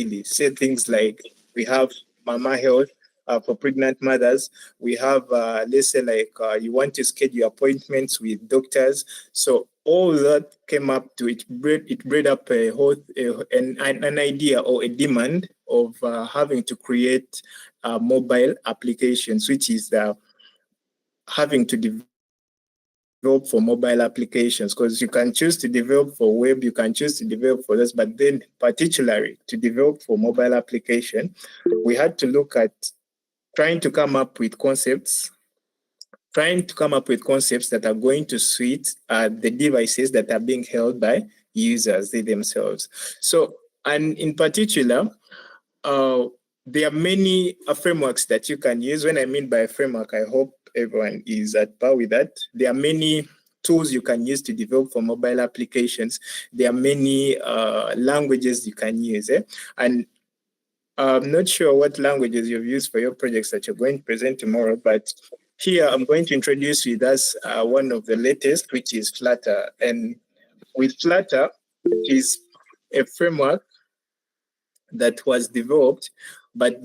daily. Say things like we have Mama Health for pregnant mothers. We have, let's say, like you want to schedule appointments with doctors. So all that came up to it. It bred up a whole an idea or a demand of having to create mobile applications, which is having to develop for mobile applications, because you can choose to develop for web, you can choose to develop for this, but then particularly to develop for mobile application, we had to look at trying to come up with concepts that are going to suit the devices that are being held by users, they themselves. So, and in particular, there are many frameworks that you can use. When I mean by a framework, I hope everyone is at par with that. There are many tools you can use to develop for mobile applications. There are many languages you can use. And I'm not sure what languages you've used for your projects that you're going to present tomorrow, but here I'm going to introduce with us one of the latest, which is Flutter. And with Flutter, is a framework that was developed, but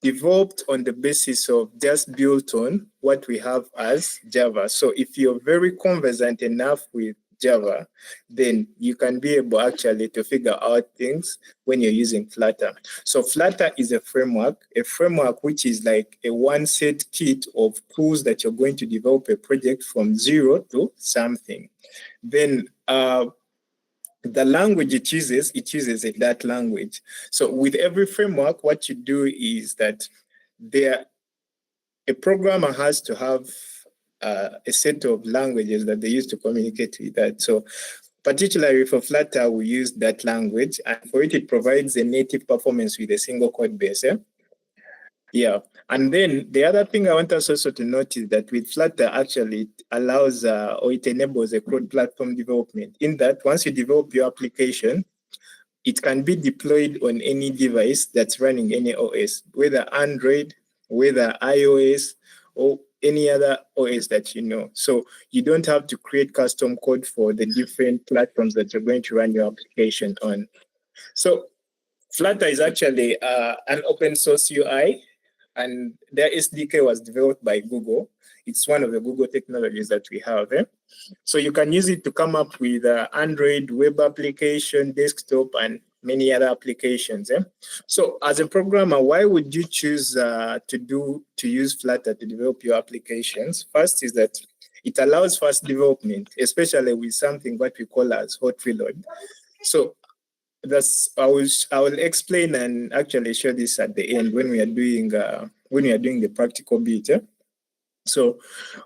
developed on the basis of just built on what we have as Java. So if you're very conversant enough with Java, then you can be able actually to figure out things when you're using Flutter. So Flutter is a framework which is like a one set kit of tools that you're going to develop a project from zero to something. Then the language it uses that language. So with every framework, what you do is that a programmer has to have a set of languages that they use to communicate with that. So particularly for Flutter, we use that language, and for it provides a native performance with a single code base. Yeah. And then the other thing I want us also to note is that with Flutter, actually, it allows or it enables a cross-platform development, in that once you develop your application, it can be deployed on any device that's running any OS, whether Android, whether iOS, or any other OS that you know. So you don't have to create custom code for the different platforms that you're going to run your application on. So Flutter is actually an open source UI, and their SDK was developed by Google. It's one of the Google technologies that we have. So you can use it to come up with Android web application, desktop, and many other applications. So as a programmer, why would you choose to use Flutter to develop your applications? First is that it allows fast development, especially with something what we call as hot reload. So I will explain and actually show this at the end when we are doing the practical bit. So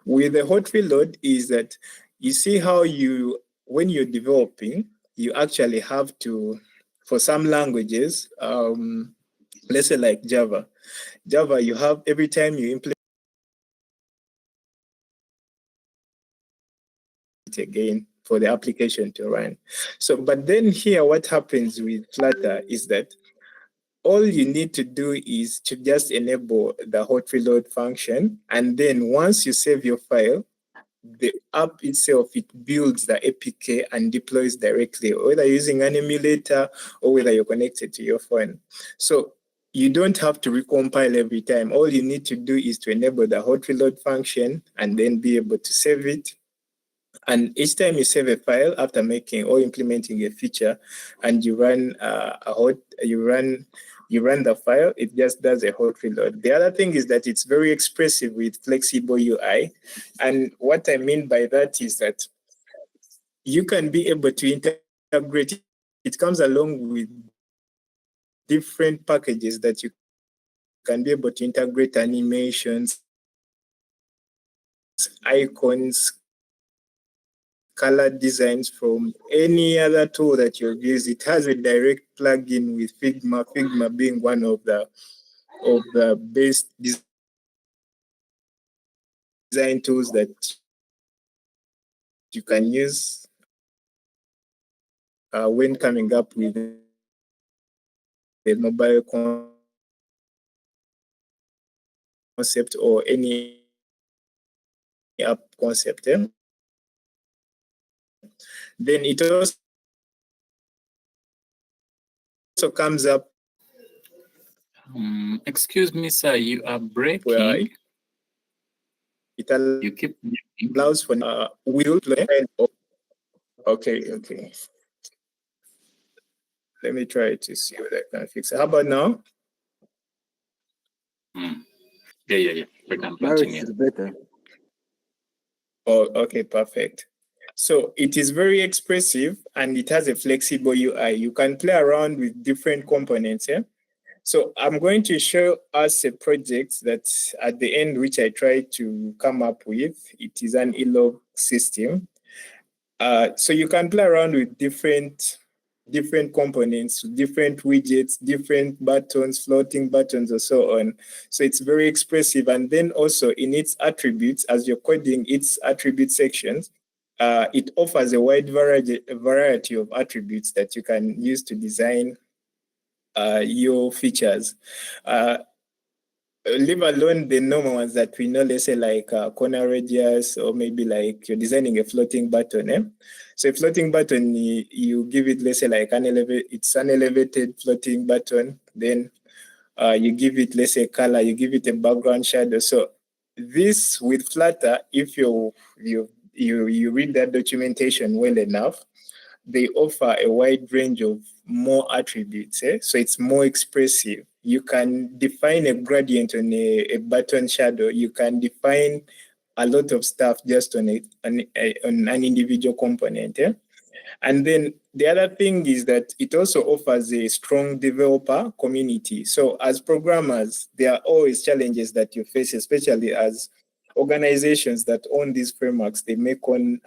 with the hot reload is that you see how when you're developing, you actually have to, for some languages, let's say like Java, you have every time you implement it again for the application to run. So, but then here, what happens with Flutter is that all you need to do is to just enable the hot reload function. And then once you save your file, the app itself, it builds the APK and deploys directly, whether using an emulator or whether you're connected to your phone. So you don't have to recompile every time. All you need to do is to enable the hot reload function and then be able to save it. And each time you save a file after making or implementing a feature, and you run you run the file, it just does a hot reload. The other thing is that it's very expressive with flexible UI. And what I mean by that is that you can be able to integrate. It comes along with different packages that you can be able to integrate animations, icons, color designs from any other tool that you've used. It has a direct plugin with Figma being one of the best design tools that you can use when coming up with a mobile concept or any app concept. Then it also comes up Excuse me, sir, you are breaking. Where it you keep allows for will play. Okay. Let me try to see what I can fix it. How about now? Yeah. We can Now continue. it's better. Oh, okay, perfect. So it is very expressive and it has a flexible UI. You can play around with different components. Yeah. So I'm going to show us a project that at the end, which I tried to come up with. It is an ELOG system. So you can play around with different components, different widgets, different buttons, floating buttons, and so on. So it's very expressive. And then also in its attributes, as you're coding its attribute sections, it offers a wide variety of attributes that you can use to design your features. Leave alone the normal ones that we know, let's say like corner radius, or maybe like you're designing a floating button. So a floating button, you give it, let's say like it's an elevated floating button. Then you give it, let's say, color, you give it a background shadow. So this with Flutter, if you read that documentation well enough, they offer a wide range of more attributes. So it's more expressive. You can define a gradient on a button shadow. You can define a lot of stuff just on an individual component. And then the other thing is that it also offers a strong developer community. So as programmers, there are always challenges that you face, especially as organizations that own these frameworks. They make on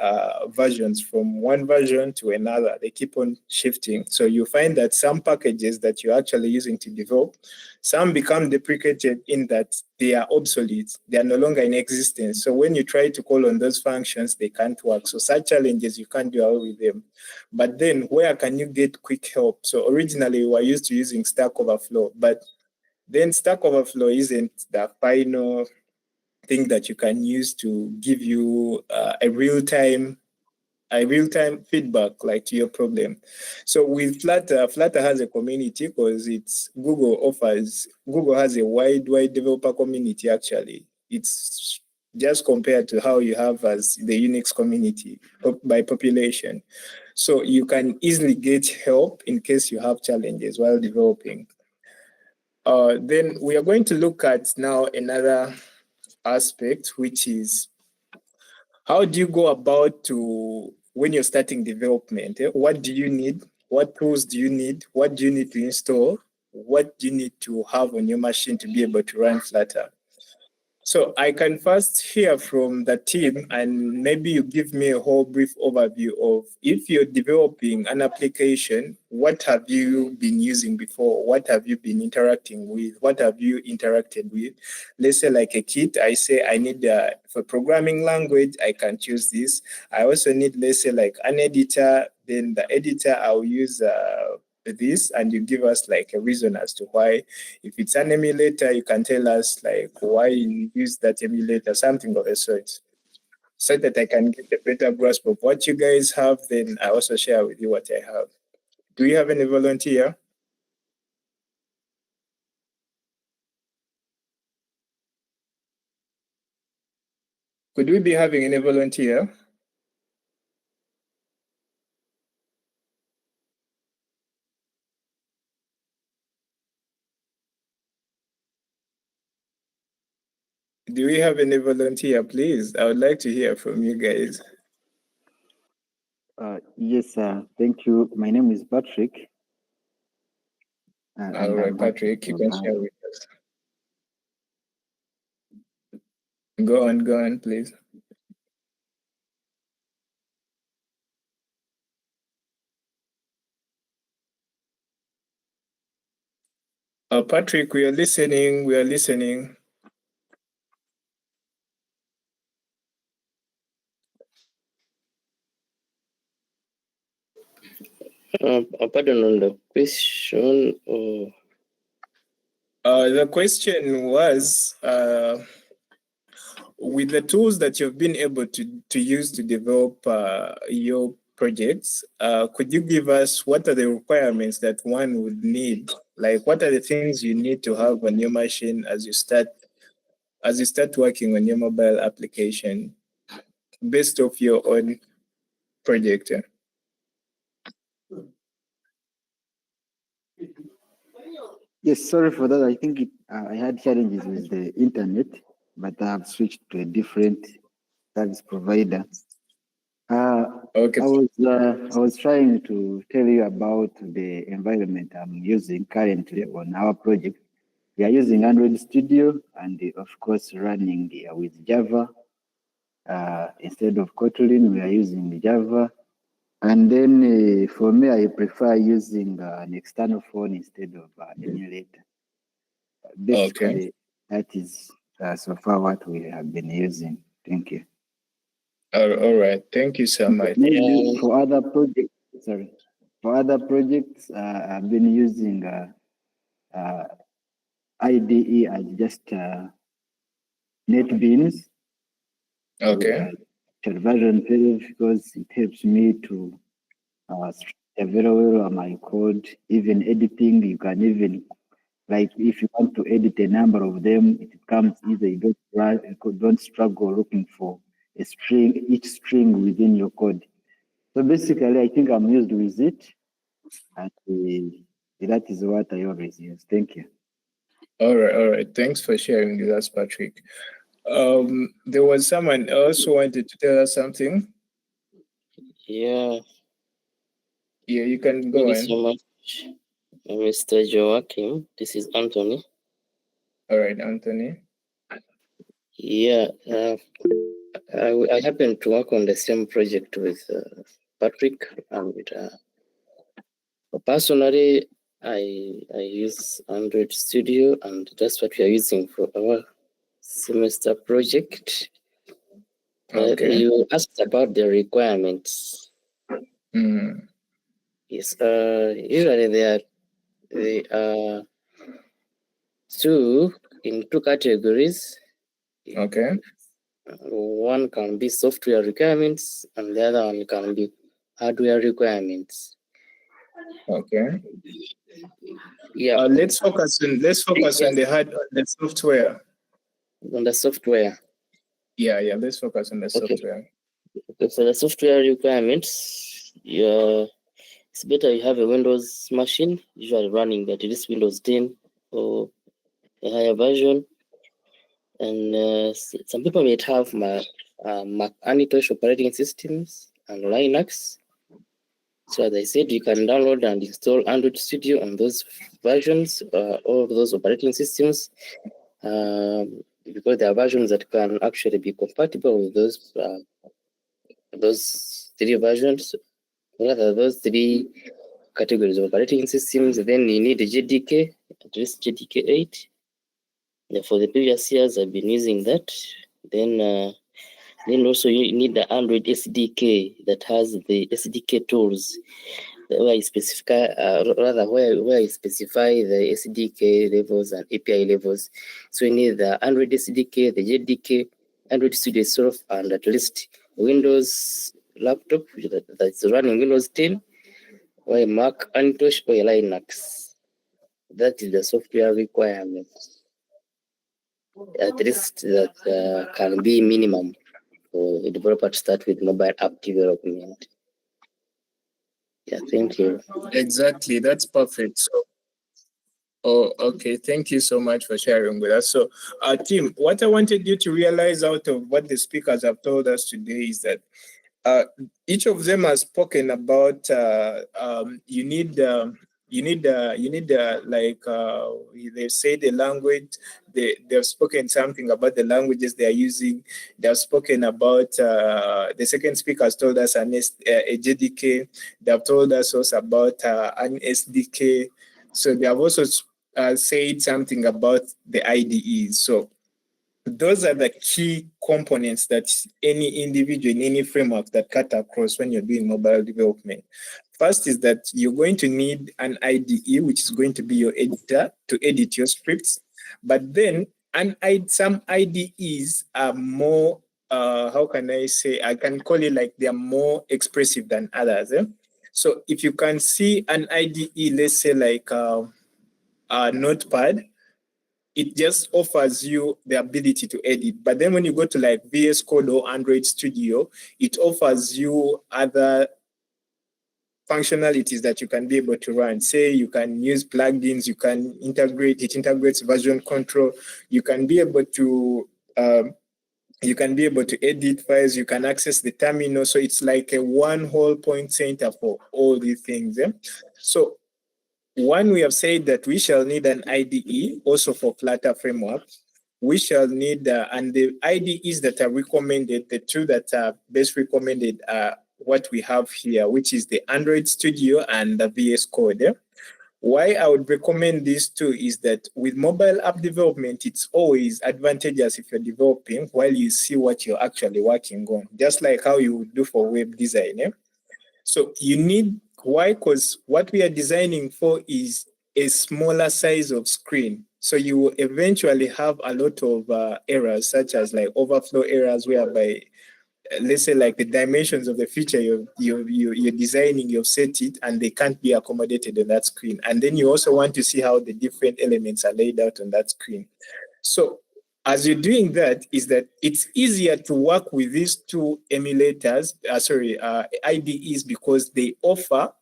versions from one version to another. They keep on shifting. So you find that some packages that you're actually using to develop, some become deprecated in that they are obsolete. They are no longer in existence. So when you try to call on those functions, they can't work. So such challenges, you can't do away with them. But then where can you get quick help? So originally we were used to using Stack Overflow, but then Stack Overflow isn't the final thing that you can use to give you a real-time feedback like to your problem. So with Flutter has a community because Google has a wide developer community actually. It's just compared to how you have as the Unix community by population. So you can easily get help in case you have challenges while developing. Then we are going to look at now another aspect, which is how do you go about when you're starting development? What do you need? What tools do you need? What do you need to install? What do you need to have on your machine to be able to run Flutter? So I can first hear from the team, and maybe you give me a whole brief overview of if you're developing an application, what have you been using before? What have you been interacting with? What have you interacted with? Let's say like a kit, I say I need for programming language, I can choose this. I also need, let's say like an editor, then the editor I'll use this, and you give us like a reason as to why. If it's an emulator, you can tell us like why you use that emulator, something of the sort, so that I can get a better grasp of what you guys have. Then I also share with you what I have. Do you have any volunteer? Could we be having any volunteer? Do we have any volunteer, please? I would like to hear from you guys. Yes, thank you. My name is Patrick. All right, Patrick, you can share with us. Go on, please. Patrick, we are listening. Pardon on the question. The question was, with the tools that you've been able to use to develop your projects, could you give us what are the requirements that one would need? Like, what are the things you need to have on your machine as you start working on your mobile application based off your own project? Yes, sorry for that. I think I had challenges with the internet, but I have switched to a different service provider. Okay. I was trying to tell you about the environment I'm using currently on our project. We are using Android Studio and of course running with Java. Instead of Kotlin, we are using Java. And then for me, I prefer using an external phone instead of emulator. Basically, that is so far what we have been using. Thank you. All right. Thank you so much. Maybe for other projects, I've been using IDE as just NetBeans. Okay. Version 12 because it helps me to structure very well on my code. Even editing, you can even, like if you want to edit a number of them, it comes easy. You don't struggle looking for a string, each string within your code. So basically, I think I'm used with it, and that is what I always use. Thank you. All right. Thanks for sharing with us, Patrick. There was someone else who wanted to tell us something. Yeah. Yeah, you can go Thank you on. so much, Mr. Joachim. This is Anthony. All right, Anthony. Yeah. I happen to work on the same project with Patrick, and personally, I use Android Studio, and that's what we are using for our semester project. Okay. You asked about the requirements. Yes. Usually they are in two categories. Okay. One can be software requirements, and the other one can be hardware requirements. Okay. Yeah. Let's focus on the software. On the software. Yeah. Let's focus on the software. Okay, for the software requirements, it's better you have a Windows machine, usually running at least Windows 10 or a higher version. And some people may have Macintosh operating systems and Linux. So as I said, you can download and install Android Studio on those versions, all of those operating systems, because there are versions that can actually be compatible with those three versions, rather those three categories of operating systems. Then you need a JDK, at least JDK 8. And for the previous years, I've been using that. Then also you need the Android SDK that has the SDK tools where I specify, where I specify the SDK levels and API levels. So you need the Android SDK, the JDK, Android Studio itself, and at least Windows laptop that's running Windows 10, or a Macintosh or a Linux. That is the software requirement. At least that can be minimum for a developer to start with mobile app development. Yeah, thank you. Exactly, that's perfect. So, okay. Thank you so much for sharing with us. So, Tim, what I wanted you to realize out of what the speakers have told us today is that each of them has spoken about you need like they say the language. They've spoken something about the languages they are using. They've spoken about the second speaker has told us a JDK. They've told us also about an SDK. So they have also said something about the IDEs. So those are the key components that any individual in any framework that cut across when you're doing mobile development. First is that you're going to need an IDE, which is going to be your editor to edit your scripts. But then some IDEs are more how can I say, I can call it like they are more expressive than others. So if you can see an IDE, let's say like a Notepad, it just offers you the ability to edit. But then when you go to like VS Code or Android Studio, it offers you other functionalities that you can be able to run. Say you can use plugins, you can integrate, it integrates version control, you can be able to edit files, you can access the terminal. So it's like a one whole point center for all these things. So one, we have said that we shall need an IDE also for Flutter framework. We shall need, and the IDEs that are recommended, the two that are best recommended are what we have here, which is the Android Studio and the VS Code. Why I would recommend these two is that with mobile app development, it's always advantageous if you're developing while you see what you're actually working on, just like how you would do for web design. So you need, why? Because what we are designing for is a smaller size of screen. So you will eventually have a lot of errors, such as like overflow errors, whereby let's say like the dimensions of the feature you're designing, you've set it and they can't be accommodated on that screen. And then you also want to see how the different elements are laid out on that screen. So as you're doing that, is that it's easier to work with these two emulators, IDEs, because they offer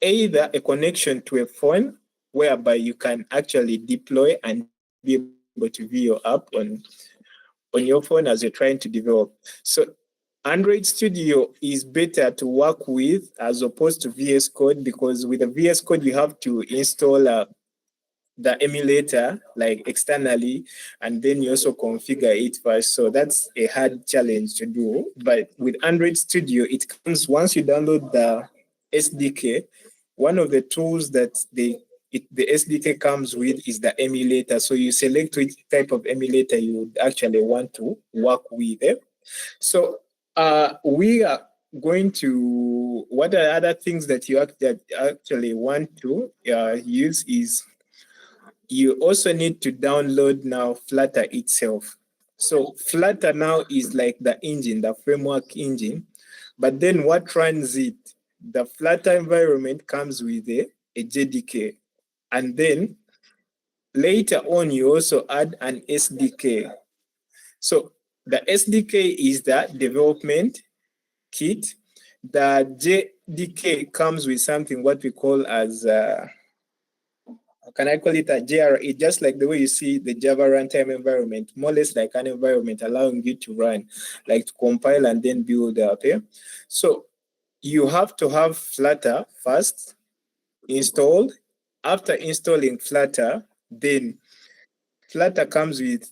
either a connection to a phone whereby you can actually deploy and be able to view your app on your phone as you're trying to develop. So Android Studio is better to work with as opposed to VS Code, because with the VS Code, you have to install the emulator like externally, and then you also configure it first. So that's a hard challenge to do. But with Android Studio, it comes once you download the SDK. One of the tools that the SDK comes with is the emulator. So you select which type of emulator you would actually want to work with. So we are going to, what are other things that you actually want to use is, you also need to download now Flutter itself. So Flutter now is like the engine, the framework engine. But then what runs it? The Flutter environment comes with a JDK. And then later on, you also add an SDK. So the SDK is the development kit. The JDK comes with something what we call as can I call it a JRE, just like the way you see the Java runtime environment, more or less like an environment allowing you to run, like to compile and then build up. So you have to have Flutter first installed. After installing Flutter, then Flutter comes with,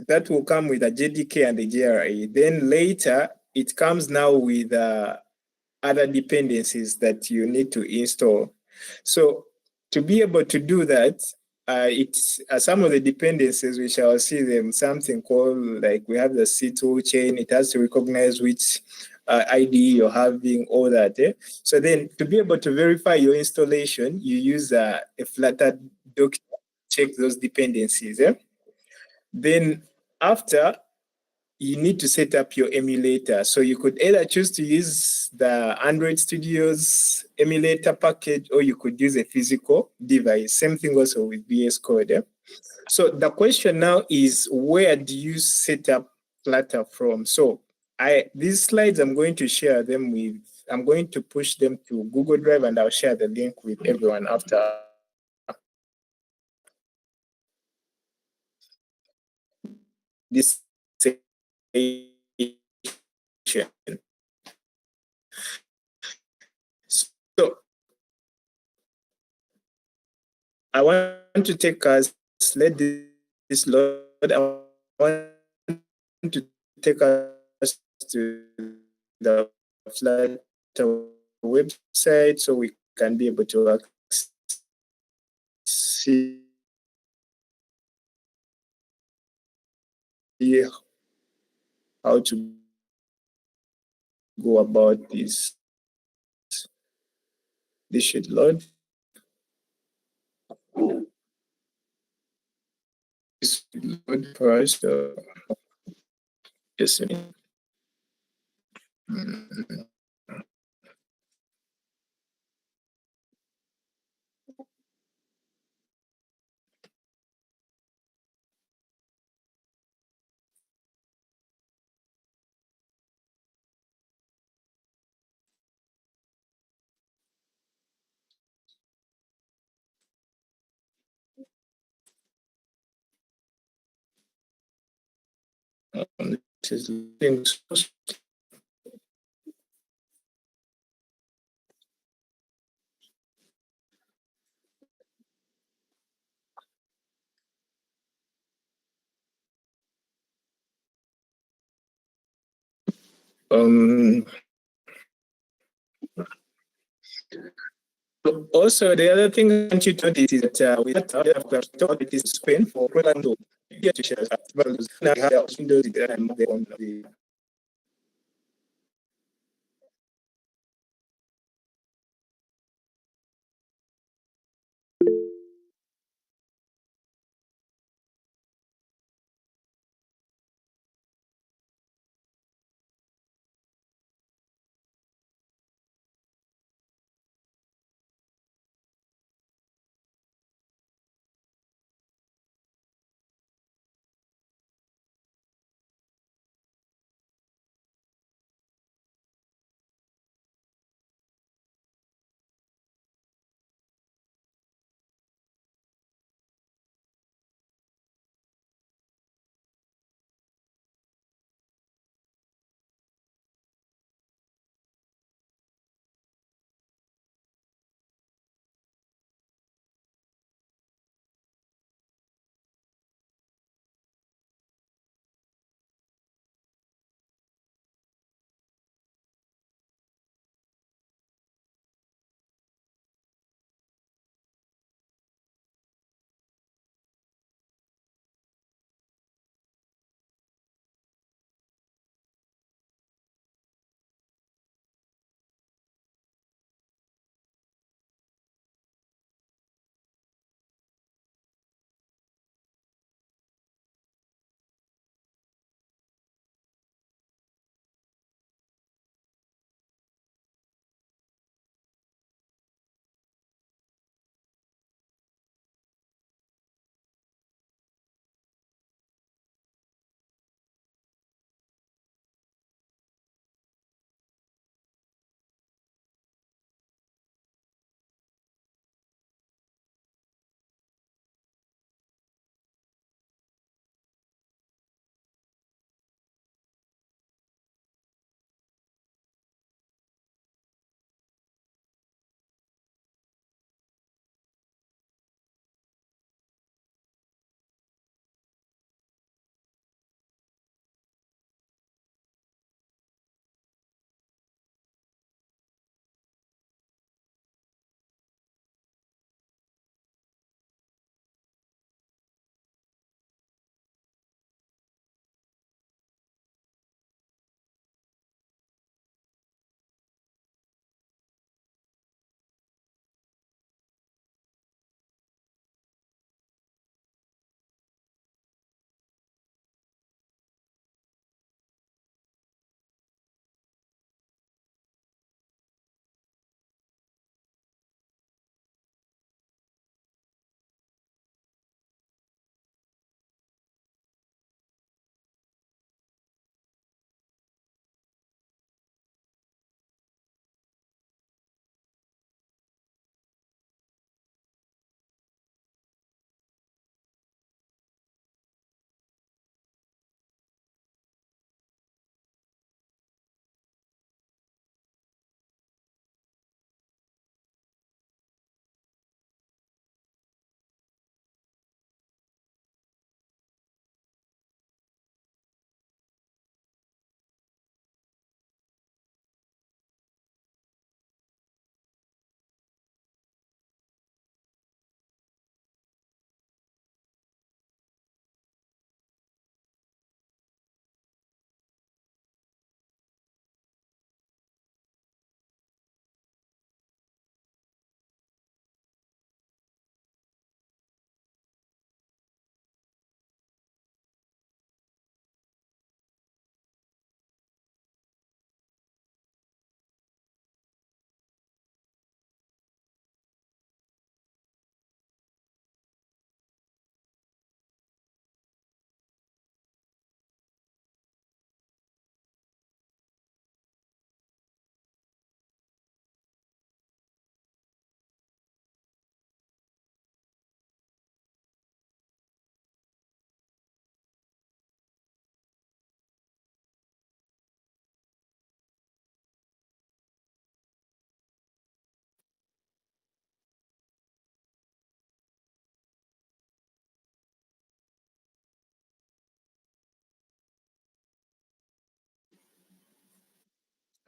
that will come with a JDK and a JRE. Then later, it comes now with other dependencies that you need to install. So to be able to do that, it's some of the dependencies, we shall see them, something called, like we have the C2 chain, it has to recognize which IDE you're having, all that. So then to be able to verify your installation, you use a Flutter doc, check those dependencies. Then after, you need to set up your emulator. So you could either choose to use the Android Studio's emulator package, or you could use a physical device. Same thing also with VS Code. So the question now is, where do you set up Flutter from? So these slides, I'm going to share them with, I'm going to push them to Google Drive, and I'll share the link with everyone after this session. So I want to take us, let this load, I want to take us to the Flutter website so we can be able to see how to go about this. This should load. This should load first. Just a minute. Mm. This is things. Um, Also, the other thing I want you to notice is that we have talked this Spain for program to get to share values. Now, Windows on the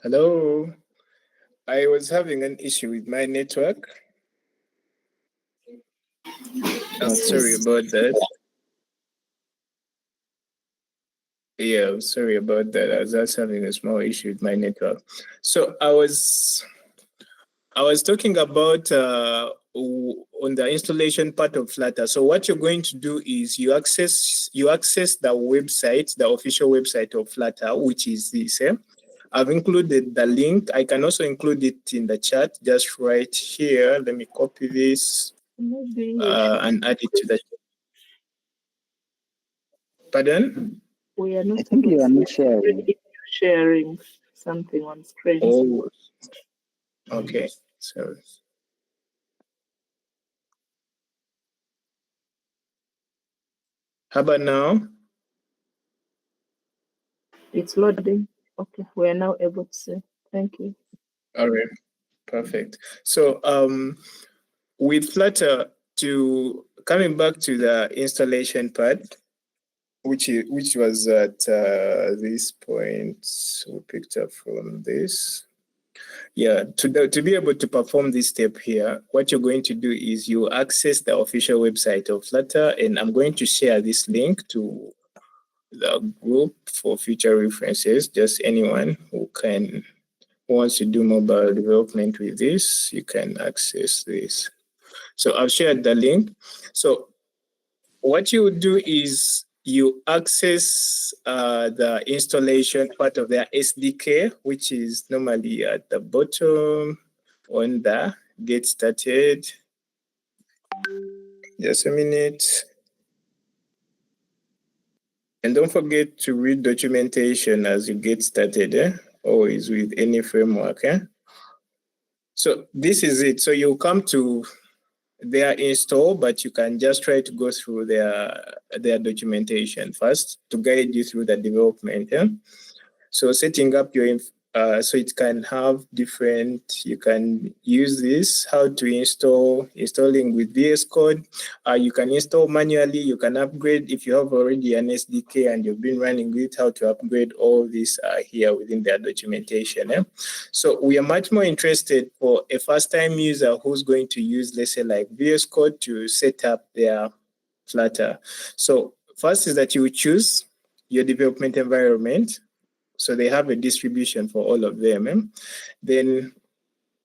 Hello. I was having an issue with my network. I'm sorry about that. Yeah, I'm sorry about that. I was just having a small issue with my network. So I was talking about on the installation part of Flutter. So what you're going to do is you access the website, the official website of Flutter, which is this. I've included the link. I can also include it in the chat, just right here. Let me copy this and add it to the chat. Pardon? We are not I think you are not sharing. sharing. If you're sharing something on screen. Oh, okay. So how about now? It's loading. Okay, we are now able to see. Thank you. All right, perfect. So with Flutter, to coming back to the installation part, which was at this point, we picked up from this. Yeah, to be able to perform this step here, what you're going to do is you access the official website of Flutter, and I'm going to share this link to the group for future references. Just anyone who wants to do mobile development with this, you can access this. So I've shared the link. So what you do is you access the installation part of their SDK, which is normally at the bottom on the get started. Just a minute. And don't forget to read documentation as you get started, always with any framework. So this is it. So you come to their install, but you can just try to go through their documentation first to guide you through the development. So setting up your so it can have different, you can use this, how to installing with VS Code. You can install manually, you can upgrade if you have already an SDK and you've been running with how to upgrade. All these are here within their documentation. So we are much more interested for a first-time user who's going to use, let's say, like VS Code to set up their Flutter. So first is that you choose your development environment. So they have a distribution for all of them. Then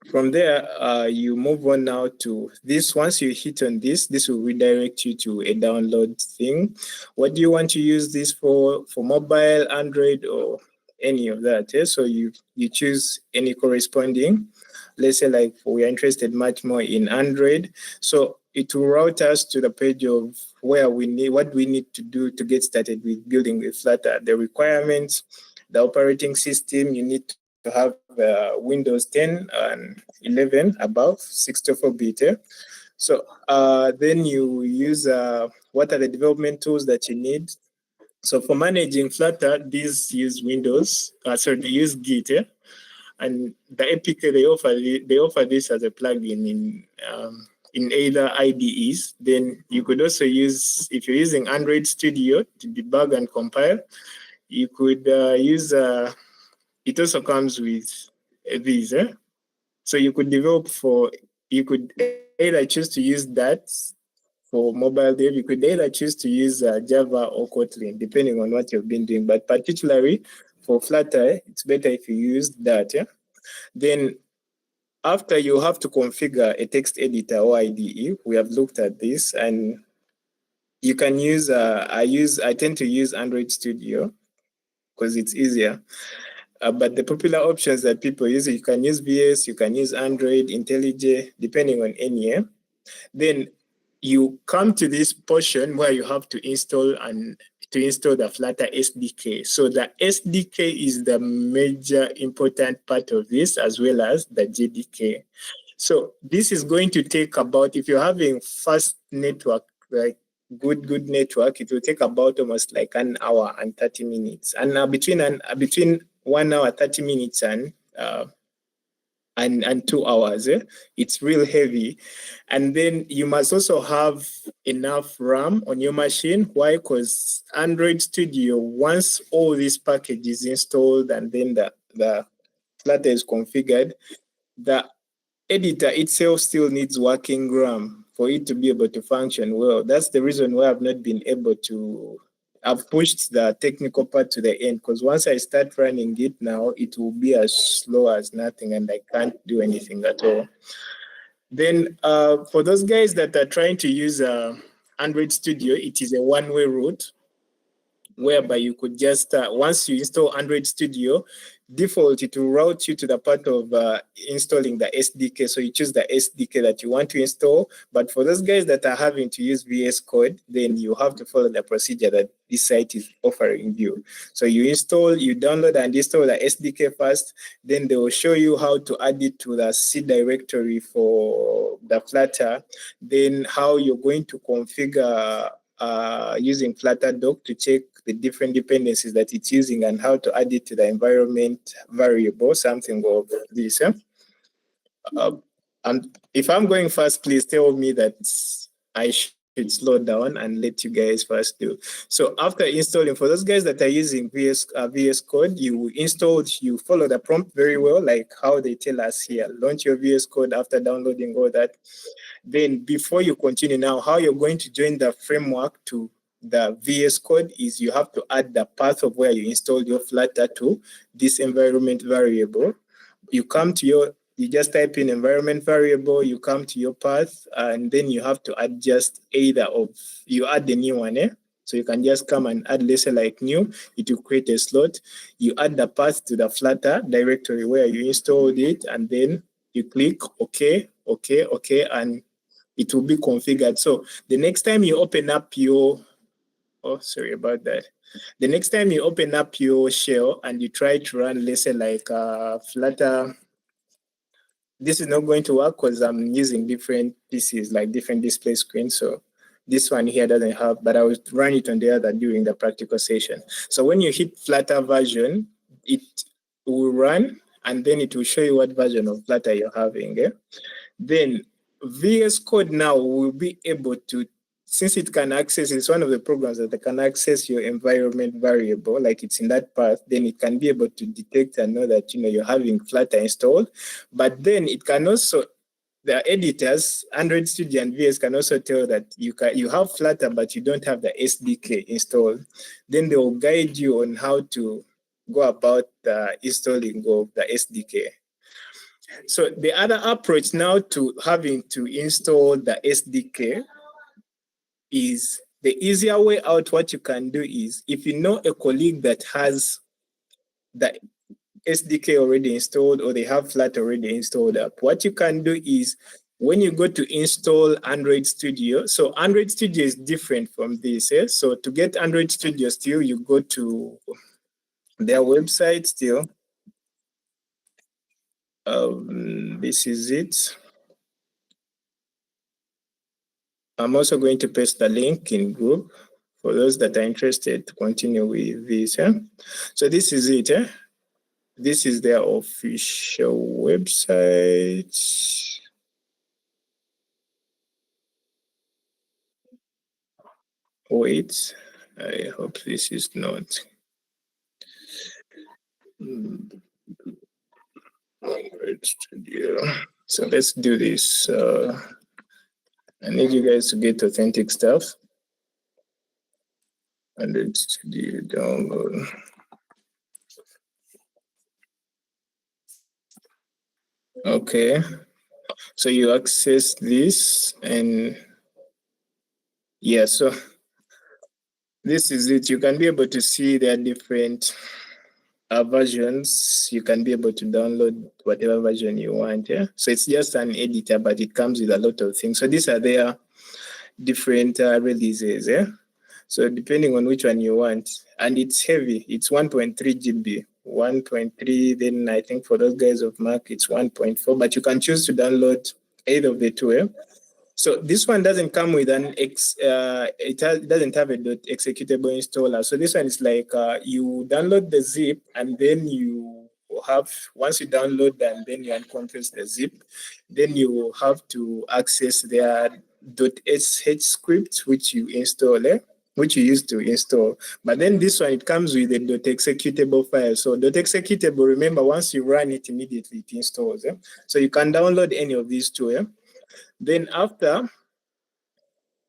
from there, you move on now to this. Once you hit on this, this will redirect you to a download thing. What do you want to use this for mobile, Android, or any of that? So you choose any corresponding. Let's say like we are interested much more in Android. So it will route us to the page of where what we need to do to get started with building with Flutter, the requirements, the operating system. You need to have Windows 10 and 11 above 64-bit. So then you use what are the development tools that you need. So for managing Flutter, these use Windows. They use Git. And the APK they offer this as a plugin in either IDEs. Then you could also use, if you're using Android Studio to debug and compile, you could use, it also comes with these. So you could you could either choose to use that for mobile dev. You could either choose to use Java or Kotlin, depending on what you've been doing. But particularly for Flutter, it's better if you use that. Then after, you have to configure a text editor or IDE. We have looked at this, and you can use, I tend to use Android Studio because it's easier. But the popular options that people use, you can use VS, you can use Android, IntelliJ, depending on any. Then you come to this portion where you have to install the Flutter SDK. So the SDK is the major important part of this, as well as the JDK. So this is going to take about, if you're having fast network, like good network, it will take about almost like an hour and 30 minutes. And now between 1 hour, 30 minutes and 2 hours, it's real heavy. And then you must also have enough RAM on your machine. Why? Because Android Studio, once all these packages installed and then the Flutter is configured, the editor itself still needs working RAM for it to be able to function well. That's the reason why I've not been able to. I've pushed the technical part to the end, because once I start running it now, it will be as slow as nothing and I can't do anything at all. Then for those guys that are trying to use Android Studio, it is a one-way route whereby you could just, once you install Android Studio, default, it will route you to the part of installing the SDK. So you choose the SDK that you want to install. But for those guys that are having to use VS Code, then you have to follow the procedure that this site is offering you. So you download and install the SDK first. Then they will show you how to add it to the C directory for the Flutter. Then how you're going to configure using Flutter doc to check the different dependencies that it's using and how to add it to the environment variable, something of this. And if I'm going fast, please tell me that I should slow down and let you guys first do. So after installing, for those guys that are using VS Code, you follow the prompt very well, like how they tell us here. Launch your VS Code after downloading all that. Then before you continue now, how you're going to join the framework to the VS Code is you have to add the path of where you installed your Flutter to this environment variable. You just type in environment variable, you come to your path, and then you have to adjust you add the new one. So you can just come and add, let's say like new, it will create a slot. You add the path to the Flutter directory where you installed it, and then you click OK, and it will be configured. So the next time you open up your, sorry about that. The next time you open up your shell and you try to run, let's say like Flutter, this is not going to work because I'm using different PCs, like different display screens. So this one here doesn't have, but I will run it on the other during the practical session. So when you hit Flutter version, it will run and then it will show you what version of Flutter you're having. Then VS Code now will be able to, since it can access, it's one of the programs that can access your environment variable, like it's in that path, then it can be able to detect and know that you're having Flutter installed. But then it can also, the editors, Android Studio and VS can also tell that you have Flutter, but you don't have the SDK installed. Then they will guide you on how to go about the installing of the SDK. So the other approach now to having to install the SDK is the easier way out. What you can do is, if you know a colleague that has the SDK already installed or they have Flutter already installed up, what you can do is when you go to install Android Studio, so Android Studio is different from this. So to get Android Studio still, you go to their website still. This is it. I'm also going to paste the link in group for those that are interested to continue with this. So this is it. This is their official website. Wait, I hope this is not. So let's do this. I need you guys to get authentic stuff. And let's do download. Okay. So you access this and yeah, so this is it. You can be able to see their different versions. You can be able to download whatever version you want. So it's just an editor, but it comes with a lot of things. So these are their different releases. So depending on which one you want, and it's heavy. It's 1.3 GB, 1.3. Then I think for those guys of Mac, it's 1.4. But you can choose to download either of the two. So this one doesn't come with an it doesn't have a .executable installer. So this one is like you download the zip and then you have, once you download and then you uncompress the zip, then you have to access their .sh script which you install. which you used to install. But then this one, it comes with a .executable file. So .executable, remember, once you run it, immediately it installs. So you can download any of these two. Then after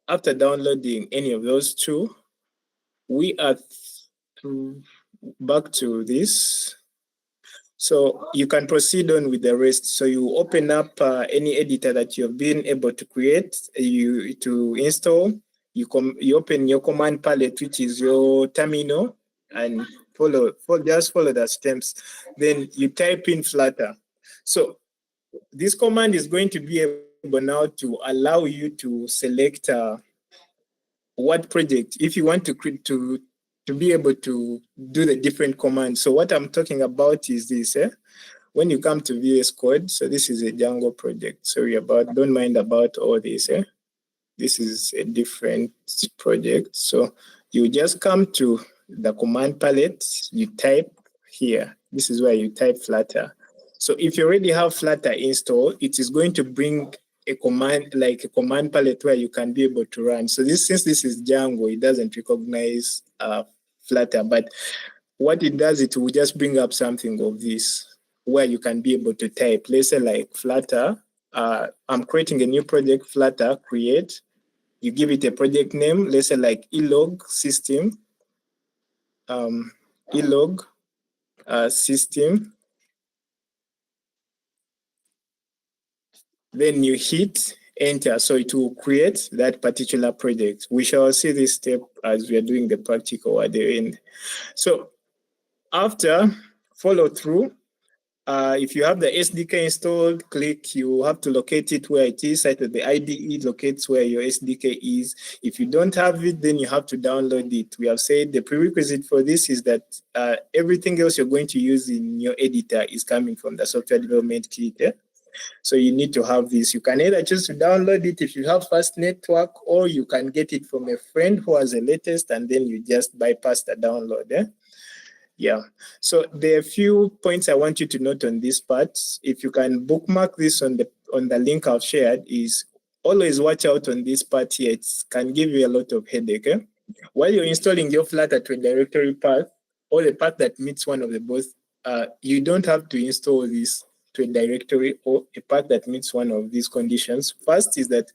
downloading any of those two, we are back to this. So you can proceed on with the rest. So you open up any editor that you've been able to create, to install. You open your command palette, which is your terminal, and just follow the steps. Then you type in Flutter. So this command is going to be able now to allow you to select what project, if you want to be able to do the different commands. So what I'm talking about is this. When you come to VS Code, so this is a Django project. Sorry don't mind about all this. This is a different project. So you just come to the command palette, you type here. This is where you type Flutter. So if you already have Flutter installed, it is going to bring a command, like a command palette where you can be able to run. So since this is Django, it doesn't recognize Flutter, but what it does, it will just bring up something of this where you can be able to type. Let's say like Flutter, I'm creating a new project, Flutter, create. You give it a project name, let's say like elog system, system. Then you hit enter, so it will create that particular project. We shall see this step as we are doing the practical at the end. So after follow through, if you have the SDK installed, you have to locate it where it is, so that the IDE locates where your SDK is. If you don't have it, then you have to download it. We have said the prerequisite for this is that everything else you're going to use in your editor is coming from the software development kit. So you need to have this. You can either choose to download it if you have fast network, or you can get it from a friend who has the latest, and then you just bypass the download. Yeah. So there are a few points I want you to note on this part. If you can bookmark this on the link I've shared, is always watch out on this part here. It can give you a lot of headache. While you're installing your Flutter to a directory path, or the path that meets one of the both, you don't have to install this to a directory or a path that meets one of these conditions. First is that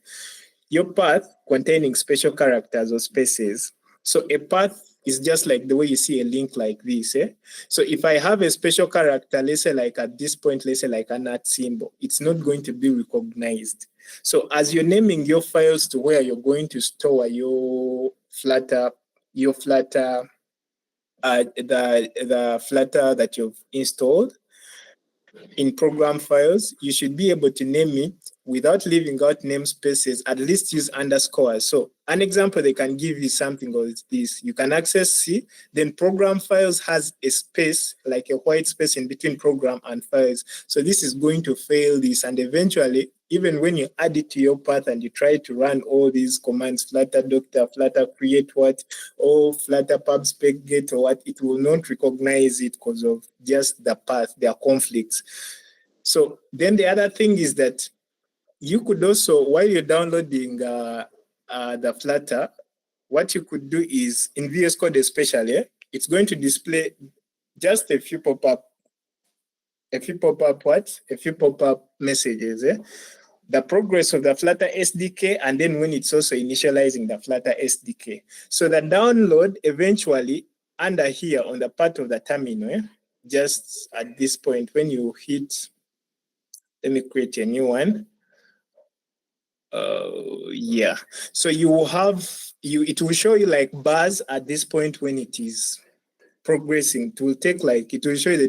your path containing special characters or spaces. So a path is just like the way you see a link like this. So if I have a special character, let's say like at this point, let's say like an @ symbol, it's not going to be recognized. So as you're naming your files to where you're going to store your Flutter, the Flutter that you've installed in program files, you should be able to name it without leaving out namespaces, at least use underscores. So an example they can give you something like this. You can access C, then program files has a space, like a white space in between program and files. So this is going to fail this, and eventually, even when you add it to your path and you try to run all these commands, Flutter doctor, Flutter create what, or Flutter pub spec get or what, it will not recognize it because of just the path, their conflicts. So then the other thing is that you could also, while you're downloading the Flutter, what you could do is, in VS Code especially, it's going to display just a few pop-up messages. The progress of the Flutter SDK, and then when it's also initializing the Flutter SDK. So the download eventually under here on the part of the terminal, just at this point, when you hit, let me create a new one. Yeah. So you will have, it will show you like bars at this point when it is progressing. It will take like, it will show you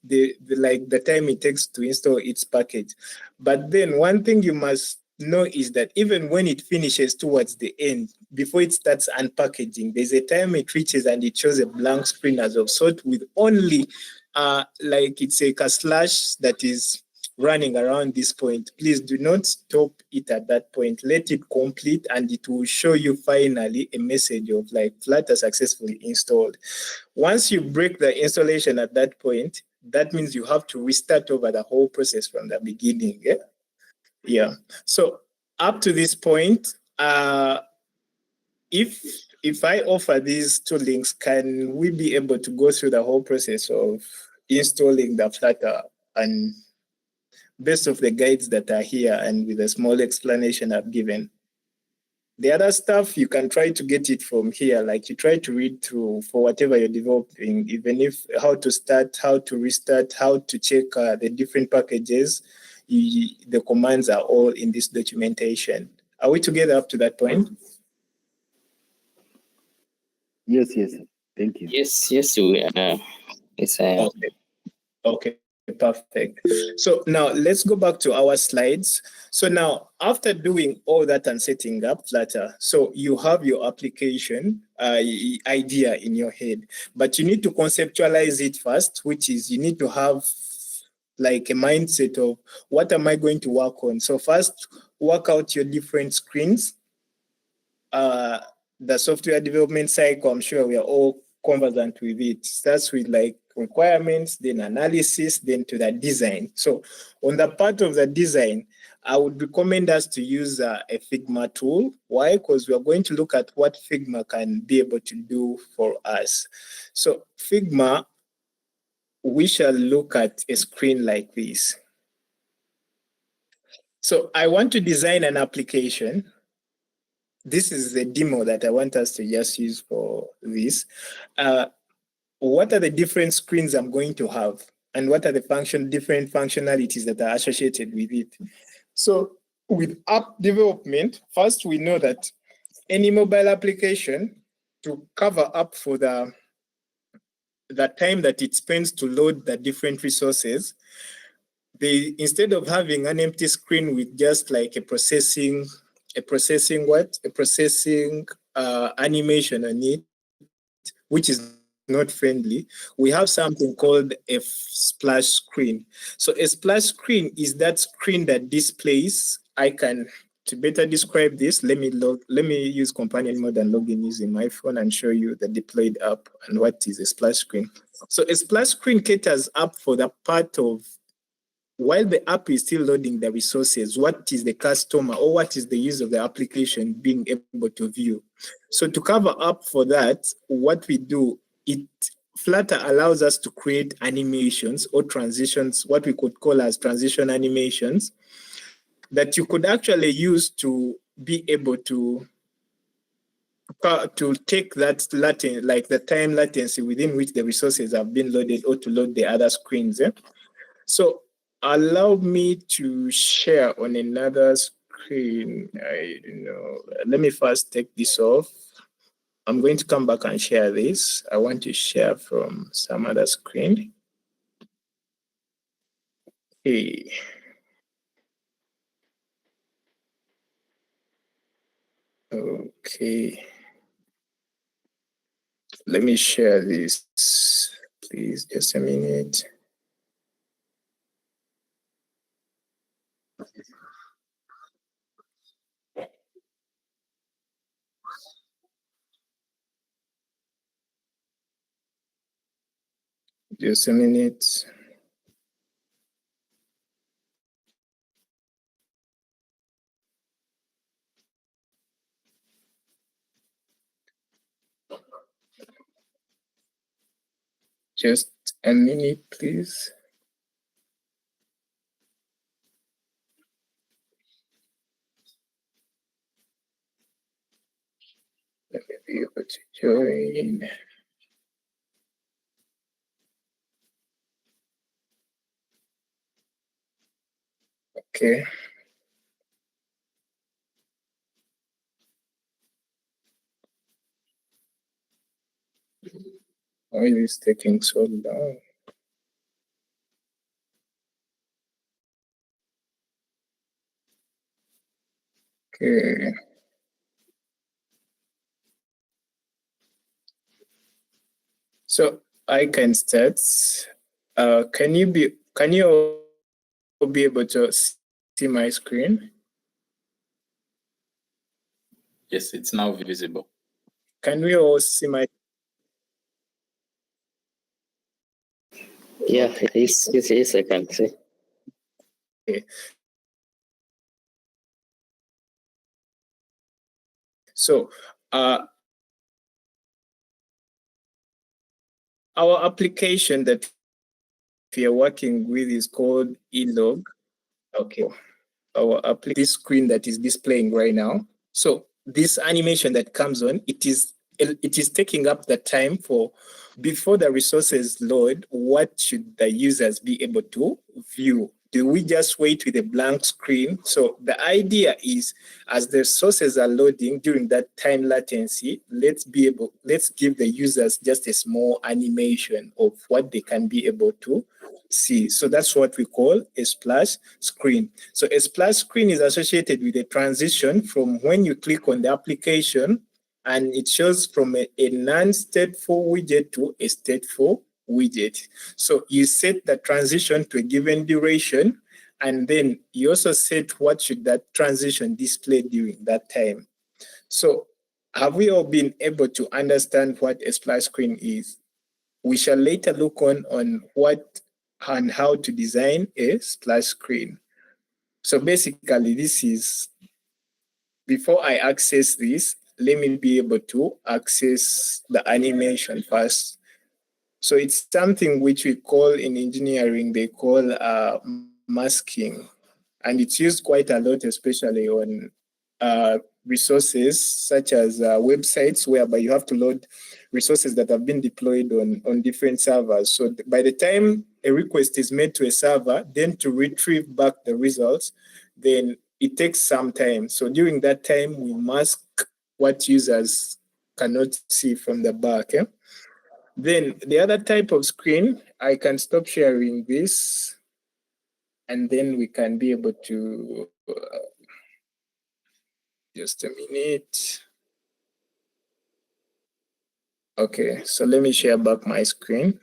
the time it takes to install its package. But then one thing you must know is that even when it finishes towards the end, before it starts unpackaging, there's a time it reaches and it shows a blank screen as of sort with only like it's a slash that is running around this point. Please do not stop it at that point. Let it complete, and it will show you finally a message of like Flutter successfully installed. Once you break the installation at that point, that means you have to restart over the whole process from the beginning. Yeah. So up to this point, if if I offer these two links, can we be able to go through the whole process of installing the Flutter and based of the guides that are here and with a small explanation I've given? The other stuff, you can try to get it from here, like you try to read through for whatever you're developing, even if how to start, how to restart, how to check the different packages, the commands are all in this documentation. Are we together up to that point? Yes, yes. Thank you. Yes, we are. Yes, I am. Okay, perfect. So now let's go back to our slides. So now after doing all that and setting up Flutter, so you have your application idea in your head, but you need to conceptualize it first, which is you need to have like a mindset of what am I going to work on? So first work out your different screens. The software development cycle, I'm sure we are all conversant with it. Starts with like requirements, then analysis, then to the design. So on the part of the design, I would recommend us to use a Figma tool. Why? Because we are going to look at what Figma can be able to do for us. So Figma, we shall look at a screen like this. So I want to design an application. This is the demo that I want us to just use for this. What are the different screens I'm going to have? And what are the different functionalities that are associated with it? So with app development, first we know that any mobile application, to cover up for the time that it spends to load the different resources, instead of having an empty screen with just like a processing animation on it, which is not friendly, we have something called a splash screen. So a splash screen is that screen that displays. To better describe this, let me use companion mode and log in using my phone and show you the deployed app and what is a splash screen. So a splash screen caters up for the part of while the app is still loading the resources, what is the customer or what is the user of the application being able to view? So to cover up for that, what we do, Flutter allows us to create animations or transitions, what we could call as transition animations, that you could actually use to be able to take that like the time latency within which the resources have been loaded or to load the other screens. So allow me to share on another screen. I don't know. Let me first take this off. I'm going to come back and share this. I want to share from some other screen. Hey. Okay. Let me share this. Please, just a minute. Just a minute. Just a minute, please. Let me be able to join. Okay. Why is this taking so long? Okay. So I can start. Can you all be able to see my screen? Yes, it's now visible. Can we all see my? Yeah, yes, I can see. Okay. So our application that we are working with is called eLog. Okay. This screen that is displaying right now. So this animation that comes on, it is taking up the time for before the resources load. What should the users be able to view? Do we just wait with a blank screen? So the idea is, as the sources are loading during that time latency, let's give the users just a small animation of what they can be able to see. So that's what we call a splash screen. So a splash screen is associated with a transition from when you click on the application and it shows from a non-stateful widget to a stateful widget. So you set the transition to a given duration, and then you also set what should that transition display during that time. So have we all been able to understand what a splash screen is? We shall later look on what and how to design a splash screen. So basically, this is, before I access this, let me be able to access the animation first. So it's something which we call in engineering, they call masking. And it's used quite a lot, especially on resources such as websites, whereby you have to load resources that have been deployed on different servers. So by the time a request is made to a server, then to retrieve back the results, then it takes some time. So during that time, we mask what users cannot see from the back. Then the other type of screen, I can stop sharing this, and then we can be able to, just a minute. Okay, so let me share back my screen.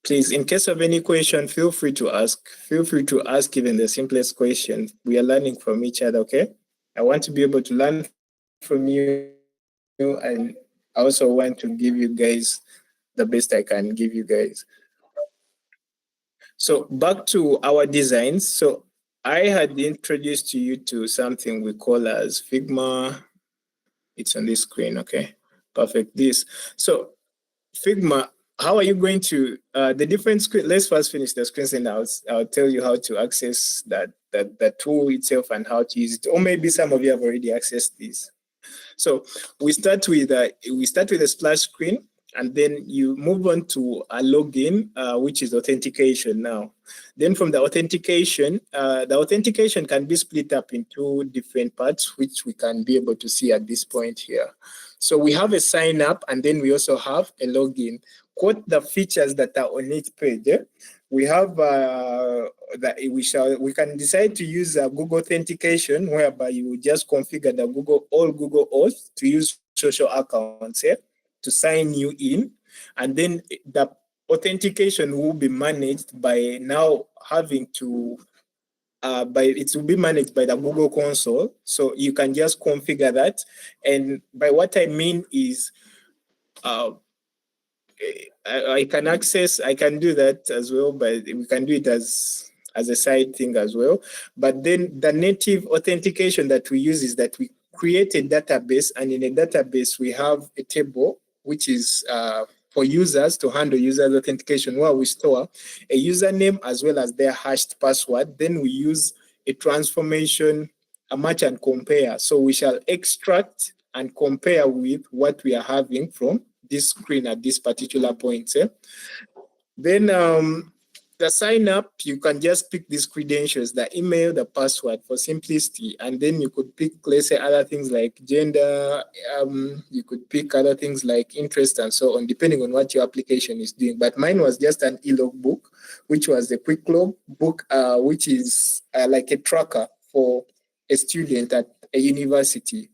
Please, in case of any question, feel free to ask. Feel free to ask even the simplest question. We are learning from each other, okay? I want to be able to learn from you, and I also want to give you guys the best I can give you guys. So back to our designs. So I had introduced you to something we call as Figma. It's on this screen, okay? Perfect. So Figma, how are you going to, the different screen, let's first finish the screens and I'll tell you how to access the tool itself and how to use it. Or maybe some of you have already accessed this. So we start with a splash screen, and then you move on to a login, which is authentication now. Then from the authentication can be split up into different parts, which we can be able to see at this point here. So we have a sign up, and then we also have a login. Quote the features that are on each page. We have we can decide to use Google authentication, whereby you just configure the all Google Auth to use social accounts to sign you in, and then the authentication will be managed by now having to it will be managed by the Google console. So you can just configure that, and by what I mean is I can do that as well, but we can do it as a side thing as well. But then the native authentication that we use is that we create a database, and in a database we have a table which is for users to handle users authentication, where we store a username as well as their hashed password. Then we use a transformation, a match and compare. So we shall extract and compare with what we are having from this screen at this particular point. Then the sign up, you can just pick these credentials, the email, the password for simplicity, and then you could pick, let's say, other things like gender, you could pick other things like interest and so on, depending on what your application is doing. But mine was just an e-log book, which was a quick log book, which is like a tracker for a student at a university.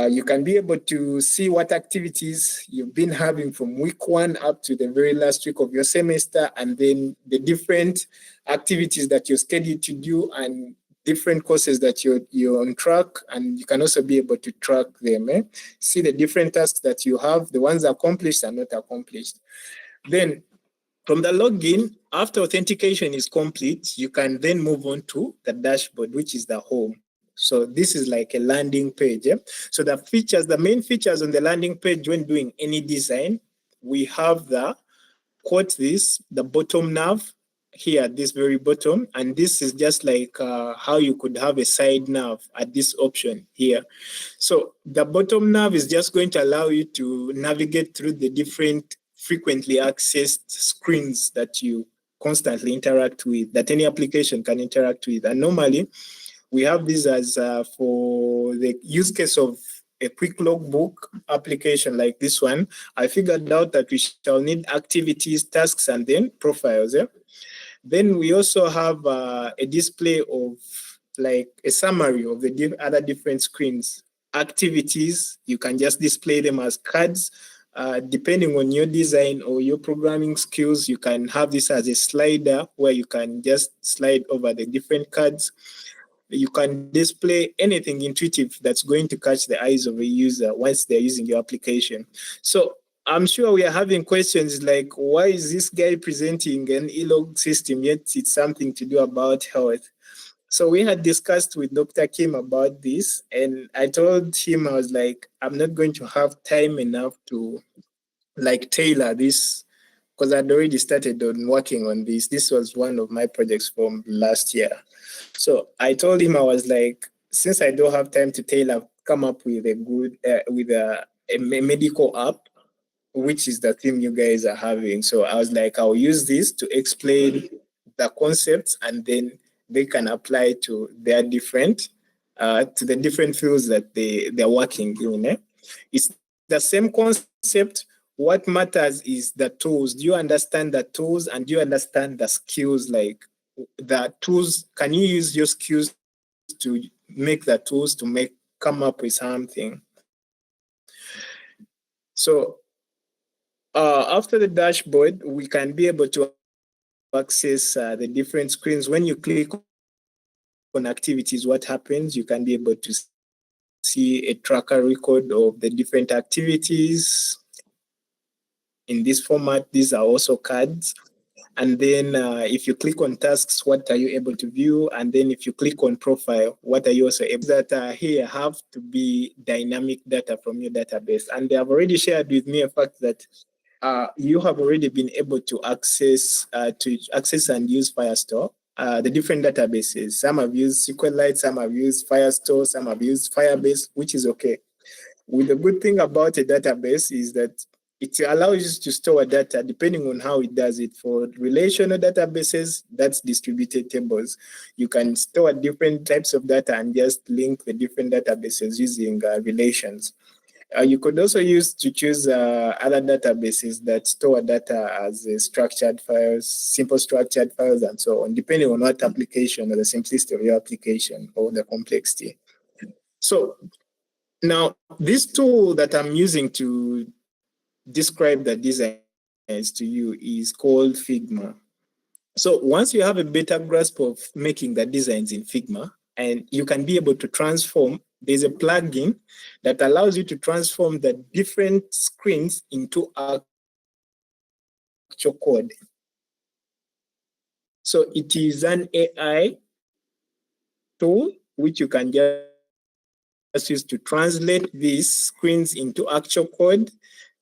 You can be able to see what activities you've been having from week 1 up to the very last week of your semester, and then the different activities that you're scheduled to do and different courses that you're on track, and you can also be able to track them. See the different tasks that you have, the ones accomplished and not accomplished. Then from the login, after authentication is complete, you can then move on to the dashboard, which is the home. So this is like a landing page. Yeah? So the main features on the landing page when doing any design, we have the bottom nav here at this very bottom, and this is just like how you could have a side nav at this option here. So the bottom nav is just going to allow you to navigate through the different frequently accessed screens that you constantly interact with, that any application can interact with. And normally we have this as for the use case of a quick logbook application like this one. I figured out that we shall need activities, tasks, and then profiles. Yeah? Then we also have a display of like a summary of the other different screens. Activities, you can just display them as cards. Depending on your design or your programming skills, you can have this as a slider where you can just slide over the different cards. You can display anything intuitive that's going to catch the eyes of a user once they're using your application. So I'm sure we are having questions like, why is this guy presenting an e-log system, yet it's something to do about health? So we had discussed with Dr. Kim about this, and I told him, I was like, I'm not going to have time enough to like tailor this, because I'd already started on working on this. This was one of my projects from last year. So I told him, I was like, since I don't have time to tailor, come up with a good, a medical app, which is the theme you guys are having. So I was like, I'll use this to explain the concepts, and then they can apply to their different, to the different fields that they're working in. Eh? It's the same concept. What matters is the tools. Do you understand the tools, and do you understand the skills? Like the tools, can you use your skills to make the tools to come up with something? So after the dashboard, we can be able to access the different screens. When you click on activities, what happens? You can be able to see a tracker record of the different activities. In this format, these are also cards. And then if you click on tasks, what are you able to view? And then if you click on profile, what are you also able that here have to be dynamic data from your database. And they have already shared with me a fact that you have already been able to access and use Firestore, the different databases. Some have used SQLite, some have used Firestore, some have used Firebase, which is okay. The good thing about a database is that it allows you to store data depending on how it does it. For relational databases, that's distributed tables. You can store different types of data and just link the different databases using relations. You could also choose other databases that store data as structured files, simple structured files, and so on, depending on what application or the simplicity of your application or the complexity. So now this tool that I'm using to describe the designs to you is called Figma. So once you have a better grasp of making the designs in Figma, and you can be able to transform, there's a plugin that allows you to transform the different screens into actual code. So it is an AI tool which you can just use to translate these screens into actual code.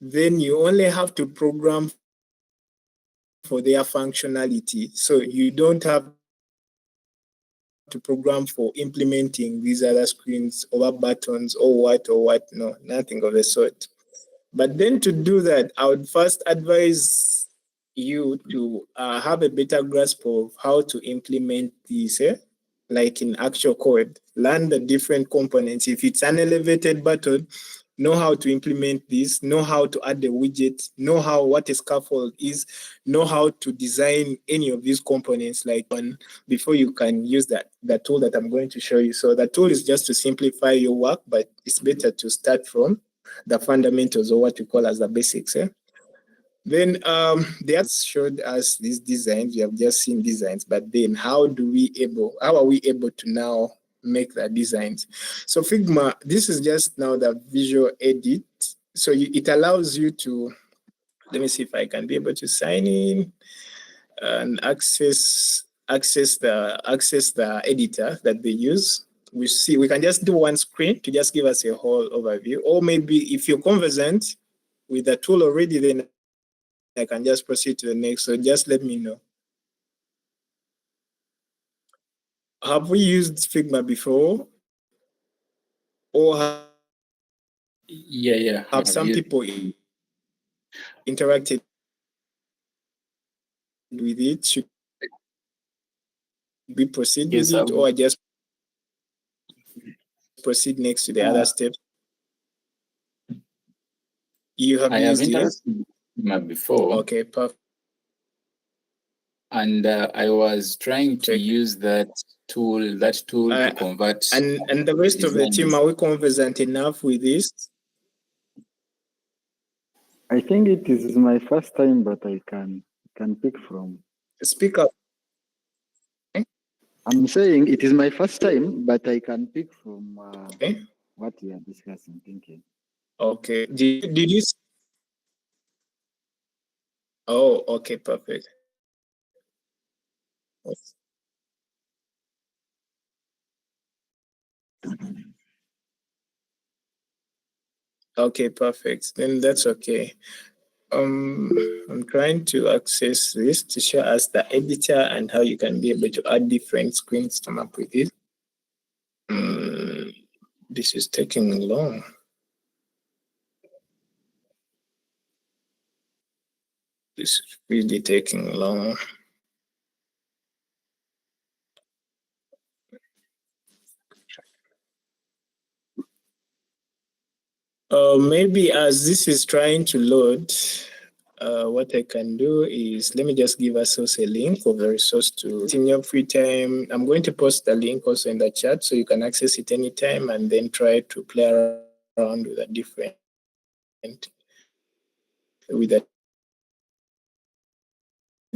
Then you only have to program for their functionality. So you don't have to program for implementing these other screens or buttons or what, no, nothing of the sort. But then to do that, I would first advise you to have a better grasp of how to implement these, like in actual code. Learn the different components. If it's an elevated button, know how to implement this, know how to add a widget, know what a scaffold is, know how to design any of these components like one before you can use the tool that I'm going to show you. So the tool is just to simplify your work, but it's better to start from the fundamentals or what we call as the basics. Then they have showed us these designs. We have just seen designs, but then how are we able to now make the designs? So Figma, this is just now the visual edit. So it allows you to, let me see if I can be able to sign in and access the editor that they use. we can just do one screen to just give us a whole overview. Or maybe if you're conversant with the tool already, then I can just proceed to the next. So just let me know. Have we used Figma before? Or Yeah. have some people interacted with it? Should we proceed Yes, with it, or just proceed next to the other steps? You have I have used it? interacted with Figma before. Okay, perfect. And I was trying to use that tool to convert. And the rest of the team, are we conversant enough with this? I think it is my first time, but I can pick from. Speak up. I'm saying it is my first time, but I can pick from Okay. what we are discussing. Thank you. Okay. Did you? Oh, okay, perfect. Okay, perfect. Then that's okay. I'm trying to access this to show us the editor and how you can be able to add different screens to come up with it. This is taking long. This is really taking long. Maybe as this is trying to load, what I can do is let me just give us also a link of the resource to in your free time. I'm going to post the link also in the chat so you can access it anytime and then try to play around with the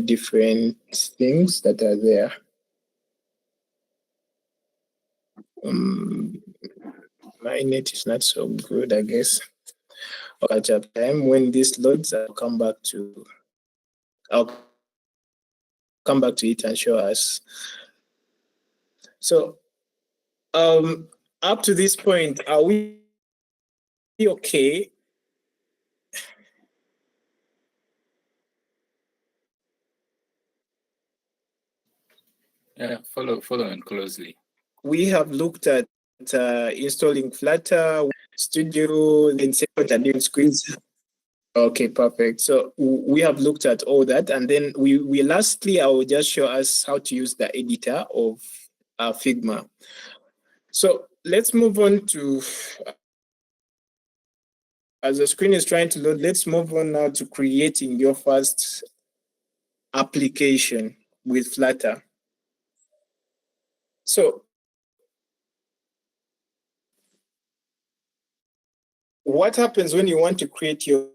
different things that are there. My net is not so good, I guess. I'll catch up time when this loads. I'll come back to it and show us. So, up to this point, are we okay? Yeah, following closely. We have looked at installing Flutter, Studio, then separate screens. Okay, perfect. So we have looked at all that, and then we lastly, I will just show us how to use the editor of Figma. So let's move on to, as the screen is trying to load, let's move on now to creating your first application with Flutter. So what happens when you want to create your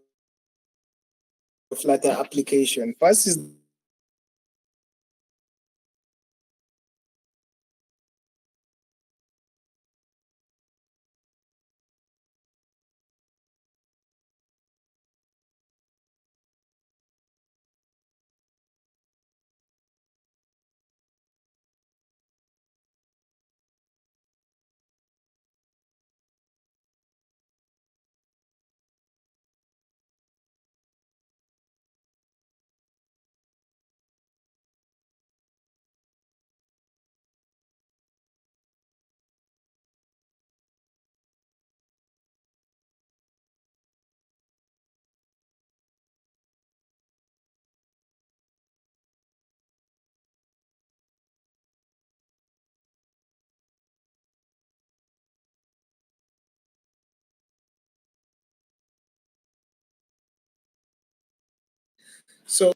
Flutter application? First is so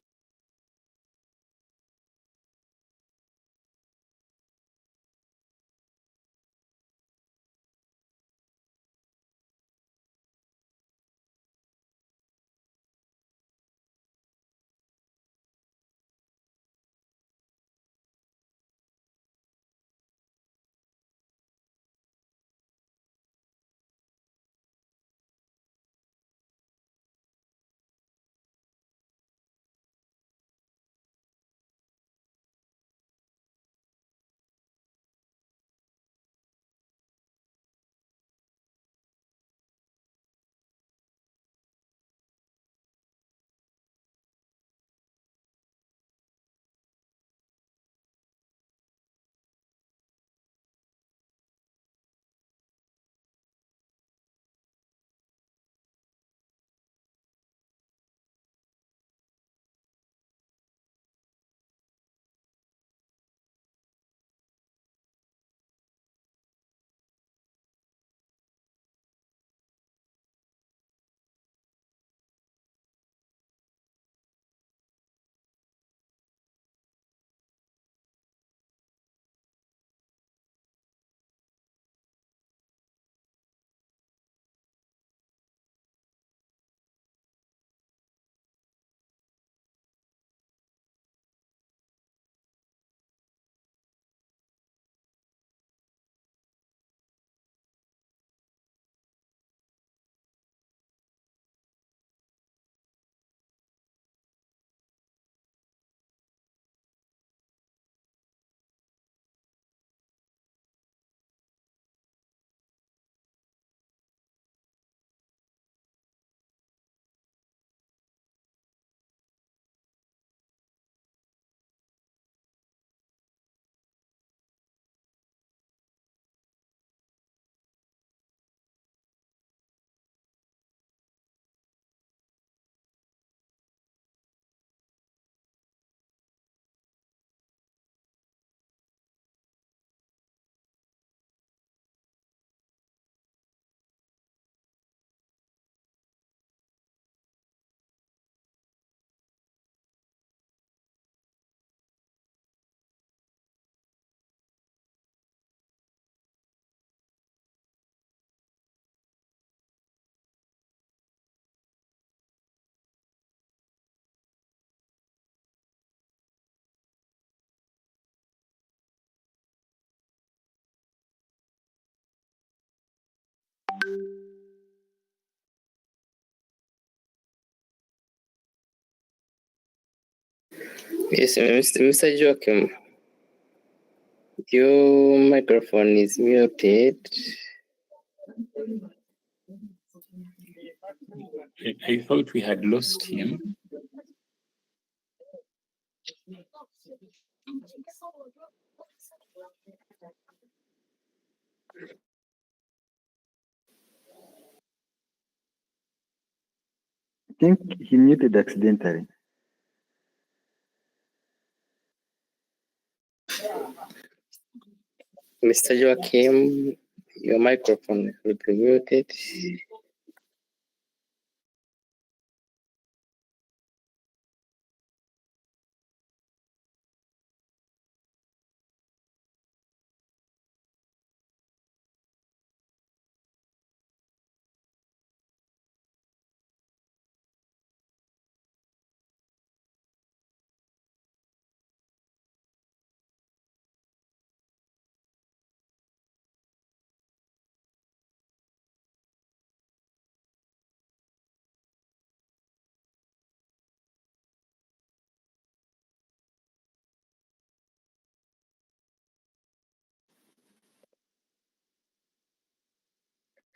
Yes, Mr. Joachim, your microphone is muted. I thought we had lost him. I think he muted accidentally. Mr. Joachim, your microphone will be muted.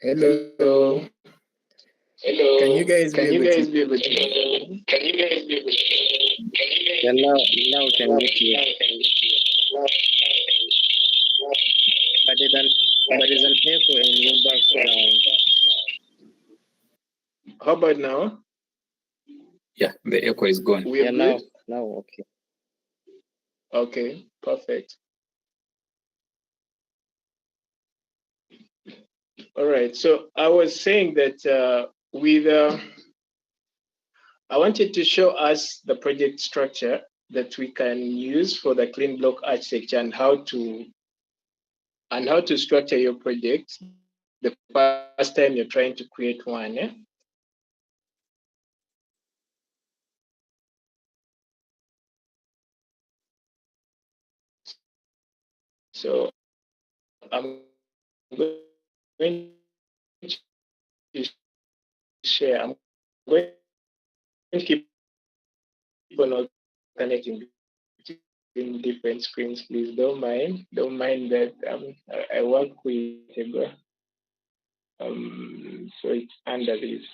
Hello. Hello. Can you guys Can be you able guys to? be able to? Can you guys be able to? Yeah, now we can get you. But there's an echo in your background. How about now? Yeah, the echo is gone. We're Yeah, good? now okay. Okay, perfect. All right. So I was saying that I wanted to show us the project structure that we can use for the clean block architecture and how to structure your project the first time you're trying to create one. So I'm going to share. I'm going to keep on connecting between different screens. Please don't mind. Don't mind that I work with so it's under this.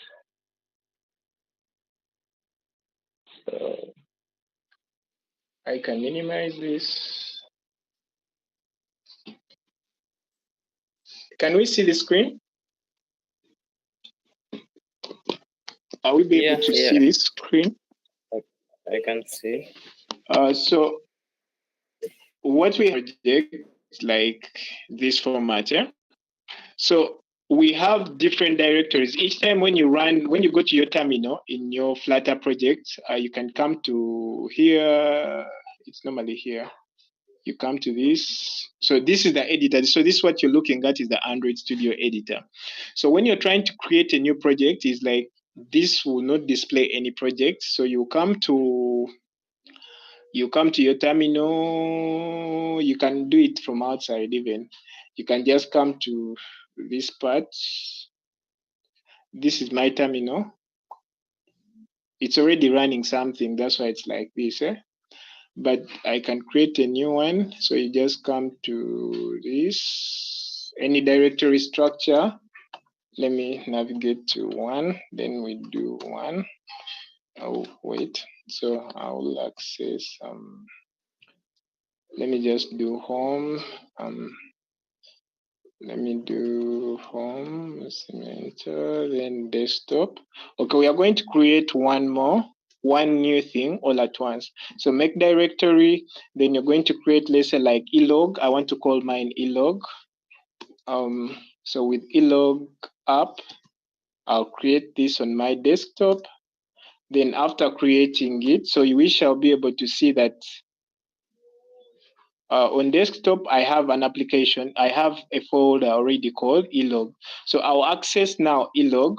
So I can minimize this. Can we see the screen? Are we be able to see this screen? I can see. So what we project like this format, yeah? So we have different directories. Each time when you go to your terminal in your Flutter project, you can come to here. It's normally here. You come to this. So this is the editor. So this is what you're looking at is the Android Studio editor. So when you're trying to create a new project, it's like this will not display any project. So you come to your terminal. You can do it from outside even. You can just come to this part. This is my terminal. It's already running something. That's why it's like this. But I can create a new one. So you just come to this, any directory structure. Let me navigate to one. Then we do one. Oh, wait. So I will access, let me just do home. Let me do home, Musiimenta, then desktop. Okay, we are going to create one new thing all at once. So make directory, then you're going to create, let's say like elog. I want to call mine elog. So with elog app, I'll create this on my desktop. Then after creating it, so we shall be able to see that on desktop, I have an application. I have a folder already called elog. So I'll access now elog.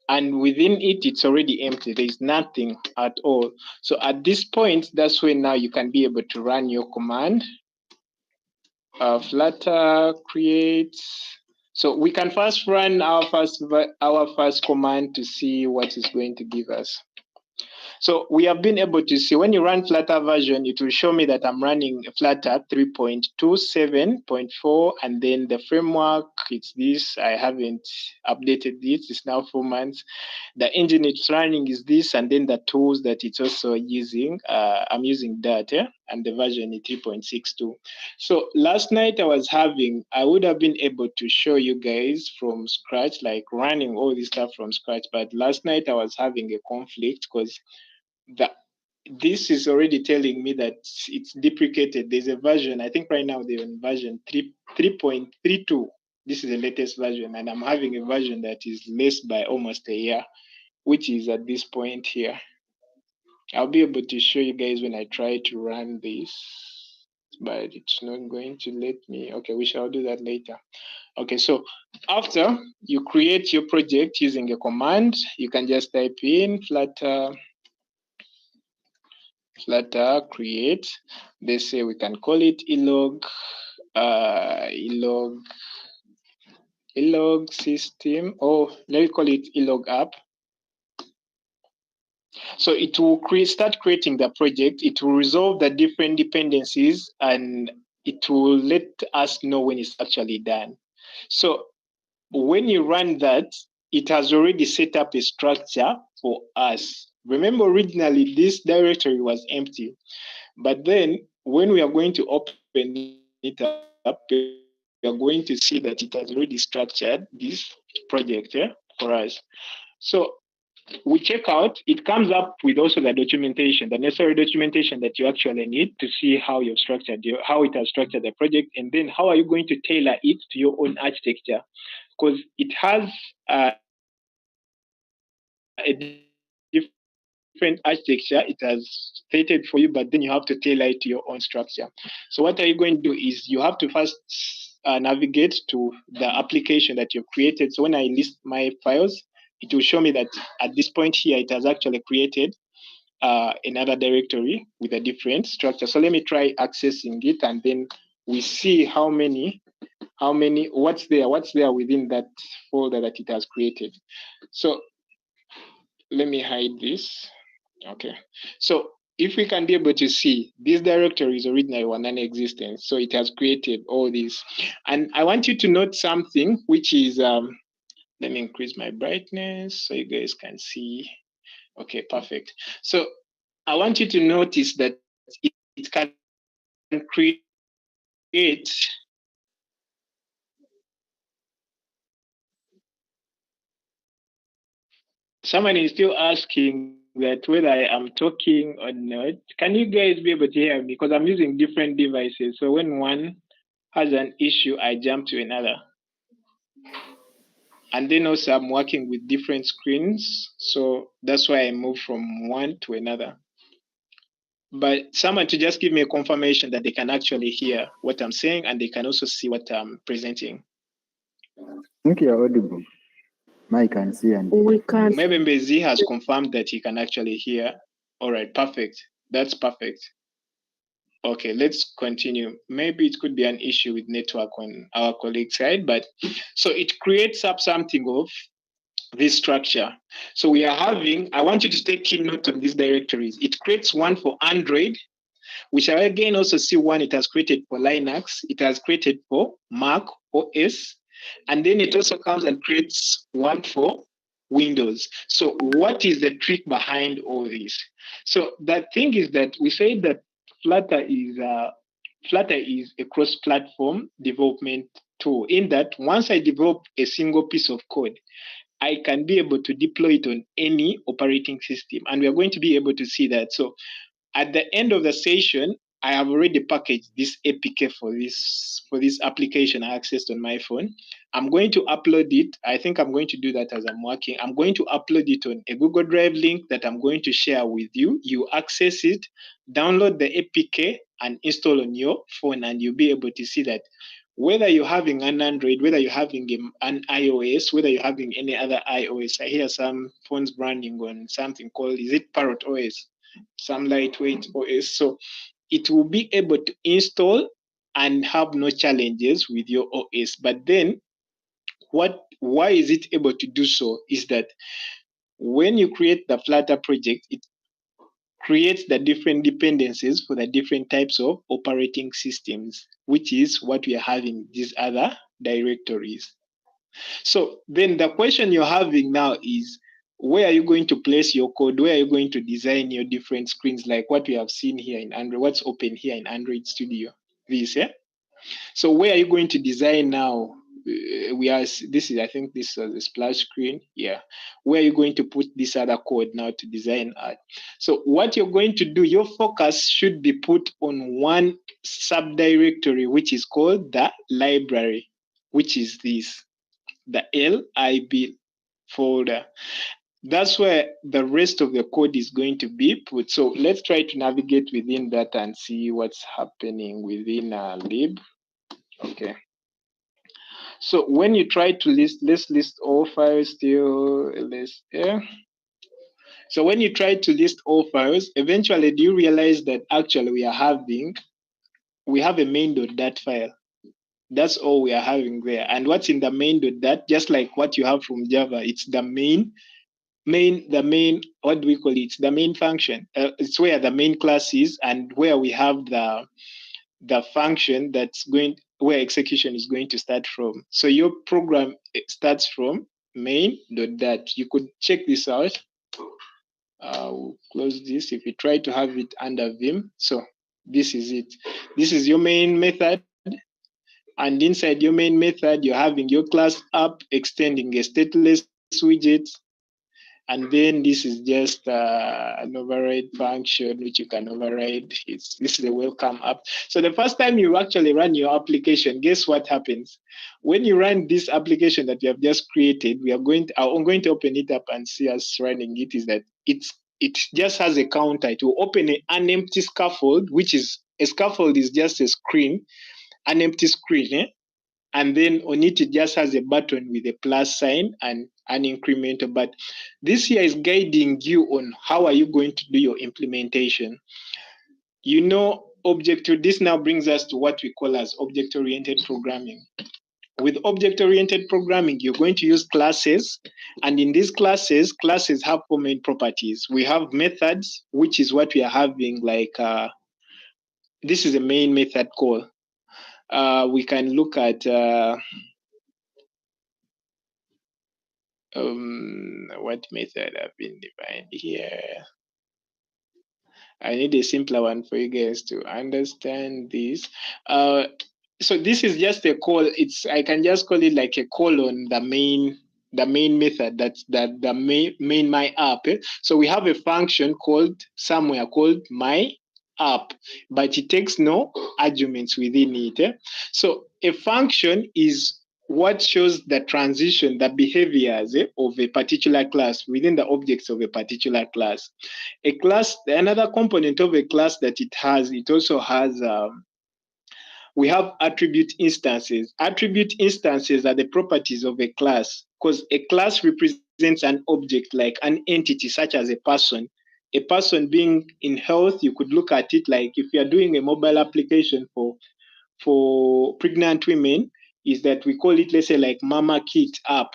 And within it, it's already empty. There's nothing at all. So at this point, that's when now you can be able to run your command. Flutter create. So we can first run our first command to see what it's going to give us. So we have been able to see when you run Flutter version, it will show me that I'm running Flutter 3.27.4, and then the framework, it's this. I haven't updated this. It's now 4 months. The engine it's running is this, and then the tools that it's also using. I'm using that, and the version is 3.62. So last night I would have been able to show you guys from scratch, like running all this stuff from scratch. But last night I was having a conflict because this is already telling me that it's deprecated. There's a version, I think right now they're on version 3.32. This is the latest version, and I'm having a version that is less by almost a year, which is at this point here. I'll be able to show you guys when I try to run this, but it's not going to let me. Okay, we shall do that later. Okay, so after you create your project using a command, you can just type in Flutter create. They say we can call it elog system, or let's call it elog app. So it will start creating the project. It will resolve the different dependencies, and it will let us know when it's actually done. So when you run that, it has already set up a structure for us. Remember, originally this directory was empty, but then when we are going to open it up, we are going to see that it has already structured this project for us. So we check out, it comes up with also the documentation, the necessary documentation that you actually need to see how you've structured how it has structured the project, and then how are you going to tailor it to your own architecture, because it has a different architecture. It has stated for you, but then you have to tailor it to your own structure. So what are you going to do is you have to first navigate to the application that you've created. So when I list my files, it will show me that at this point here, it has actually created another directory with a different structure. So let me try accessing it, and then we see what's there within that folder that it has created. So let me hide this. Okay. So if we can be able to see, this directory is originally non-existent. So it has created all this. And I want you to note something, which is, let me increase my brightness so you guys can see. Okay, perfect. So I want you to notice that it can create. Someone is still asking that whether I am talking or not. Can you guys be able to hear me? Because I'm using different devices. So when one has an issue, I jump to another. And then also I'm working with different screens. So that's why I move from one to another. But someone to just give me a confirmation that they can actually hear what I'm saying, and they can also see what I'm presenting. Okay, you're audible. Mike can see and We can. Maybe Mbezi has confirmed that he can actually hear. All right, perfect. That's perfect. Okay, let's continue. Maybe it could be an issue with network on our colleague's side, but so it creates up something of this structure. So we are having, I want you to take key note on these directories. It creates one for Android. We shall again also see one it has created for Linux. It has created for Mac OS. And then it also comes and creates one for Windows. So what is the trick behind all this? So the thing is that we say that Flutter is a cross-platform development tool, in that once I develop a single piece of code, I can be able to deploy it on any operating system. And we are going to be able to see that. So at the end of the session, I have already packaged this APK for this application I accessed on my phone. I'm going to upload it. I think I'm going to do that as I'm working. I'm going to upload it on a Google Drive link that I'm going to share with you. You access it, download the APK, and install on your phone, and you'll be able to see that whether you're having an Android, whether you're having an iOS, whether you're having any other iOS. I hear some phones branding on something called, is it Parrot OS? Some lightweight OS. So it will be able to install and have no challenges with your OS. But then why is it able to do so is that when you create the Flutter project, creates the different dependencies for the different types of operating systems, which is what we are having these other directories. So then the question you're having now is, where are you going to place your code? Where are you going to design your different screens, like what we have seen here in Android, what's open here in Android Studio? This, yeah? So where are you going to design now? I think this is a splash screen. Yeah. Where are you going to put this other code now to design at? So what you're going to do, your focus should be put on one subdirectory, which is called the library, which is this, the LIB folder. That's where the rest of the code is going to be put. So let's try to navigate within that and see what's happening within lib. Okay. So when you try to let's list all files still list here. So when you try to list all files, eventually do you realize that actually we have a main.dat file. That's all we are having there. And what's in the main.dat, just like what you have from Java, it's the main, what do we call it? The main function. It's where the main class is and where we have the function where execution is going to start from. So your program starts from main.dat. You could check this out. We'll close this. If you try to have it under Vim, so this is it. This is your main method. And inside your main method, you're having your class app extending a stateless widget. And then this is just an override function, which you can override. This is a welcome app. So the first time you actually run your application, guess what happens? When you run this application that you have just created, I'm going to open it up and see us running it, is that it just has a counter. It will open an empty scaffold, which is a scaffold is just a screen, an empty screen. And then on it just has a button with a plus sign and an incremental. But this here is guiding you on how are you going to do your implementation. This now brings us to what we call as object-oriented programming. With object-oriented programming, you're going to use classes. And in these classes have four main properties. We have methods, which is what we are having, like this is a main method call. We can look at what method have been defined here. I need a simpler one for you guys to understand this. So this is just a call. I can just call it like a call on the main method. That's the main my app. So we have a function called my app, but it takes no arguments within it. So a function is what shows the transition, the behaviors of a particular class within the objects of a particular class. A class, another component of a class that it also has, we have attribute instances. Attribute instances are the properties of a class, because a class represents an object, like an entity such as a person. A person being in health, you could look at it like if you're doing a mobile application for pregnant women, is that we call it, let's say, like Mama Kit app.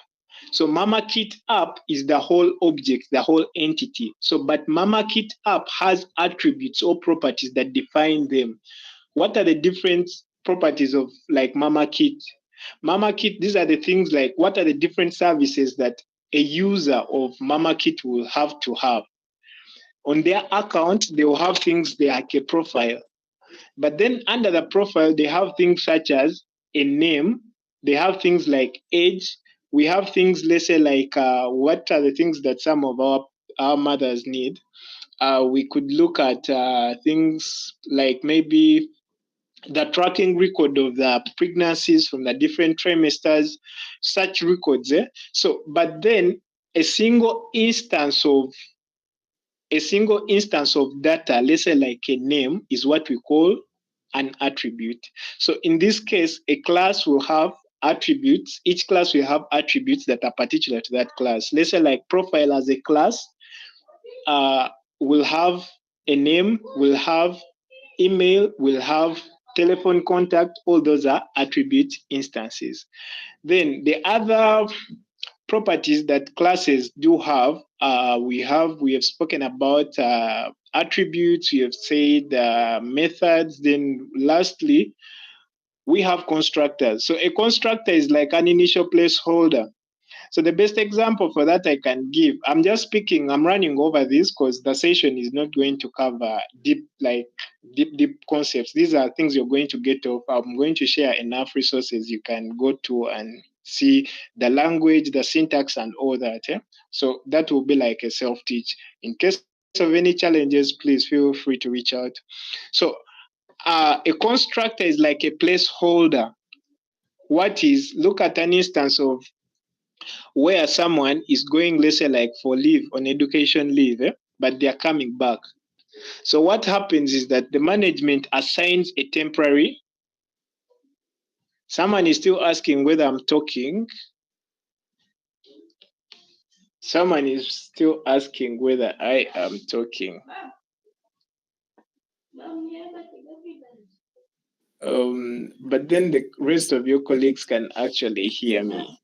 So Mama Kit app is the whole object, the whole entity. So, but Mama Kit app has attributes or properties that define them. What are the different properties of like Mama Kit? Mama Kit, these are the things like, what are the different services that a user of Mama Kit will have to have? On their account, they will have things like a profile. But then under the profile, they have things such as a name. They have things like age. We have things, let's say, like what are the things that some of our mothers need. We could look at things like maybe the tracking record of the pregnancies from the different trimesters, such records. So, but then a single instance of data, let's say like a name, is what we call an attribute. So in this case, a class will have attributes. Each class will have attributes that are particular to that class. Let's say like profile as a class will have a name, will have email, will have telephone contact. All those are attribute instances. Then the other properties that classes do have, we have spoken about attributes, we have said methods, then lastly, we have constructors. So a constructor is like an initial placeholder. So the best example for that I can give, I'm just speaking, I'm running over this because the session is not going to cover deep concepts. These are things you're going to get off. I'm going to share enough resources you can go to and see the language, the syntax, and all that. So that will be like a self-teach. In case of any challenges, please feel free to reach out. So a constructor is like a placeholder. Look at an instance of where someone is going, let's say, like for leave, on education leave, but they are coming back. So what happens is that the management assigns a temporary. Someone is still asking whether I'm talking. Someone is still asking whether I am talking. But then the rest of your colleagues can actually hear me.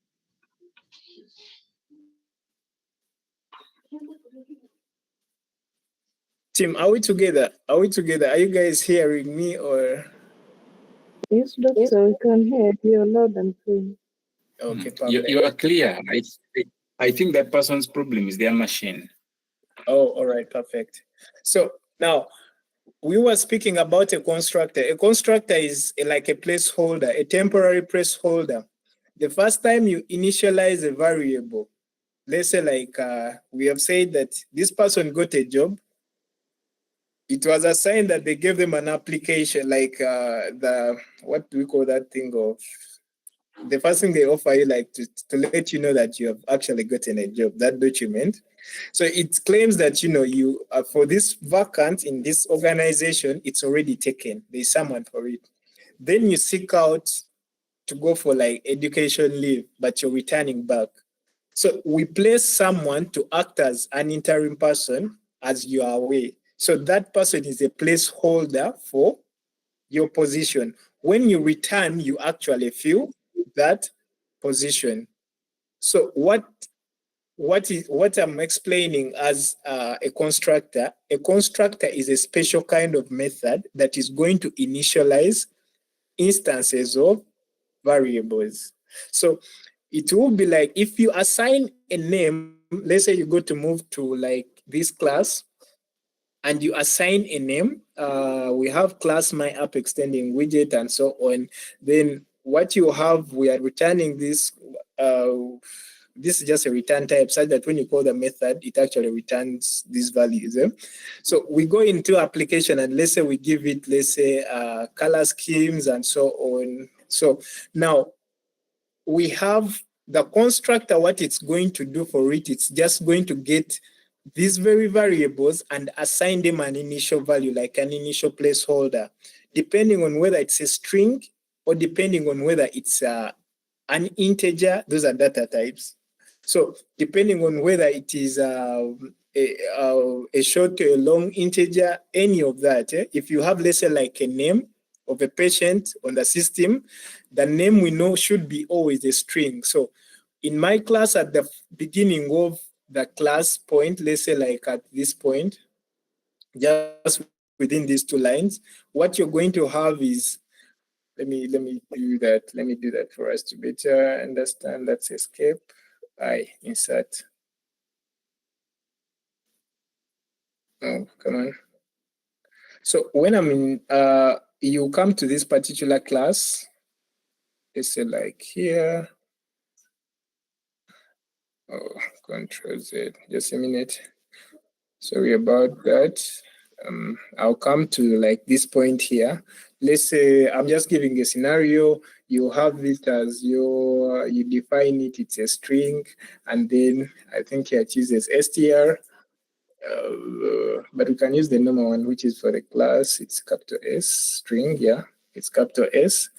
Tim, are we together? Are we together? Are you guys hearing me or? Yes, doctor, we can hear you loud and clear. Okay, perfect. You are clear. I think that person's problem is their machine. Oh, all right, perfect. So now we were speaking about a constructor. A constructor is like a placeholder, a temporary placeholder. The first time you initialize a variable, let's say like we have said that this person got a job. It was a sign that they gave them an application, like what do we call that thing of? The first thing they offer you, like to let you know that you have actually gotten a job, that document. So it claims that, you for this vacant in this organization, it's already taken. There's someone for it. Then you seek out to go for like education leave, but you're returning back. So we place someone to act as an interim person as you are away. So that person is a placeholder for your position. When you return, you actually fill that position. So what I'm explaining as a constructor is a special kind of method that is going to initialize instances of variables. So it will be like if you assign a name, let's say you go to move to like this class and you assign a name, we have class my app extending widget and so on. Then what you have, we are returning this. This is just a return type such that when you call the method, it actually returns these values. So we go into application and let's say we give it, let's say color schemes and so on. So now we have the constructor, what it's going to do for it, it's just going to get these very variables and assign them an initial value, like an initial placeholder, depending on whether it's a string or depending on whether it's an integer. Those are data types. So depending on whether it is a short or a long integer, any of that, if you have, let's say, like a name of a patient on the system, the name we know should be always a string. So in my class, at the beginning of the class point, let's say like at this point, just within these two lines, what you're going to have is, let me do that. Let me do that for us to better understand. Let's escape. I insert. Oh, come on. So when I'm in, you come to this particular class, let's say like here. Oh, Control Z, just a minute. Sorry about that. I'll come to like this point here. Let's say I'm just giving a scenario. You have it as you define it, it's a string, and then I think here it uses str. But we can use the normal one, which is for the class. It's capital S string, yeah, it's capital S.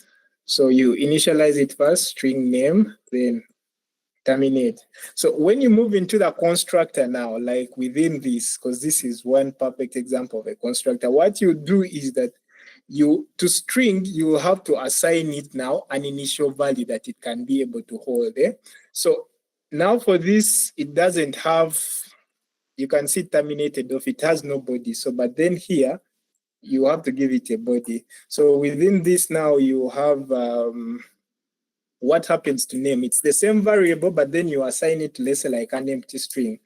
So you initialize it first, string name, then terminate. So when you move into the constructor now, like within this, because this is one perfect example of a constructor, what you do is that to string, you have to assign it now an initial value that it can be able to hold. So now for this, it doesn't have You can see terminated off, it has no body. So, but then here, you have to give it a body. So within this now, you have what happens to name. It's the same variable, but then you assign it to, let's say, like an empty string.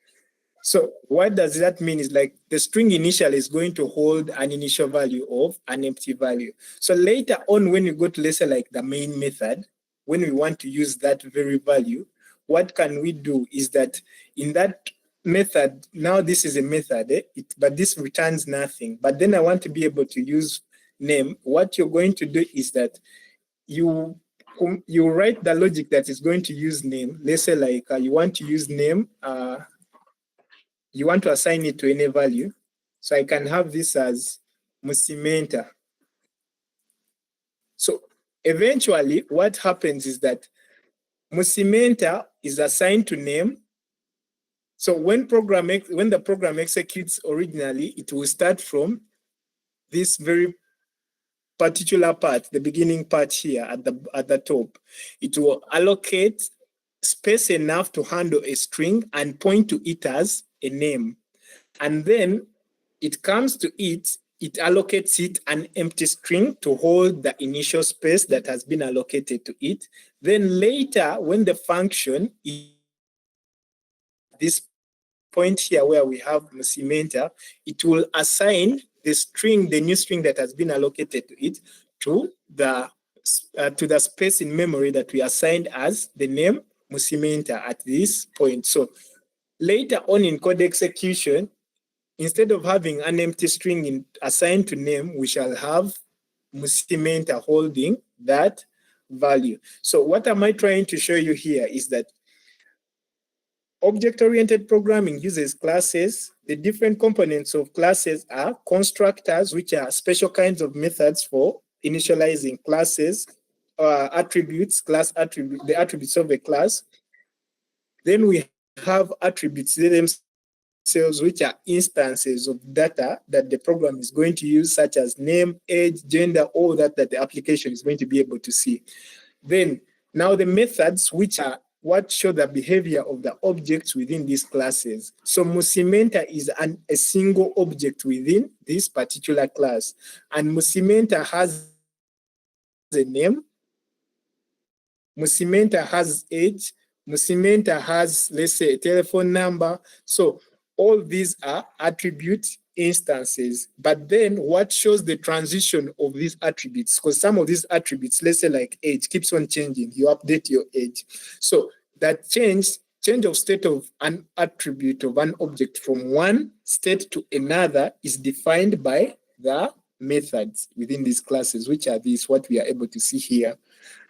So what does that mean is like the string initial is going to hold an initial value of an empty value. So later on, when you go to, let's say, like the main method, when we want to use that very value, what can we do is that in that method, now this is a method, but this returns nothing. But then I want to be able to use name. What you're going to do is that you write the logic that is going to use name. Let's say like you want to use name, you want to assign it to any value. So I can have this as Musiimenta. So eventually what happens is that Musiimenta is assigned to name. So when the program executes originally, it will start from this very particular part, the beginning part here at the top. It will allocate space enough to handle a string and point to it as a name. And then it comes to it, it allocates it an empty string to hold the initial space that has been allocated to it. Then later, when the function is this point here where we have Musiimenta, it will assign the string, the new string that has been allocated to it, to the space in memory that we assigned as the name Musiimenta at this point. So later on in code execution, instead of having an empty string assigned to name, we shall have Musiimenta holding that value. So what am I trying to show you here is that object-oriented programming uses classes. The different components of classes are constructors, which are special kinds of methods for initializing classes, attributes, class attribute, the attributes of a class. Then we have attributes themselves, which are instances of data that the program is going to use, such as name, age, gender, all that the application is going to be able to see. Then now the methods, which are what show the behavior of the objects within these classes. So Musiimenta is a single object within this particular class. And Musiimenta has a name, Musiimenta has age, Musiimenta has, let's say, a telephone number. So all these are attribute instances. But then what shows the transition of these attributes? Because some of these attributes, let's say like age, keeps on changing. You update your age. So that change of state of an attribute of an object from one state to another is defined by the methods within these classes, which are these, what we are able to see here.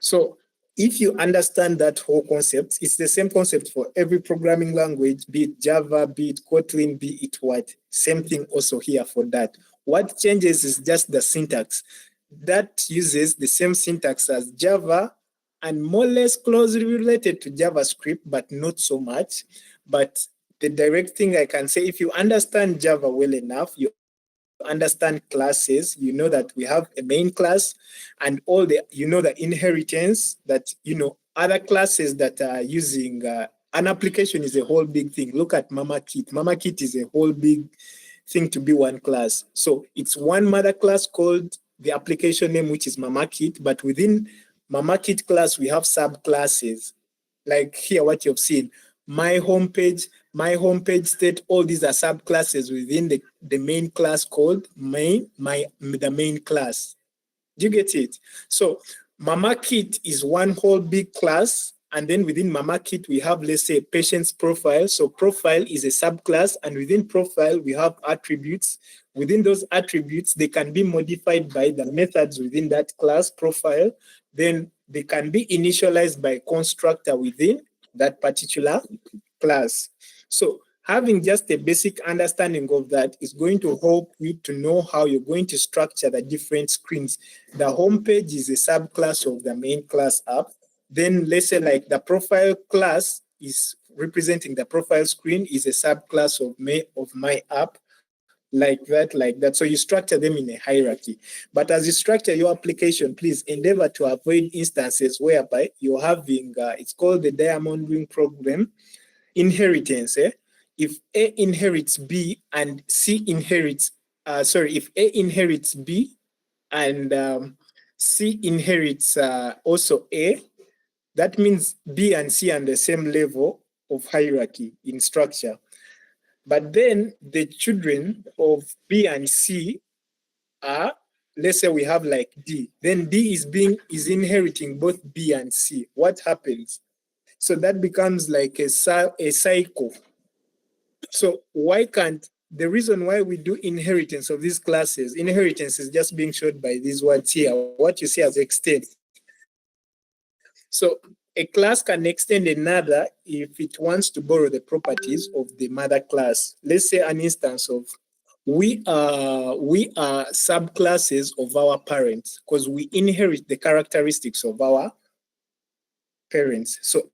So if you understand that whole concept, it's the same concept for every programming language, be it Java, be it Kotlin, be it what. Same thing also here for that. What changes is just the syntax. That uses the same syntax as Java and more or less closely related to JavaScript, but not so much. But the direct thing I can say, if you understand Java well enough, you understand classes, you know that we have a main class and all the, the inheritance that, other classes that are using an application is a whole big thing. Look at Mama Kit. Mama Kit is a whole big thing to be one class. So it's one mother class called the application name, which is Mama Kit, but within Mama Kit class, we have subclasses. Like here, what you've seen, my homepage state, all these are subclasses within the main class called the main class. Do you get it? So Mama Kit is one whole big class. And then within Mama Kit, we have, let's say, patient's profile. So profile is a subclass. And within profile, we have attributes. Within those attributes, they can be modified by the methods within that class profile. Then they can be initialized by a constructor within that particular class. So having just a basic understanding of that is going to help you to know how you're going to structure the different screens. The home page is a subclass of the main class app. Then let's say like the profile class is representing the profile screen is a subclass of my app, like that. So you structure them in a hierarchy. But as you structure your application, please endeavor to avoid instances whereby you're having, it's called the diamond ring problem, inheritance. if A inherits B and C inherits, if A inherits B and C inherits also A, that means B and C are on the same level of hierarchy in structure. But then the children of B and C are, let's say we have like D, then D is inheriting both B and C. What happens? So that becomes like a cycle. So why can't, the reason why we do inheritance of these classes, inheritance is just being showed by these words here, what you see as extend. So a class can extend another if it wants to borrow the properties of the mother class. Let's say an instance of we are subclasses of our parents because we inherit the characteristics of our parents. So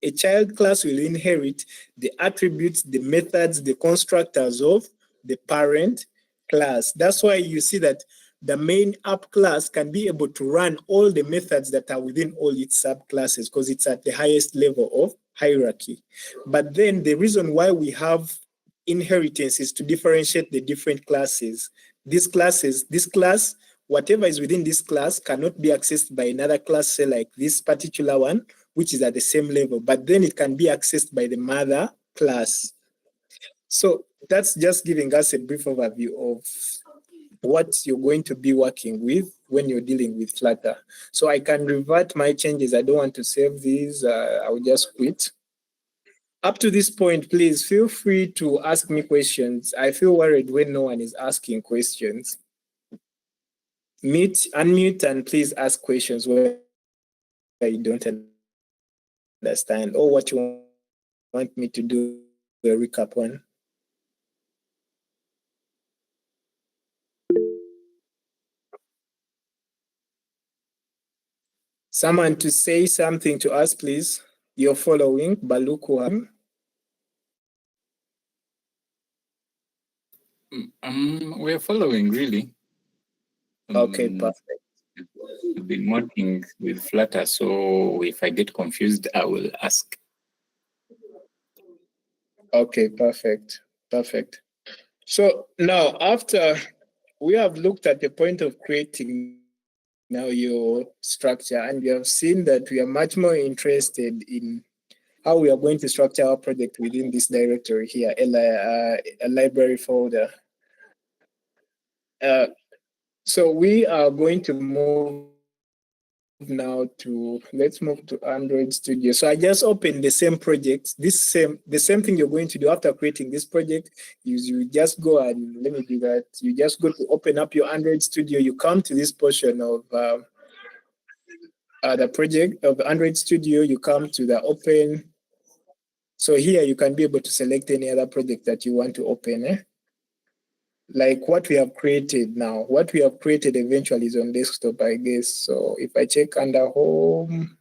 a child class will inherit the attributes, the methods, the constructors of the parent class. That's why you see that the main app class can be able to run all the methods that are within all its subclasses because it's at the highest level of hierarchy. But then the reason why we have inheritance is to differentiate the different classes. This class, whatever is within this class cannot be accessed by another class, say like this particular one, which is at the same level, but then it can be accessed by the mother class. So that's just giving us a brief overview of what you're going to be working with when you're dealing with Flutter. So I can revert my changes. I don't want to save these. I'll just quit. Up to this point, please feel free to ask me questions. I feel worried when no one is asking questions. Unmute, and please ask questions where you don't understand or what you want me to do a recap on. Someone to say something to us, please. You're following Baluku. We're following, really. Okay, perfect. I've been working with Flutter, so if I get confused, I will ask. Okay, perfect. Perfect. So now, after we have looked at the point of creating now your structure, and we have seen that we are much more interested in how we are going to structure our project within this directory here, a library folder. So we are going to move now to, let's move to Android Studio. So I just opened the same project, the same thing you're going to do after creating this project is you just go and, let me do that. You just go to open up your Android Studio. You come to this portion of the project of Android Studio. You come to the open. So here you can be able to select any other project that you want to open. Like what we have created now. What we have created eventually is on desktop, I guess. So if I check under home,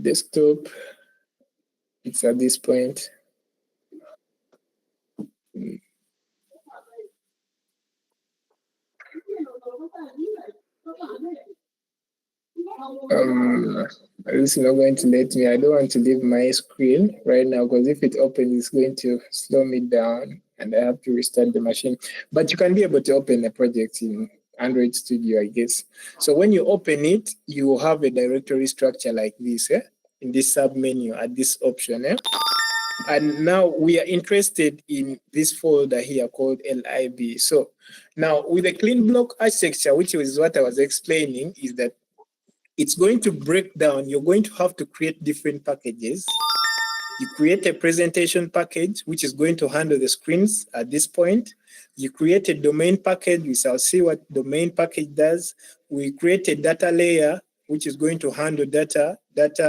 desktop, it's at this point. It's not going to let me. I don't want to leave my screen right now because if it opens, it's going to slow me down and I have to restart the machine. But you can be able to open a project in Android Studio, I guess. So when you open it, you have a directory structure like this, in this sub menu at this option. And now we are interested in this folder here called LIB. So now with the clean block architecture, which is what I was explaining, is that it's going to break down. You're going to have to create different packages. You create a presentation package, which is going to handle the screens at this point. You create a domain package. We shall see what domain package does. We create a data layer, which is going to handle data that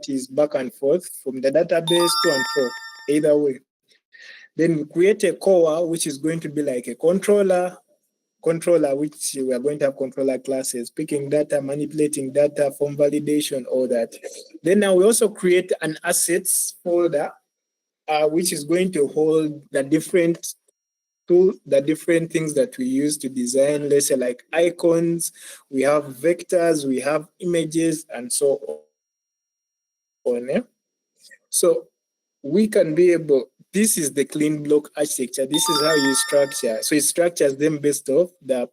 is back and forth from the database to and fro, either way. Then we create a core, which is going to be like a controller, which we are going to have controller classes, picking data, manipulating data, form validation, all that. Then now we also create an assets folder, which is going to hold the different things that we use to design, let's say like icons, we have vectors, we have images, and so on. So we can be able, this is the clean block architecture. This is how you structure. So it structures them based off the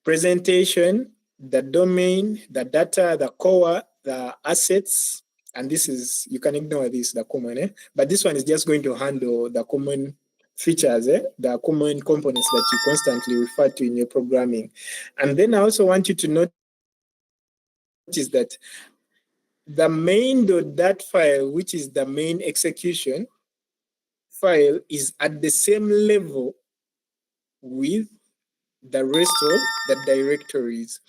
presentation, the domain, the data, the core, the assets. And this is, you can ignore this, the common, but this one is just going to handle the common features, the common components that you constantly refer to in your programming. And then I also want you to notice that the main.dat file, which is the main execution file, is at the same level with the rest of the directories.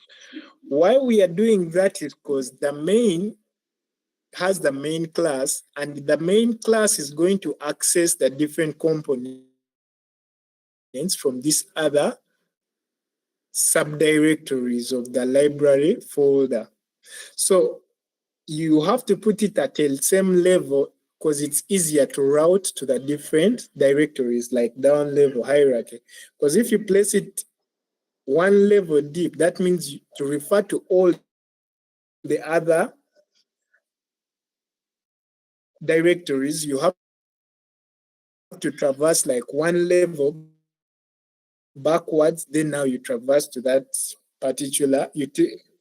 Why we are doing that is because the main has the main class, and the main class is going to access the different components from these other subdirectories of the library folder. So you have to put it at the same level because it's easier to route to the different directories, like down level hierarchy. Because if you place it one level deep, that means to refer to all the other directories, you have to traverse like one level backwards, then now you traverse to that particular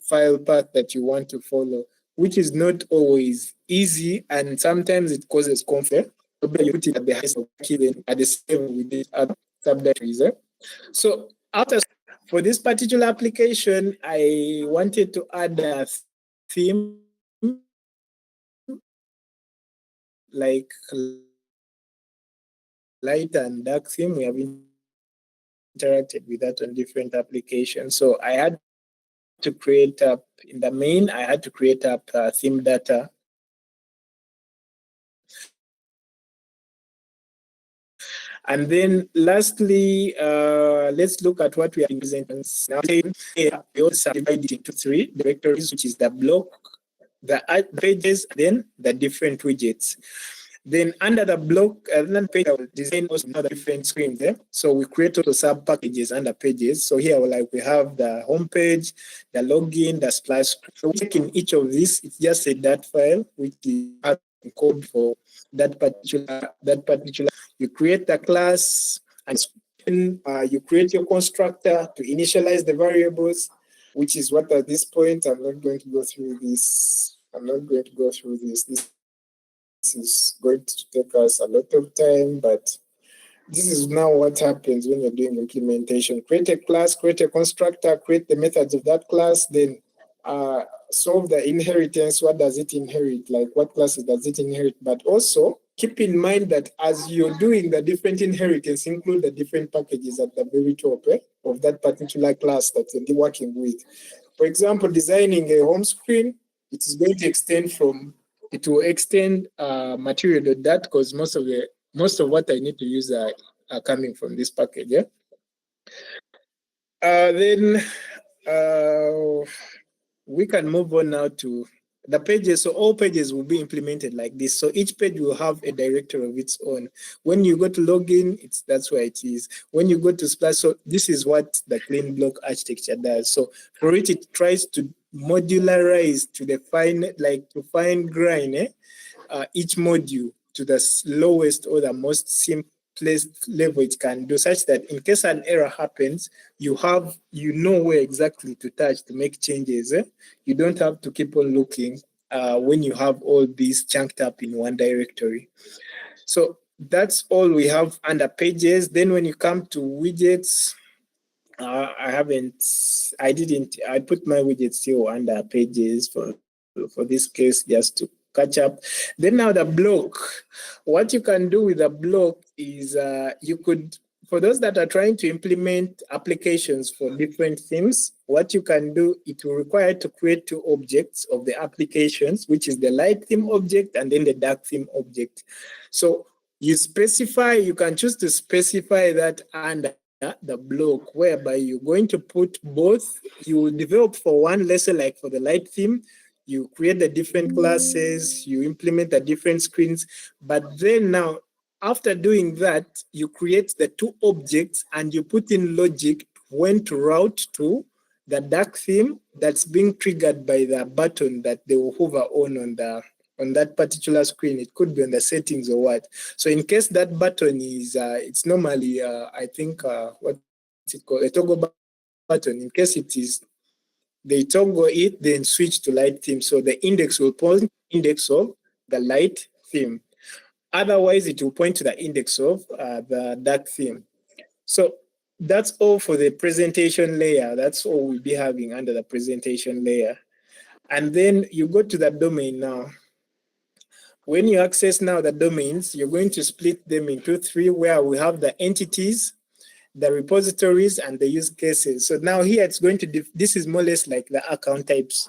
file path that you want to follow, which is not always easy, and sometimes it causes conflict. You put it at the highest of key, then at the same with the other subdirectories. So after, for this particular application, I wanted to add a theme like light and dark theme. We have interacted with that on different applications. So I had to create up in the main, I had to create up theme data. And then lastly, let's look at what we are presenting now. We also divide it into 3 directories, which is the block, the pages, then the different widgets. Then under the block, another page, I will design also another different screens there. So we create also sub packages under pages. So here, like we have the home page, the login, the splash screen. So we take in each of these, it's just a .dat file, which is code for that particular. You create the class, and you create your constructor to initialize the variables, which is what at this point, I'm not going to go through this. This is going to take us a lot of time, but this is now what happens when you're doing implementation. Create a class, create a constructor, create the methods of that class, then solve the inheritance. What does it inherit? Like what classes does it inherit? But also keep in mind that as you're doing the different inheritance, include the different packages at the very top of that particular class that you're working with. For example, designing a home screen, it is going to extend from, it will extend material.dat because most of what I need to use are coming from this package. Yeah. Then we can move on now to the pages. So all pages will be implemented like this. So each page will have a directory of its own. When you go to login, that's where it is. When you go to splash, so this is what the clean block architecture does. So for it tries to modularize to the fine grain each module to the lowest or the most simplest level it can do, such that in case an error happens, you know where exactly to touch to make changes. You don't have to keep on looking when you have all these chunked up in one directory. So that's all we have under pages. Then when you come to widgets, I put my widgets still under pages for this case, just to catch up. Then now the block, what you can do with a block is you could, for those that are trying to implement applications for different themes, what you can do, it will require to create 2 objects of the applications, which is the light theme object and then the dark theme object. So you can choose to specify that under the block, whereby you're going to put both. You will develop for one lesson, like for the light theme, you create the different classes, you implement the different screens, but then now, after doing that, you create the 2 objects and you put in logic when to route to the dark theme that's being triggered by the button that they will hover on the on that particular screen. It could be on the settings or what. So in case that button is, it's normally, I think, what's it called? A toggle button. In case it is, they toggle it, then switch to light theme. So the index will point index of the light theme. Otherwise, it will point to the index of the dark theme. So that's all for the presentation layer. That's all we'll be having under the presentation layer. And then you go to the domain now. When you access now the domains, you're going to split them into three, where we have the entities, the repositories, and the use cases. So now here it's going to, this is more or less like the account types.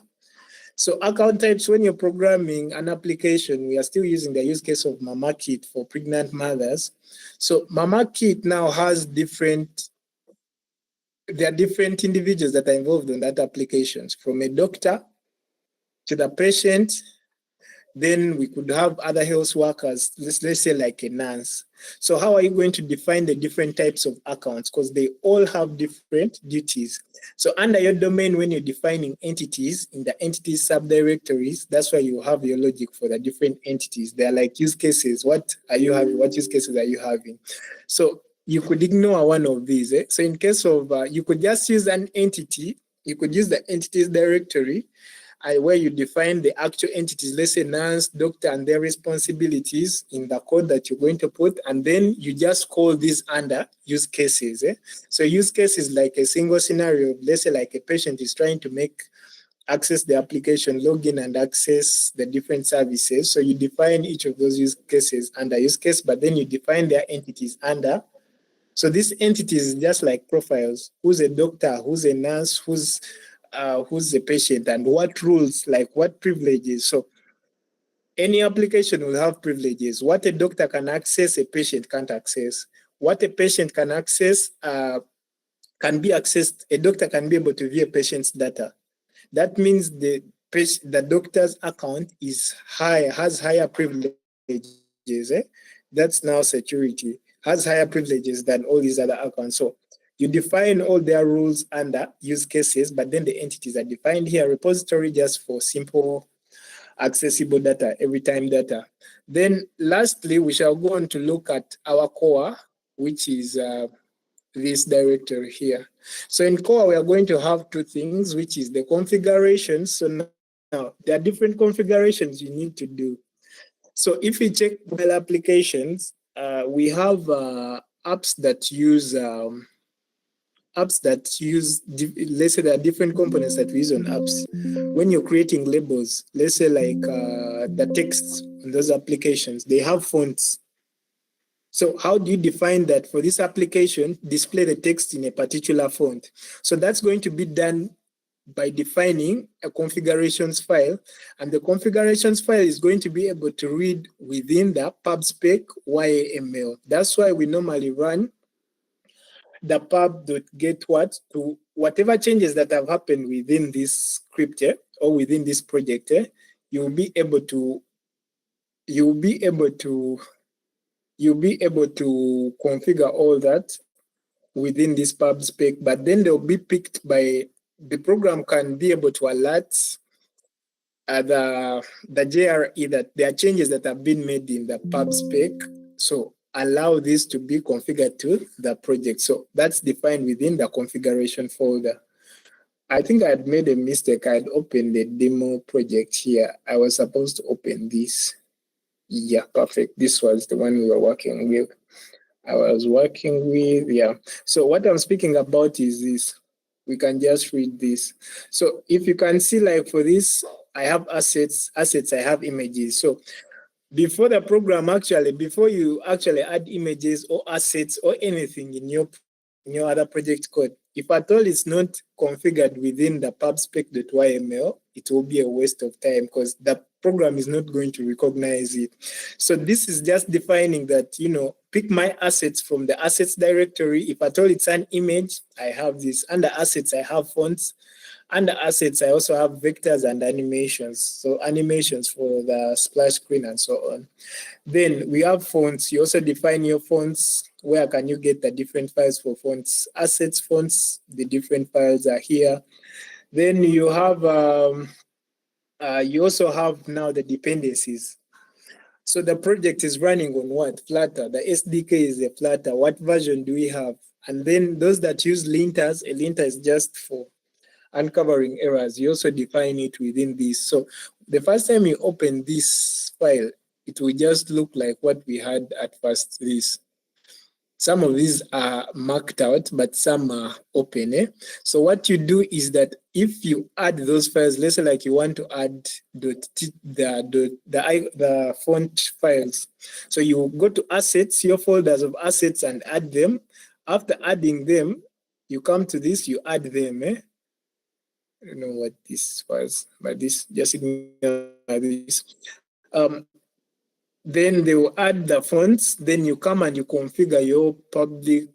So account types, when you're programming an application, we are still using the use case of Mama Kit for pregnant mothers. So Mama Kit now has different, there are different individuals that are involved in that applications, from a doctor to the patient. Then we could have other health workers, let's say like a nurse. So how are you going to define the different types of accounts? Because they all have different duties. So under your domain, when you're defining entities, in the entities subdirectories, that's where you have your logic for the different entities. They're like use cases. What are you having? What use cases are you having? So you could ignore one of these. So in case of, you could just use an entity. You could use the entities directory, where you define the actual entities, let's say nurse, doctor, and their responsibilities in the code that you're going to put, and then you just call these under use cases. So use case is like a single scenario. Let's say like a patient is trying to access the application, log in and access the different services. So you define each of those use cases under use case, but then you define their entities under. So these entities is just like profiles. Who's a doctor? Who's a nurse? Who's the patient, and what rules, like what privileges. So any application will have privileges. What a doctor can access, a patient can't access. What a patient can access can be accessed. A doctor can be able to view a patient's data. That means the doctor's account is has higher privileges. That's now security, has higher privileges than all these other accounts. So you define all their rules under use cases, but then the entities are defined here. Repository just for simple accessible data, every time data. Then lastly, we shall go on to look at our core, which is this directory here. So in core, we are going to have two things, which is the configuration. So now there are different configurations you need to do. So if you check mobile applications, we have apps that use let's say there are different components that we use on apps. When you're creating labels, let's say like the texts on those applications, they have fonts. So how do you define that for this application, display the text in a particular font? So that's going to be done by defining a configurations file, and the configurations file is going to be able to read within the pubspec YAML. That's why we normally run the pub.get what to whatever changes that have happened within this script or within this project. You'll be able to configure all that within this pubspec, but then they'll be picked by the program. Can be able to alert the JRE that there are changes that have been made in the pubspec. So allow this to be configured to the project. So that's defined within the configuration folder. I think I had made a mistake. I had opened the demo project here. I was supposed to open this. Yeah, perfect. This was the one we were working with. Yeah. So what I'm speaking about is this. We can just read this. So if you can see, like for this, I have assets, I have images. So before the program before you actually add images or assets or anything in your other project code, if at all it's not configured within the pubspec.yml, it will be a waste of time because the program is not going to recognize it. So this is just defining that, pick my assets from the assets directory. If at all it's an image, I have this. Under assets, I have fonts. Under assets, I also have vectors and animations. So animations for the splash screen and so on. Then we have fonts. You also define your fonts. Where can you get the different files for fonts? Assets, fonts, the different files are here. Then you have you also have now the dependencies. So the project is running on what? Flutter. The SDK is a Flutter. What version do we have? And then those that use linters, a linter is just for uncovering errors. You also define it within this. So the first time you open this file, it will just look like what we had at first. This. Some of these are marked out, but some are open. So what you do is that if you add those files, let's say like you want to add the font files. So you go to assets, your folders of assets, and add them. After adding them, you come to this, you add them. I don't know what this was, but this just ignore this. Then they will add the fonts. Then you come and you configure your public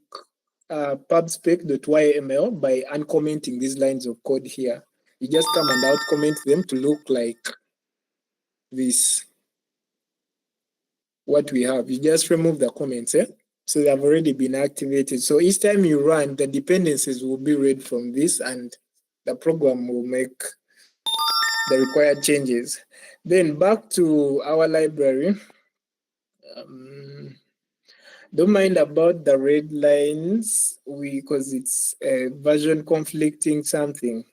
pubspec.yml by uncommenting these lines of code here. You just come and out comment them to look like this. What we have, you just remove the comments, so they have already been activated. So each time you run, the dependencies will be read from this, and the program will make the required changes. Then back to our library. Don't mind about the red lines because it's a version conflicting something.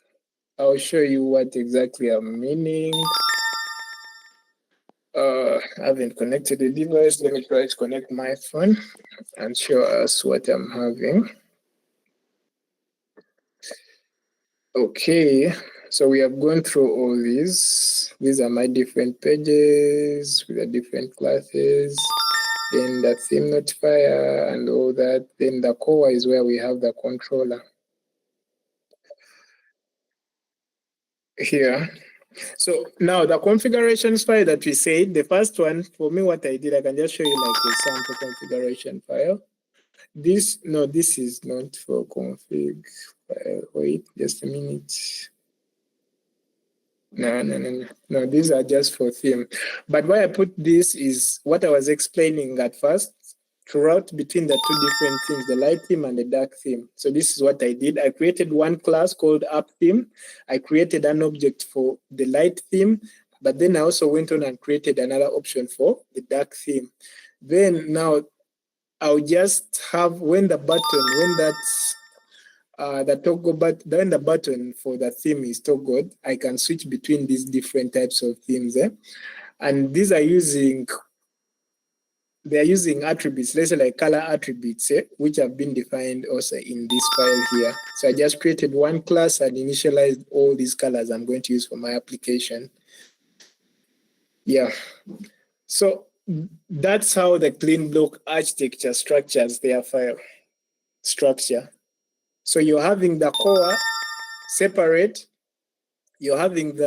I'll show you what exactly I'm meaning. I haven't connected the device. Let me try to connect my phone and show us what I'm having. Okay, so we have gone through all these. These are my different pages with the different classes. Then the theme notifier and all that. Then the core is where we have the controller. Here. So now the configurations file that we said, the first one, for me what I did, I can just show you like a sample configuration file. This is not for config file. Wait, just a minute. No, these are just for theme. But why I put this is what I was explaining at first, to route between the two different themes, the light theme and the dark theme. So this is what I did. I created one class called app theme. I created an object for the light theme, but then I also went on and created another option for the dark theme. Then now I'll just have when the button for the theme is toggled, I can switch between these different types of themes. And these are using attributes, let's say like color attributes, which have been defined also in this file here. So I just created one class and initialized all these colors I'm going to use for my application. Yeah. So that's how the clean block architecture structures their file structure. So you're having the core separate, you're having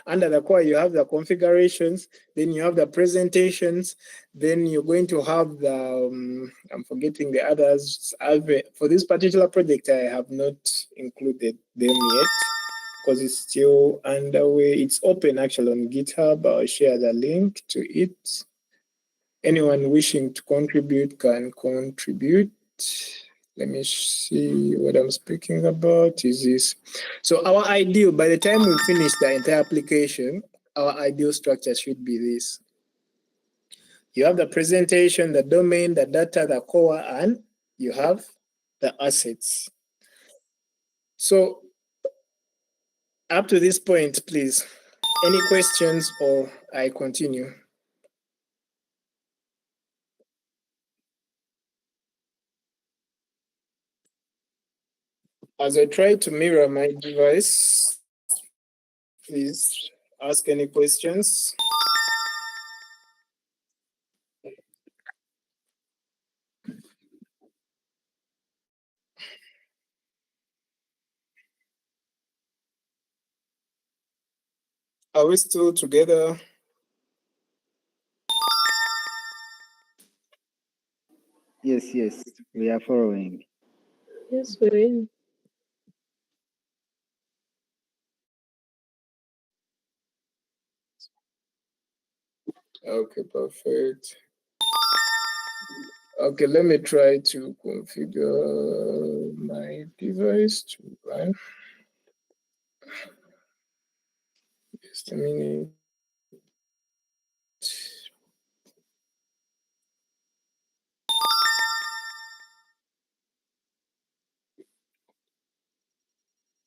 under the core, you have the configurations, then you have the presentations, then you're going to have the, I'm forgetting the others. For this particular project, I have not included them yet because it's still underway. It's open actually on GitHub. I'll share the link to it. Anyone wishing to contribute can contribute. Let me see what I'm speaking about is this. So our ideal, by the time we finish the entire application, our ideal structure should be this. You have the presentation, the domain, the data, the core, and you have the assets. So up to this point, please, any questions or I continue? As I try to mirror my device, please ask any questions. Are we still together? Yes, we are following. Yes, we're in. Okay, perfect. Okay, let me try to configure my device to run. Just a minute.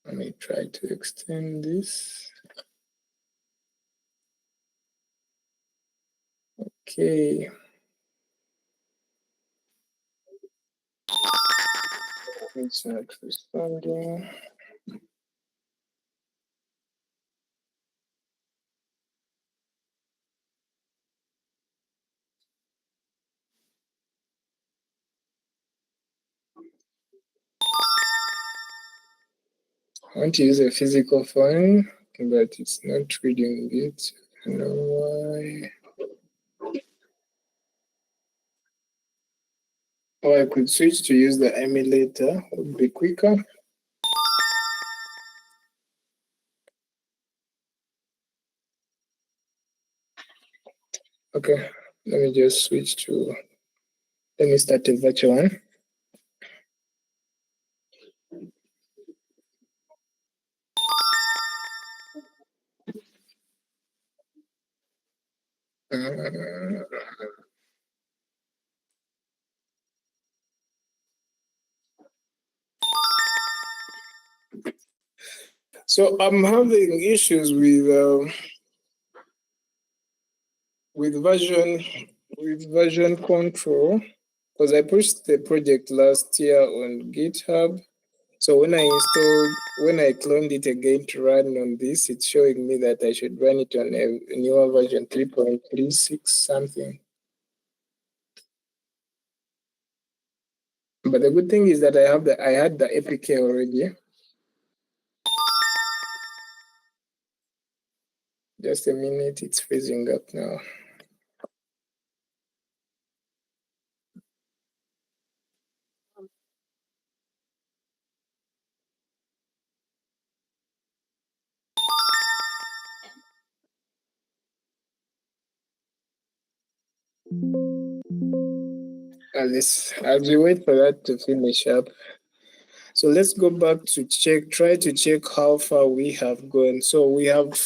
Let me try to extend this. Okay. It's not responding. I want to use a physical phone, but it's not reading it. I don't know why. Or I could switch to use the emulator, it would be quicker. Okay, let me just switch to, let me start a virtual one. So I'm having issues with version control because I pushed the project last year on GitHub. So when I cloned it again to run on this, it's showing me that I should run it on a newer version 3.36 something. But the good thing is that I had the APK already. Just a minute, it's freezing up now. As we wait for that to finish up. So let's go back to try to check how far we have gone. So we have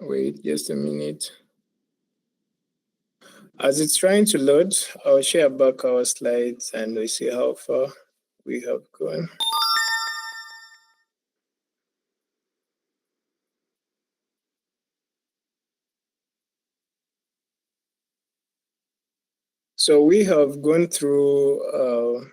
wait just a minute. As it's trying to load, I'll share back our slides and we see how far we have gone. So we have gone through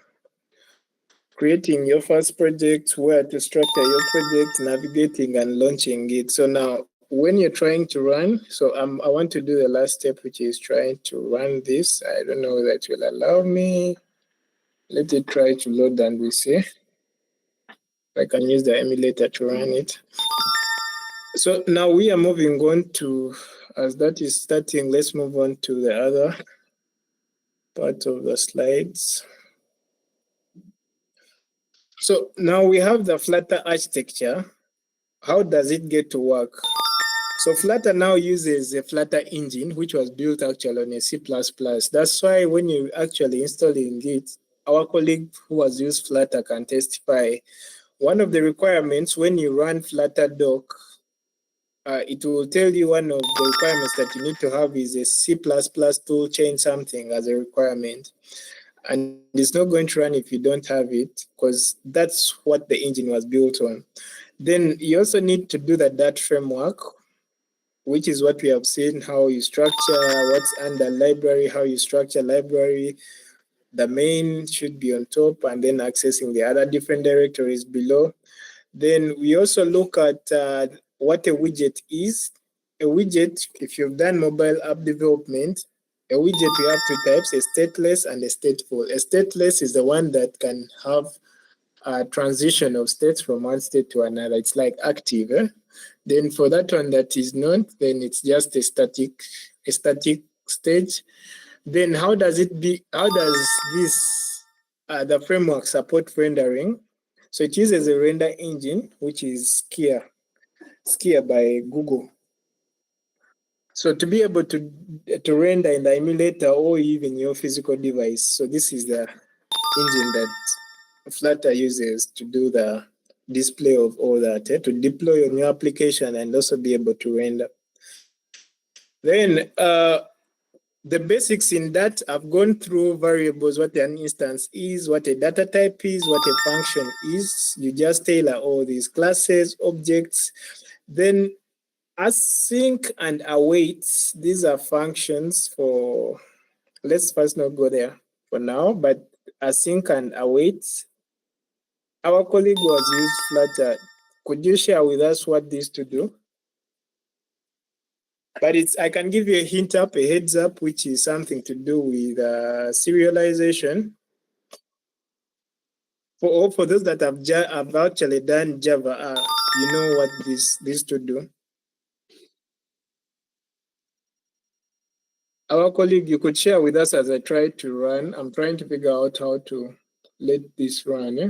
creating your first project, where to structure your project, navigating and launching it. So now when you're trying to run, so I want to do the last step, which is trying to run this. I don't know that will allow me. Let it try to load and we see. I can use the emulator to run it. So now we are moving on to, as that is starting, let's move on to the other part of the slides. So now we have the Flutter architecture. How does it get to work? So Flutter now uses a Flutter engine, which was built actually on a C++. That's why when you actually installing it, our colleague who has used Flutter can testify. One of the requirements when you run Flutter doc, it will tell you one of the requirements that you need to have is a C++ toolchain something as a requirement. And it's not going to run if you don't have it, because that's what the engine was built on. Then you also need to do the Dart framework, which is what we have seen, how you structure what's under library, how you structure library. The main should be on top and then accessing the other different directories below. Then we also look at what a widget is. A widget, if you've done mobile app development, a widget, we have two types, a stateless and a stateful. A stateless is the one that can have a transition of states from one state to another. It's like active. Then for that one that is not, then it's just a static stage. Then how does this the framework support rendering? So it uses a render engine, which is Skier by Google. So to be able to render in the emulator or even your physical device. So this is the engine that Flutter uses to do the display of all that, to deploy your new application and also be able to render. Then the basics in that, I've gone through variables, what an instance is, what a data type is, what a function is. You just tailor all these classes, objects. Then async and await, these are functions for, let's first not go there for now, but async and await. Our colleague was used Flutter. Could you share with us what these to do? But I can give you a hint up, a heads up, which is something to do with serialization. For those that have actually done Java, you know what this to do. Our colleague, you could share with us as I try to run. I'm trying to figure out how to let this run. Eh?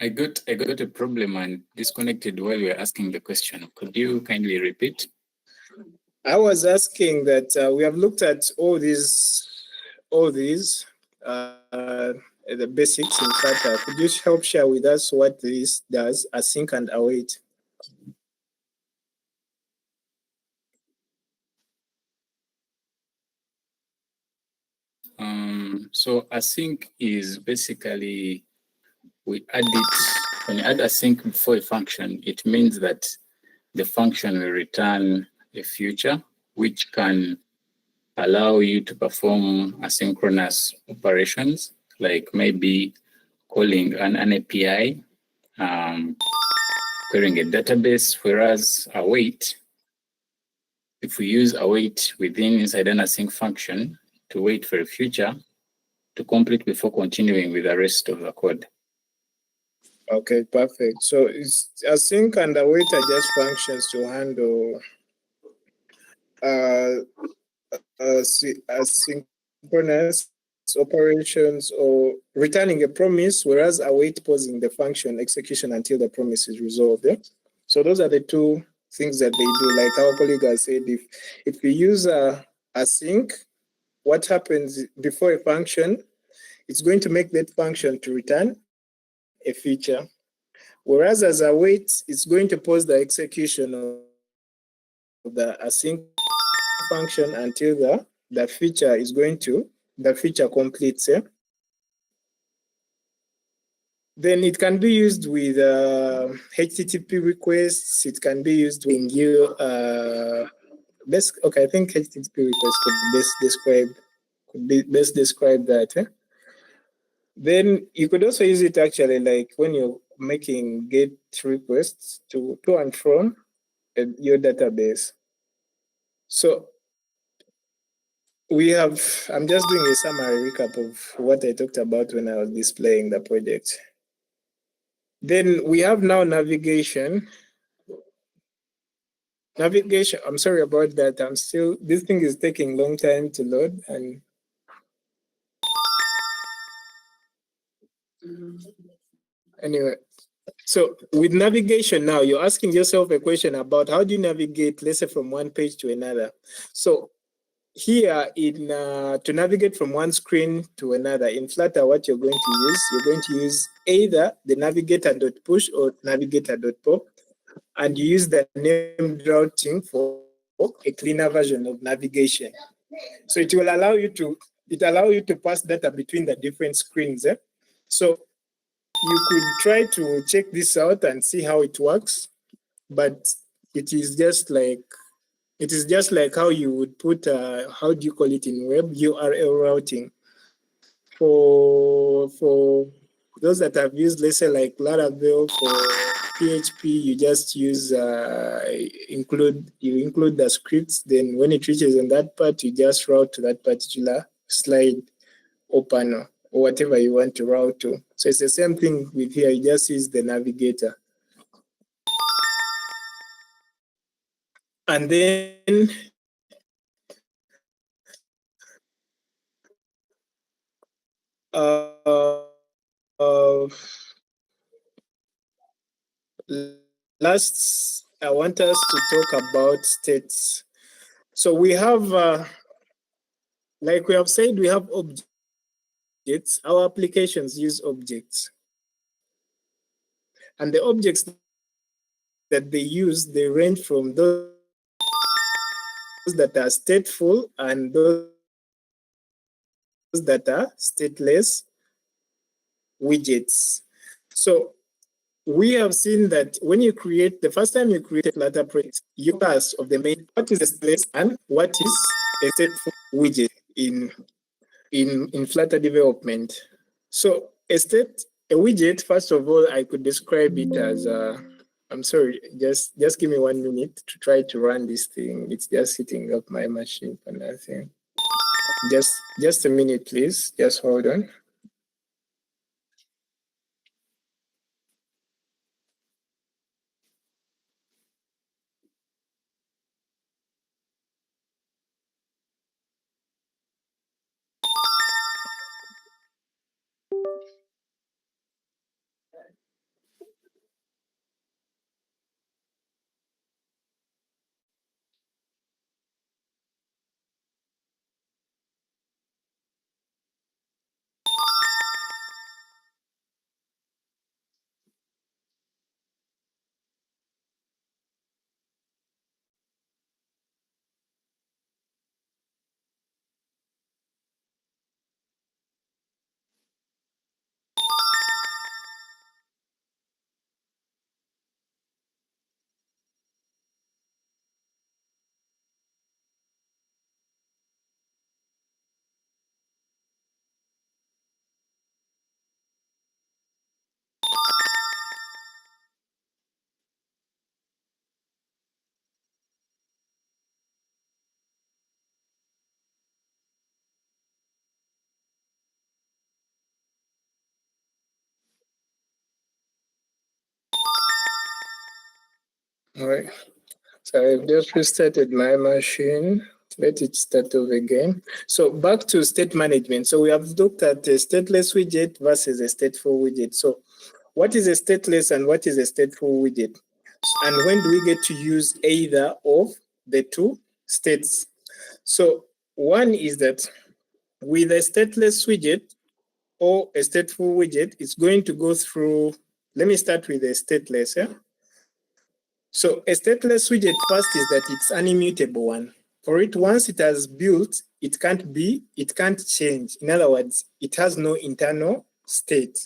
I got a problem and disconnected while we were asking the question. Could you kindly repeat? I was asking that we have looked at all these, the basics in Flutter. Could you help share with us what this does, async and await? So async is basically, we add it, when you add async before a function, it means that the function will return a future, which can allow you to perform asynchronous operations, like maybe calling an API, querying a database, whereas await, if we use await inside an async function to wait for a future to complete before continuing with the rest of the code. Okay, perfect. So it's async and await are just functions to handle asynchronous operations or returning a promise, whereas await pausing the function execution until the promise is resolved. Yeah? So those are the two things that they do. Like our colleague has said, if we use async, what happens before a function, it's going to make that function to return a feature. Whereas as await, it's going to pause the execution of the async function until the feature is going to, the feature completes. Yeah? Then it can be used with HTTP requests. It can be used when you okay, I think HTTP requests could best describe that. Eh? Then you could also use it actually like when you're making GET requests to and from your database. So we have, I'm just doing a summary recap of what I talked about when I was displaying the project. Then we have now navigation. Navigation, I'm sorry about that. This thing is taking long time to load. And anyway, so with navigation now, you're asking yourself a question about how do you navigate, let's say, from one page to another. So here to navigate from one screen to another in Flutter, what you're going to use either the navigator.push or navigator.pop, and you use the named routing for a cleaner version of navigation. So it will allow you to pass data between the different screens. Eh? So you could try to check this out and see how it works, but it is just like how you would put, how do you call it in web, URL routing. For those that have used, let's say, like Laravel for PHP, you just use, include the scripts. Then when it reaches on that part, you just route to that particular slide or panel or whatever you want to route to. So it's the same thing with here. You just use the navigator. And then last I want us to talk about states. So we have, like we have said, we have objects. Our applications use objects. And the objects that they use, they range from those that are stateful and those that are stateless widgets. So we have seen that when you create, the first time you create a Flutter project, you pass of the main, what is a stateless and what is a stateful widget in Flutter development. So a widget, first of all, I could describe it as I'm sorry, just give me 1 minute to try to run this thing. It's just sitting up my machine for nothing. Just a minute, please. Just hold on. All right. So I've just restarted my machine. Let it start over again. So back to state management. So we have looked at a stateless widget versus a stateful widget. So what is a stateless and what is a stateful widget? And when do we get to use either of the two states? So one is that with a stateless widget or a stateful widget, it's going to go through, let me start with a stateless. Yeah? So a stateless widget first is that it's an immutable one. For it, once it has built, it can't change. In other words, it has no internal state.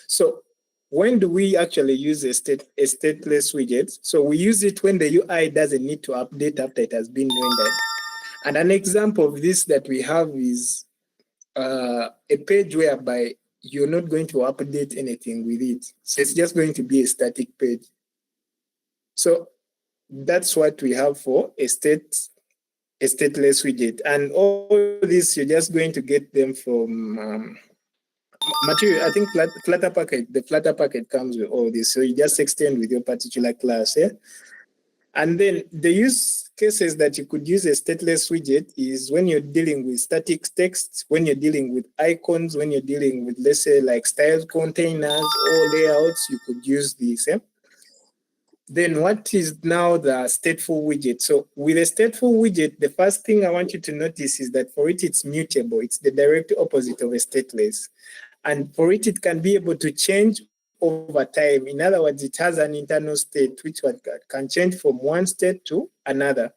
So when do we actually use a stateless widget? So we use it when the UI doesn't need to update after it has been rendered. And an example of this that we have is a page whereby you're not going to update anything with it. So it's just going to be a static page. So that's what we have for a stateless widget. And all this, you're just going to get them from material. I think Flutter package, the Flutter package comes with all this. So you just extend with your particular class. Yeah? And then the use cases that you could use a stateless widget is when you're dealing with static text, when you're dealing with icons, when you're dealing with, let's say, like style containers or layouts, you could use this. Yeah? Then what is now the stateful widget? So with a stateful widget, the first thing I want you to notice is that for it, it's mutable. It's the direct opposite of a stateless. And for it, it can be able to change over time. In other words, it has an internal state which can change from one state to another.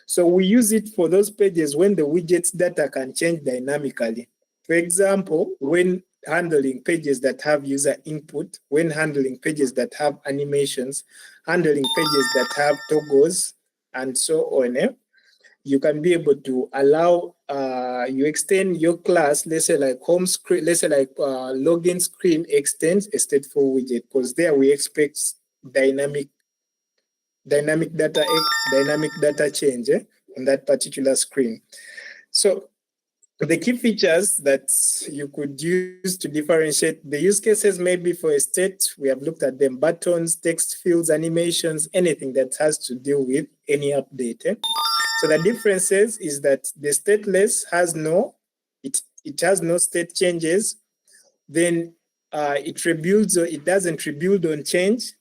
So we use it for those pages when the widget's data can change dynamically. For example, when handling pages that have user input, when handling pages that have animations, handling pages that have toggles, and so on, you can be able to allow, you extend your class, let's say like home screen, let's say like login screen extends a stateful widget, because there we expect dynamic data change on that particular screen. So the key features that you could use to differentiate the use cases, maybe for a state, we have looked at them: buttons, text fields, animations, anything that has to do with any update. So the differences is that the stateless has it has no state changes. Then it rebuilds, or it doesn't rebuild on change.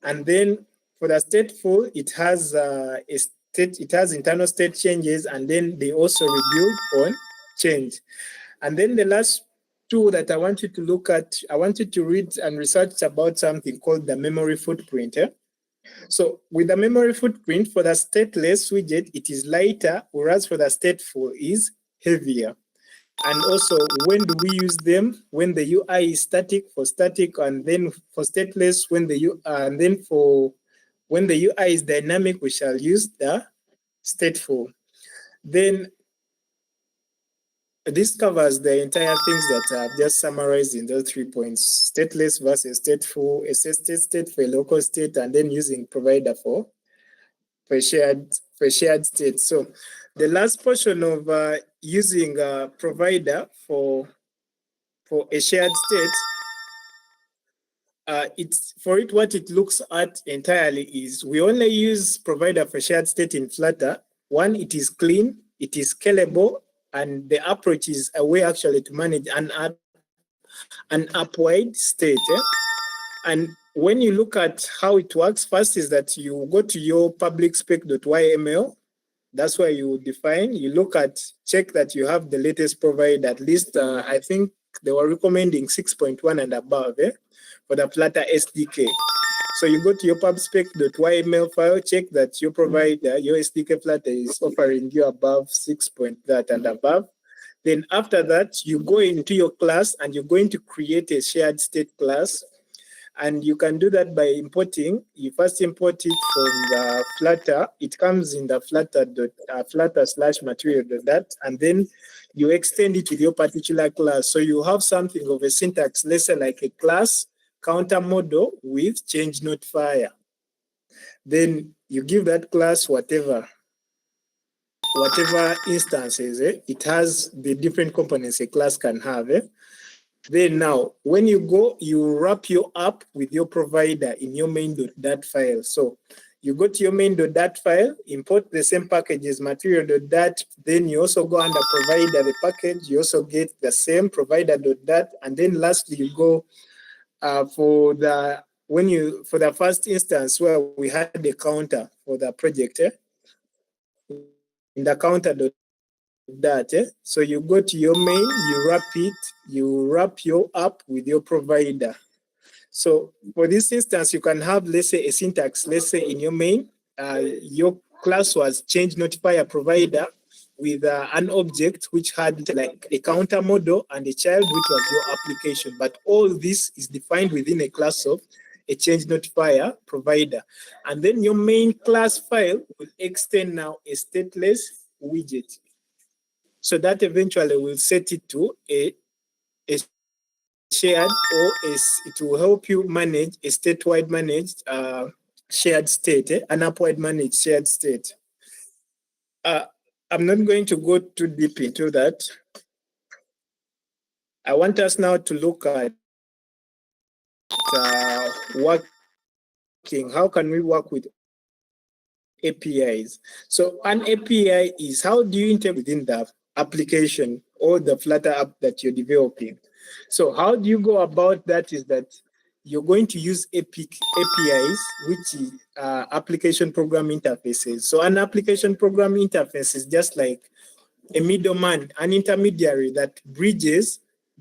And then for the stateful, it has it has internal state changes, and then they also rebuild on change. And then the last tool that I want you to look at, I want you to read and research about something called the memory footprint. So with the memory footprint for the stateless widget, it is lighter, whereas for the stateful is heavier. And also, when do we use them? When the UI is static, for static, and then for stateless, when the and then for when the UI is dynamic, we shall use the stateful. Then this covers the entire things that I've just summarized in those 3 points: stateless versus stateful, a state for a local state, and then using provider for shared state. So the last portion of using a provider for a shared state, what it looks at entirely is we only use provider for shared state in Flutter. One, it is clean, it is scalable, and the approach is a way actually to manage an upwide state. And when you look at how it works, first is that you go to your public spec.yml. That's where you define, you look at, check that you have the latest provider, at least I think they were recommending 6.1 and above for the Flutter SDK. So you go to your pubspec.yml file, check that your provider, your SDK Flutter is offering you above 6. That and above. Then after that, you go into your class and you're going to create a shared state class. And you can do that by importing. You first import it from the Flutter. It comes in the Flutter/material.dat, and then you extend it with your particular class. So you have something of a syntax, let's say like a class counter model with change notifier. Then you give that class whatever instances it has, the different components a class can have. Then now, when you go, you wrap your app with your provider in your main.dat file. So you go to your main.dat file, import the same package as material.dat, then you also go under provider, the package, you also get the same provider.dat, and then lastly you go for the first instance where we had the counter for the project, in the counter.dat. So you go to your main, you wrap your app with your provider. So for this instance, you can have, let's say, a syntax. Let's say in your main, your class was change notifier provider with an object which had like a counter model and a child, which was your application. But all this is defined within a class of a change notifier provider. And then your main class file will extend now a stateless widget. So that eventually will set it to a shared, or it will help you manage a statewide managed shared state, an upward managed shared state. I'm not going to go too deep into that. I want us now to look at working. How can we work with APIs? So an API is how do you integrate within the application or the Flutter app that you're developing. So how do you go about that is that you're going to use APIs, which is application program interfaces. So an application program interface is just like a middleman, an intermediary that bridges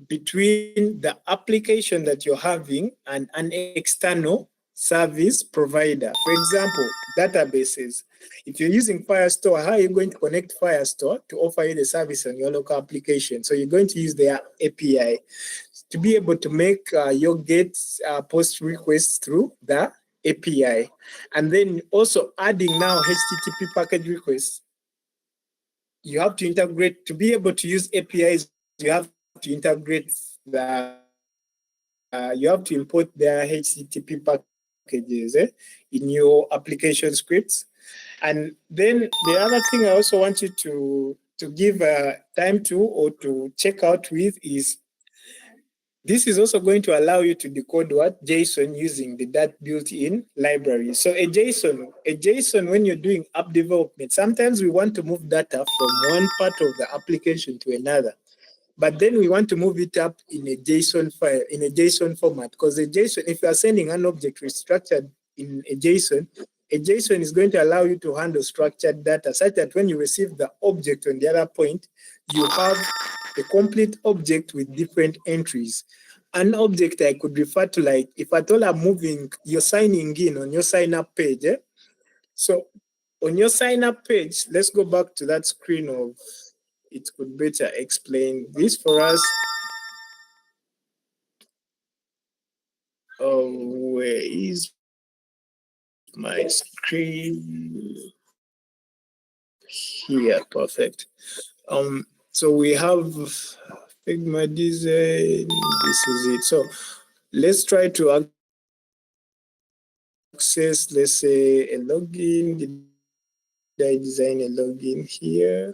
between the application that you're having and an external service provider. For example, databases. If you're using Firestore, how are you going to connect Firestore to offer you the service on your local application? So you're going to use their API to be able to make your GET post requests through the API. And then also adding now HTTP package requests. You have to integrate, to be able to use APIs, you have to integrate you have to import their HTTP packages in your application scripts. And then the other thing I also want you to give time to or to check out with is this is also going to allow you to decode what JSON using the that built-in library. So a JSON, when you're doing app development, sometimes we want to move data from one part of the application to another. But then we want to move it up in a JSON file, in a JSON format, because a JSON, if you are sending an object restructured in a JSON, a JSON is going to allow you to handle structured data such that when you receive the object on the other point, you have a complete object with different entries. An object I could refer to, like if at all I'm moving, you're signing in on your sign up page. So on your sign up page, let's go back to that screen of, it could better explain this for us. Oh, where is my screen? Here, perfect. So we have Figma design. This is it. So let's try to access, let's say, a login. Did I design a login here?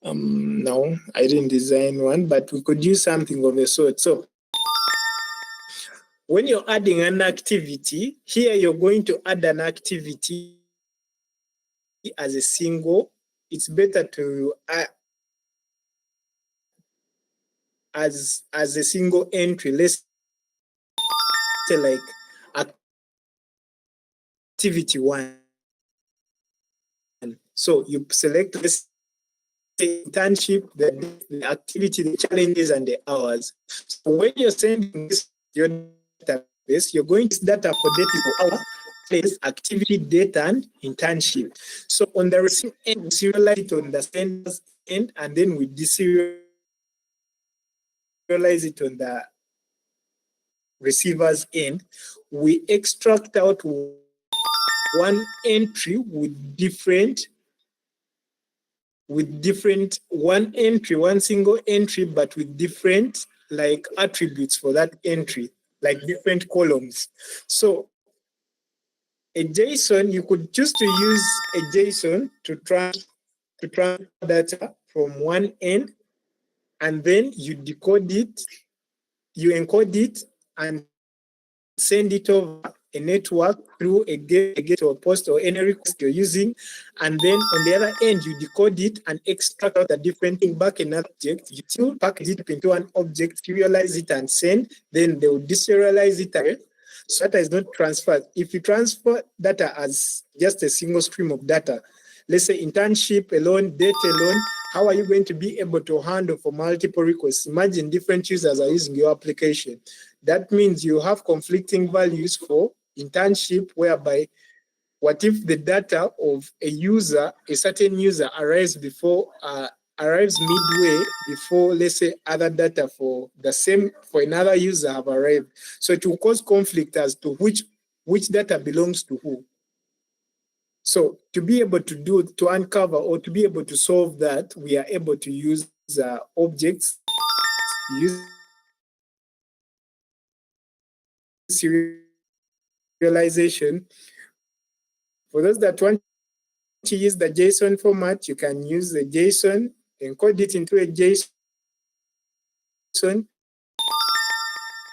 No, I didn't design one, but we could use something of the sort. So when you're adding an activity, here you're going to add an activity as a single. It's better to as a single entry. Let's say like activity 1. So you select this internship, the activity, the challenges, and the hours. So when you're sending this your database, you're going to data for data for hour, place, activity, date, and internship. So on the receiving end, we serialize it on the sender's end, and then we deserialize it on the receiver's end. We extract out one entry with different one entry, one single entry, but with different like attributes for that entry, like different columns. So a JSON, you could choose to use a JSON to transfer data from one end, and then you decode it, you encode it, and send it over a network through a get or post or any request you're using. And then on the other end, you decode it and extract out the different thing back in an object. You still package it into an object, serialize it and send, then they will deserialize it again. So data is not transferred. If you transfer data as just a single stream of data, let's say internship alone, date alone, how are you going to be able to handle for multiple requests? Imagine different users are using your application. That means you have conflicting values for internship, whereby what if the data of a user, a certain user arrives midway before, let's say, other data for the same, for another user have arrived. So it will cause conflict as to which data belongs to who. So to be able to uncover or to be able to solve that, we are able to use objects, use serialization. For those that want to use the JSON format, you can use the JSON, encode it into a JSON,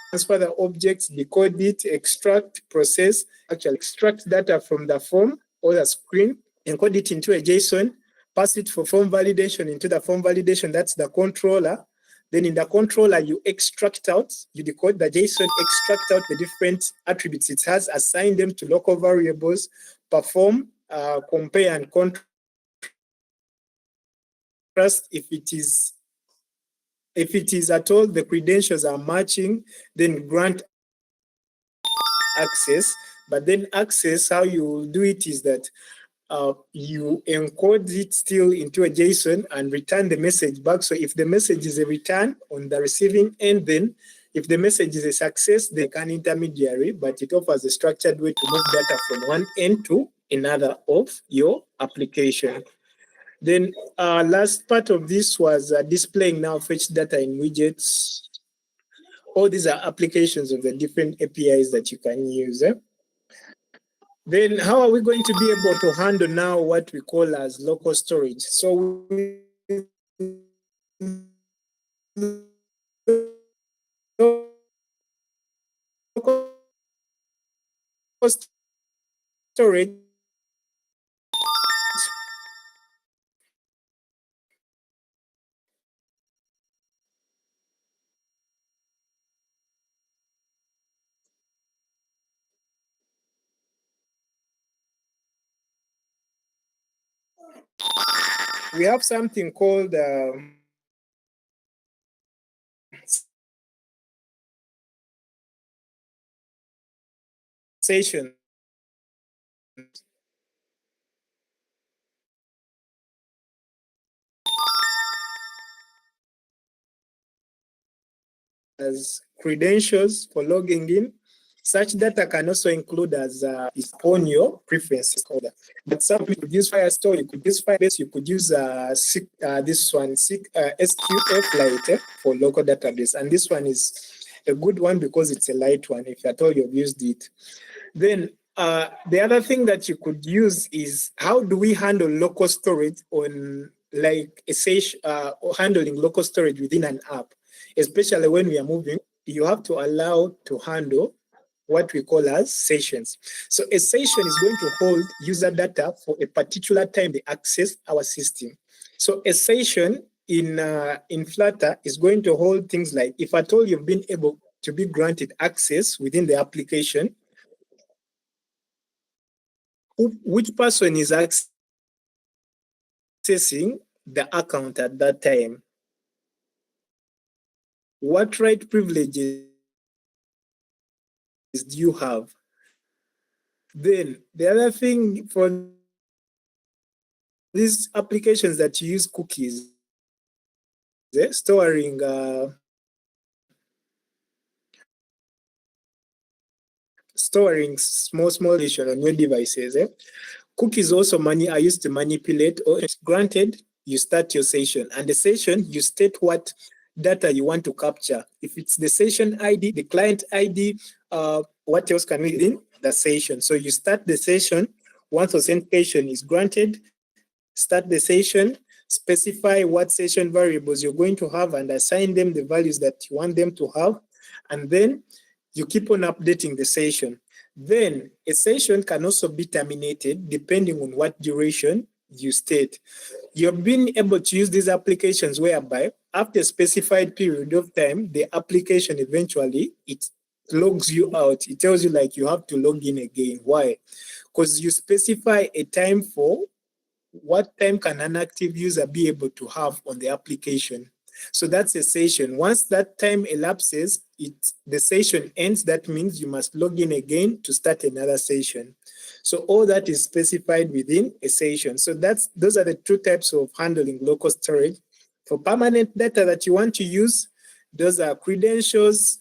transfer the objects, decode it, extract, process, actually extract data from the form or the screen, encode it into a JSON, pass it for form validation into the form validation, that's the controller. Then in the controller, you extract out, you decode the JSON, extract out the different attributes it has, assign them to local variables, perform, compare and contrast if it is at all the credentials are matching, then grant access. But then access, how you will do it is that you encode it still into a JSON and return the message back. So if the message is a return on the receiving end, then if the message is a success, they can intermediary, but it offers a structured way to move data from one end to another of your application. Then last part of this was displaying now fetch data in widgets. All these are applications of the different APIs that you can use. Then how are we going to be able to handle now what we call as local storage? So local storage, we have something called session. As credentials for logging in. Such data can also include as on your preferences folder. But some you could use Firestore, you could use Firebase, you could use this one, SQLite for local database. And this one is a good one because it's a light one, if at all you've used it. Then the other thing that you could use is how do we handle local storage on like or handling local storage within an app, especially when we are moving. You have to allow to handle what we call as sessions. So a session is going to hold user data for a particular time they access our system. So a session in Flutter is going to hold things like, if at all you've been able to be granted access within the application, which person is accessing the account at that time? What right privileges do you have? Then the other thing for these applications that use cookies, storing small data on your devices. Cookies also are used to manipulate, or granted, you start your session, and the session, you state what data you want to capture. If it's the session ID, the client ID, what else can we do in the session? So you start the session. Once authentication is granted, start the session, specify what session variables you're going to have and assign them the values that you want them to have. And then you keep on updating the session. Then a session can also be terminated depending on what duration you state. You've been able to use these applications whereby after a specified period of time, the application eventually, it logs you out. It tells you like you have to log in again. Why? Because you specify a time for what time can an active user be able to have on the application. So that's a session. Once that time elapses, the session ends. That means you must log in again to start another session. So all that is specified within a session. So those are the two types of handling local storage. For permanent data that you want to use, those are credentials,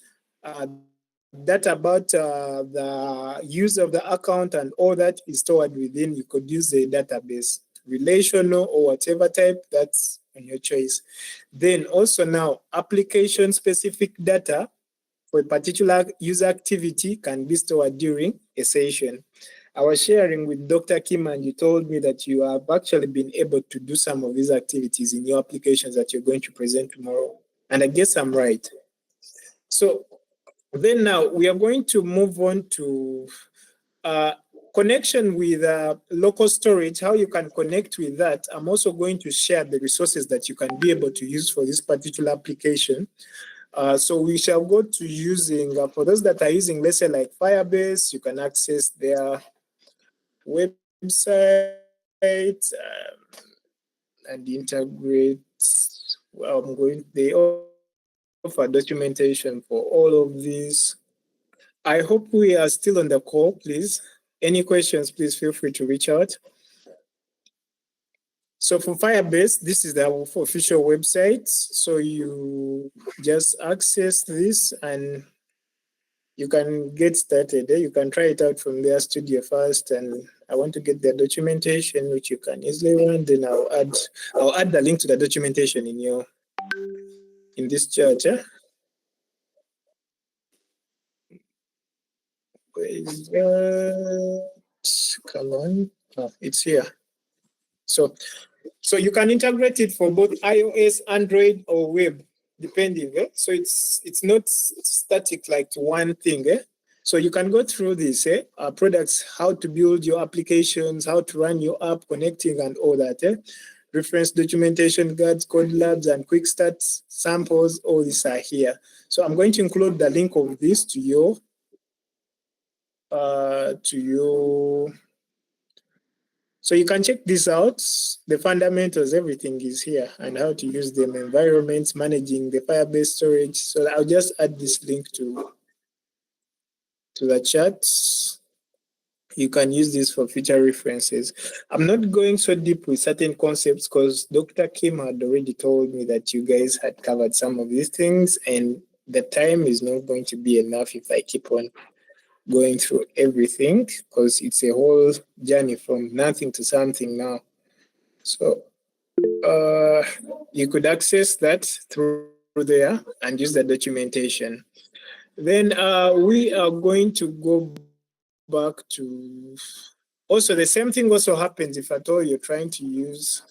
data about the use of the account, and all that is stored within. You could use a database, relational or whatever type, that's on your choice. Then also now, application specific data for a particular user activity can be stored during a session. I was sharing with Dr. Kim, and you told me that you have actually been able to do some of these activities in your applications that you're going to present tomorrow. And I guess I'm right. So then now we are going to move on to connection with local storage, how you can connect with that. I'm also going to share the resources that you can be able to use for this particular application. So we shall go to using, for those that are using, let's say like Firebase, you can access their website and integrate. Well, they offer documentation for all of these. I hope we are still on the call, please. Any questions, please feel free to reach out. So for Firebase, this is the official website. So you just access this and you can get started. You can try it out from their studio first. And I want to get the documentation, which you can easily run. Then I'll add the link to the documentation in this chat. Where is that? Come on. Oh, it's here. So you can integrate it for both iOS, Android, or web, depending. So it's not static like to one thing. So you can go through this products, how to build your applications, how to run your app, connecting and all that. Reference documentation, guides, code labs, and quick starts, samples, all these are here. So I'm going to include the link of this to your So you can check this out. The fundamentals, everything is here, and how to use them, environments, managing the Firebase storage. So I'll just add this link to the chat. You can use this for future references. I'm not going so deep with certain concepts because Dr. Kim had already told me that you guys had covered some of these things, and the time is not going to be enough if I keep on going through everything, because it's a whole journey from nothing to something now. So you could access that through there and use the documentation. Then we are going to go back to, also the same thing also happens if at all you're trying to use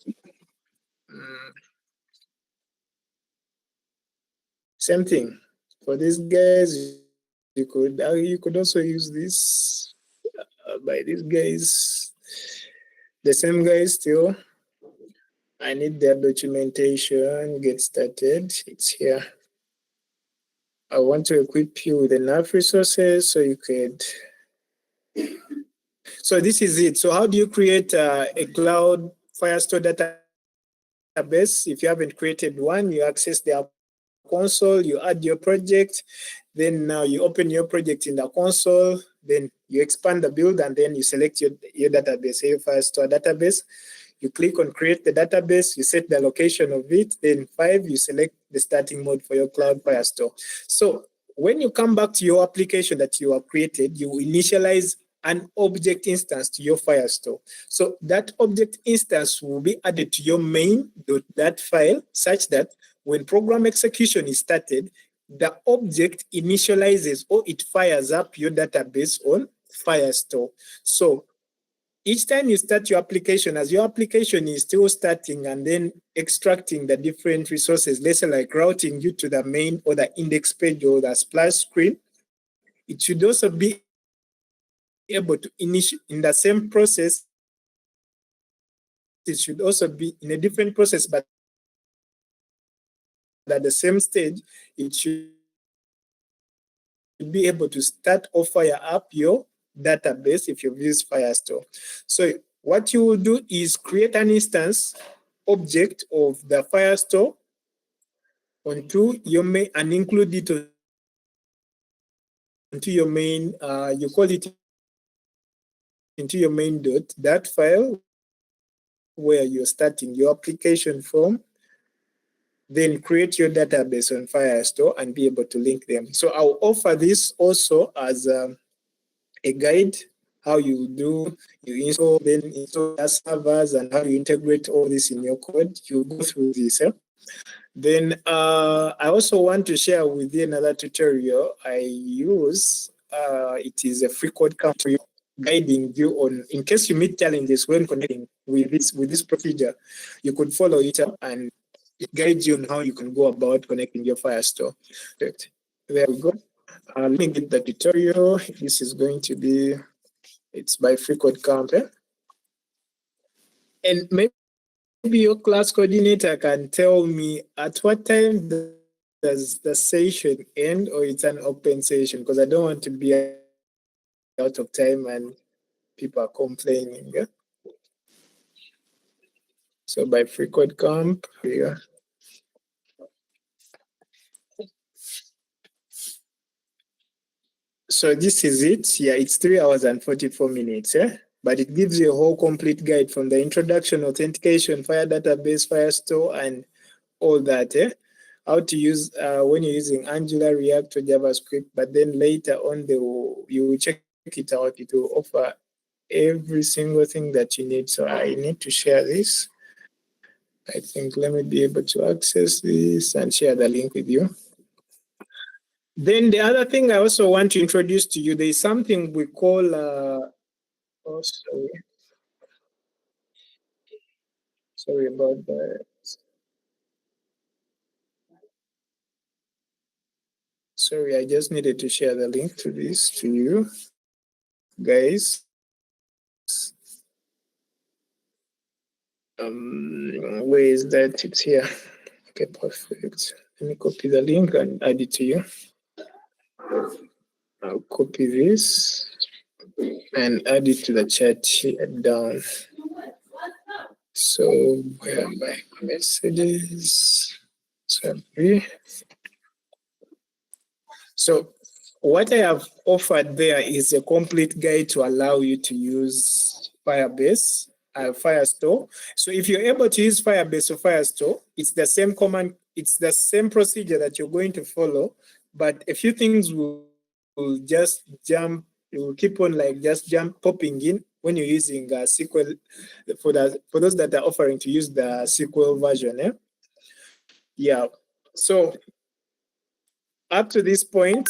same thing for these guys. You could also use this by these guys, the same guys still. I need their documentation. Get started. It's here. I want to equip you with enough resources so you could. So this is it. So how do you create a cloud Firestore database? If you haven't created one, you access the console, you add your project, then now you open your project in the console, then you expand the build, and then you select your database, say Firestore database. You click on create the database, you set the location of it, then 5, you select the starting mode for your cloud Firestore. So when you come back to your application that you have created, you initialize an object instance to your Firestore. So that object instance will be added to your main.dat file such that when program execution is started, the object initializes or it fires up your database on Firestore. So each time you start your application, as your application is still starting and then extracting the different resources, let's say like routing you to the main or the index page or the splash screen, it should also be able to initiate in the same process. It should also be in a different process, but at the same stage, it should be able to start or fire up your database if you've used Firestore. So what you will do is create an instance object of the Firestore onto your main and include it onto your main, you call it into your main.dat file where you're starting your application from, then create your database on Firestore and be able to link them. So I'll offer this also as a guide, how you install, then install servers and how you integrate all this in your code. You go through this. Then I also want to share with you another tutorial I use. It is a free code country guiding you on, in case you meet challenges when connecting with this procedure, you could follow it up and it guides you on how you can go about connecting your Firestore. There we go. Let me get the tutorial. This is going to be, it's by free code camp. And maybe your class coordinator can tell me at what time does the session end, or it's an open session, because I don't want to be out of time and people are complaining. So by free code camp, here. So this is it. Yeah, it's 3 hours and 44 minutes. But it gives you a whole complete guide from the introduction, authentication, Fire database, Firestore, and all that. How to use when you're using Angular, React, or JavaScript. But then later on, you will check it out. It will offer every single thing that you need. So I need to share this. I think let me be able to access this and share the link with you. Then the other thing I also want to introduce to you, there is something we call, sorry about that. Sorry, I just needed to share the link to this to you guys. Where is that? It's here. Okay, perfect. Let me copy the link and add it to you. I'll copy this and add it to the chat here down. So where are my messages? Sorry. So what I have offered there is a complete guide to allow you to use Firebase, Firestore. So if you're able to use Firebase or Firestore, it's the same command, it's the same procedure that you're going to follow, but a few things will just jump, it will keep on like just popping in when you're using SQL, for those that are offering to use the SQL version. Yeah. So up to this point,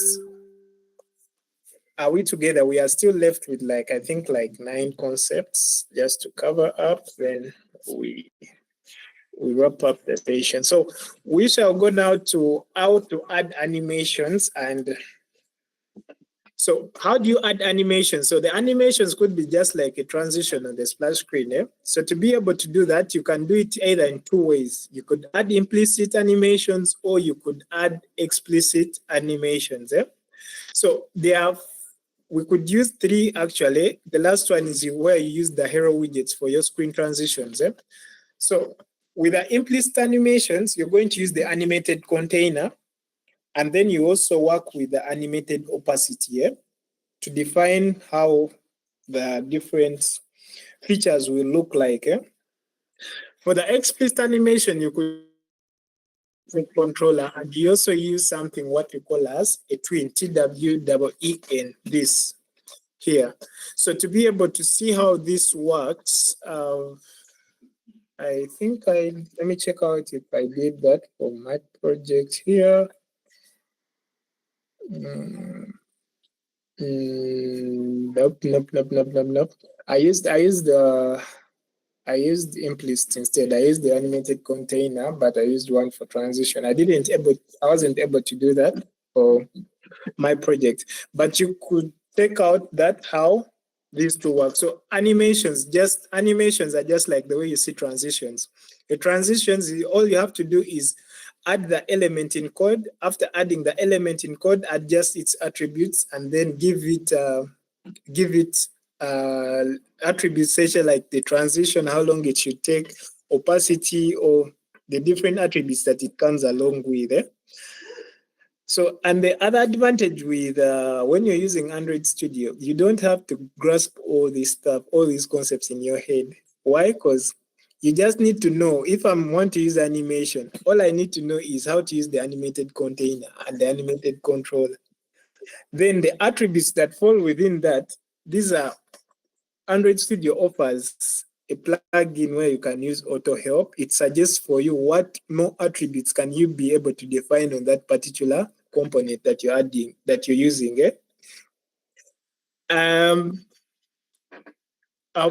are we together? We are still left with like, I think like 9 concepts just to cover up. Then we wrap up the session. So we shall go now to how to add animations. And so how do you add animations? So the animations could be just like a transition on the splash screen. So to be able to do that, you can do it either in 2 ways. You could add implicit animations or you could add explicit animations. So we could use 3 actually. The last one is where you use the hero widgets for your screen transitions. So with the implicit animations, you're going to use the animated container, and then you also work with the animated opacity to define how the different features will look like. For the explicit animation, you could controller, and you also use something what we call as a tween, TWEEN, this here. So to be able to see how this works, I think let me check out if I did that for my project here. Nope. I used implicit instead. I used the animated container, but I used one for transition. I wasn't able to do that for my project, but you could take out that how these two work. So animations are just like the way you see transitions. The transitions, all you have to do is add the element in code. After adding the element in code, adjust its attributes, and then give it attributes such like the transition, how long it should take, opacity, or the different attributes that it comes along with. So, and the other advantage with when you're using Android Studio, you don't have to grasp all this stuff, all these concepts in your head. Why? Because you just need to know, if I want to use animation, all I need to know is how to use the animated container and the animated controller. Then the attributes that fall within that, these are Android Studio offers a plugin where you can use auto help. It suggests for you what more attributes can you be able to define on that particular component that you're adding, that you're using. I'll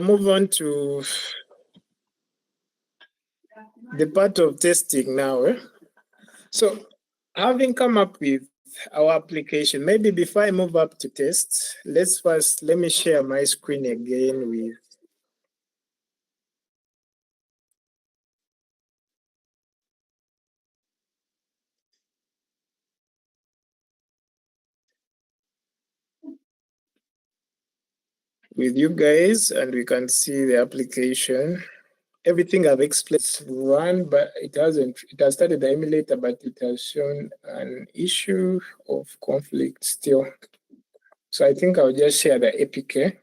move on to the part of testing now. So having come up with our application, maybe before I move up to test, let me share my screen again with you guys, and we can see the application. Everything I've explained is run, but it has started the emulator, but it has shown an issue of conflict still. So I think I'll just share the APK.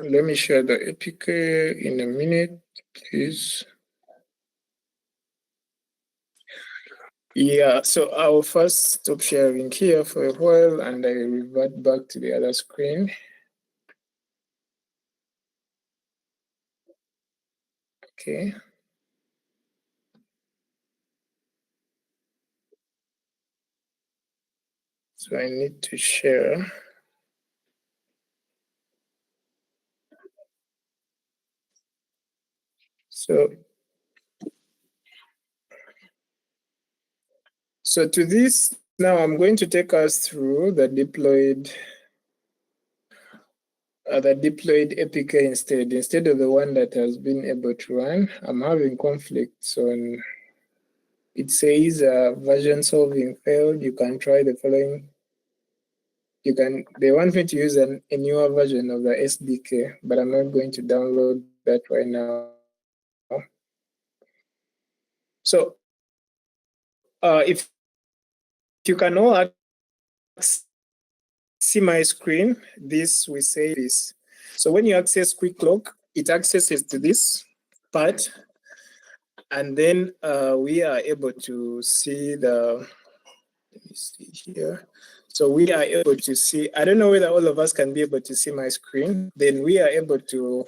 Let me share the APK in a minute, please. Yeah, so I'll first stop sharing here for a while and I revert back to the other screen. Okay. So I need to share. So to this, now I'm going to take us through the deployed APK instead of the one that has been able to run. I'm having conflicts on, it says version solving failed. You can try the following. they want me to use a newer version of the SDK, but I'm not going to download that right now. So if you can all see my screen, this we say this. So when you access Quick Look, it accesses to this part, and then we are able to see the, let me see here. So we are able to see, I don't know whether all of us can be able to see my screen. Then we are able to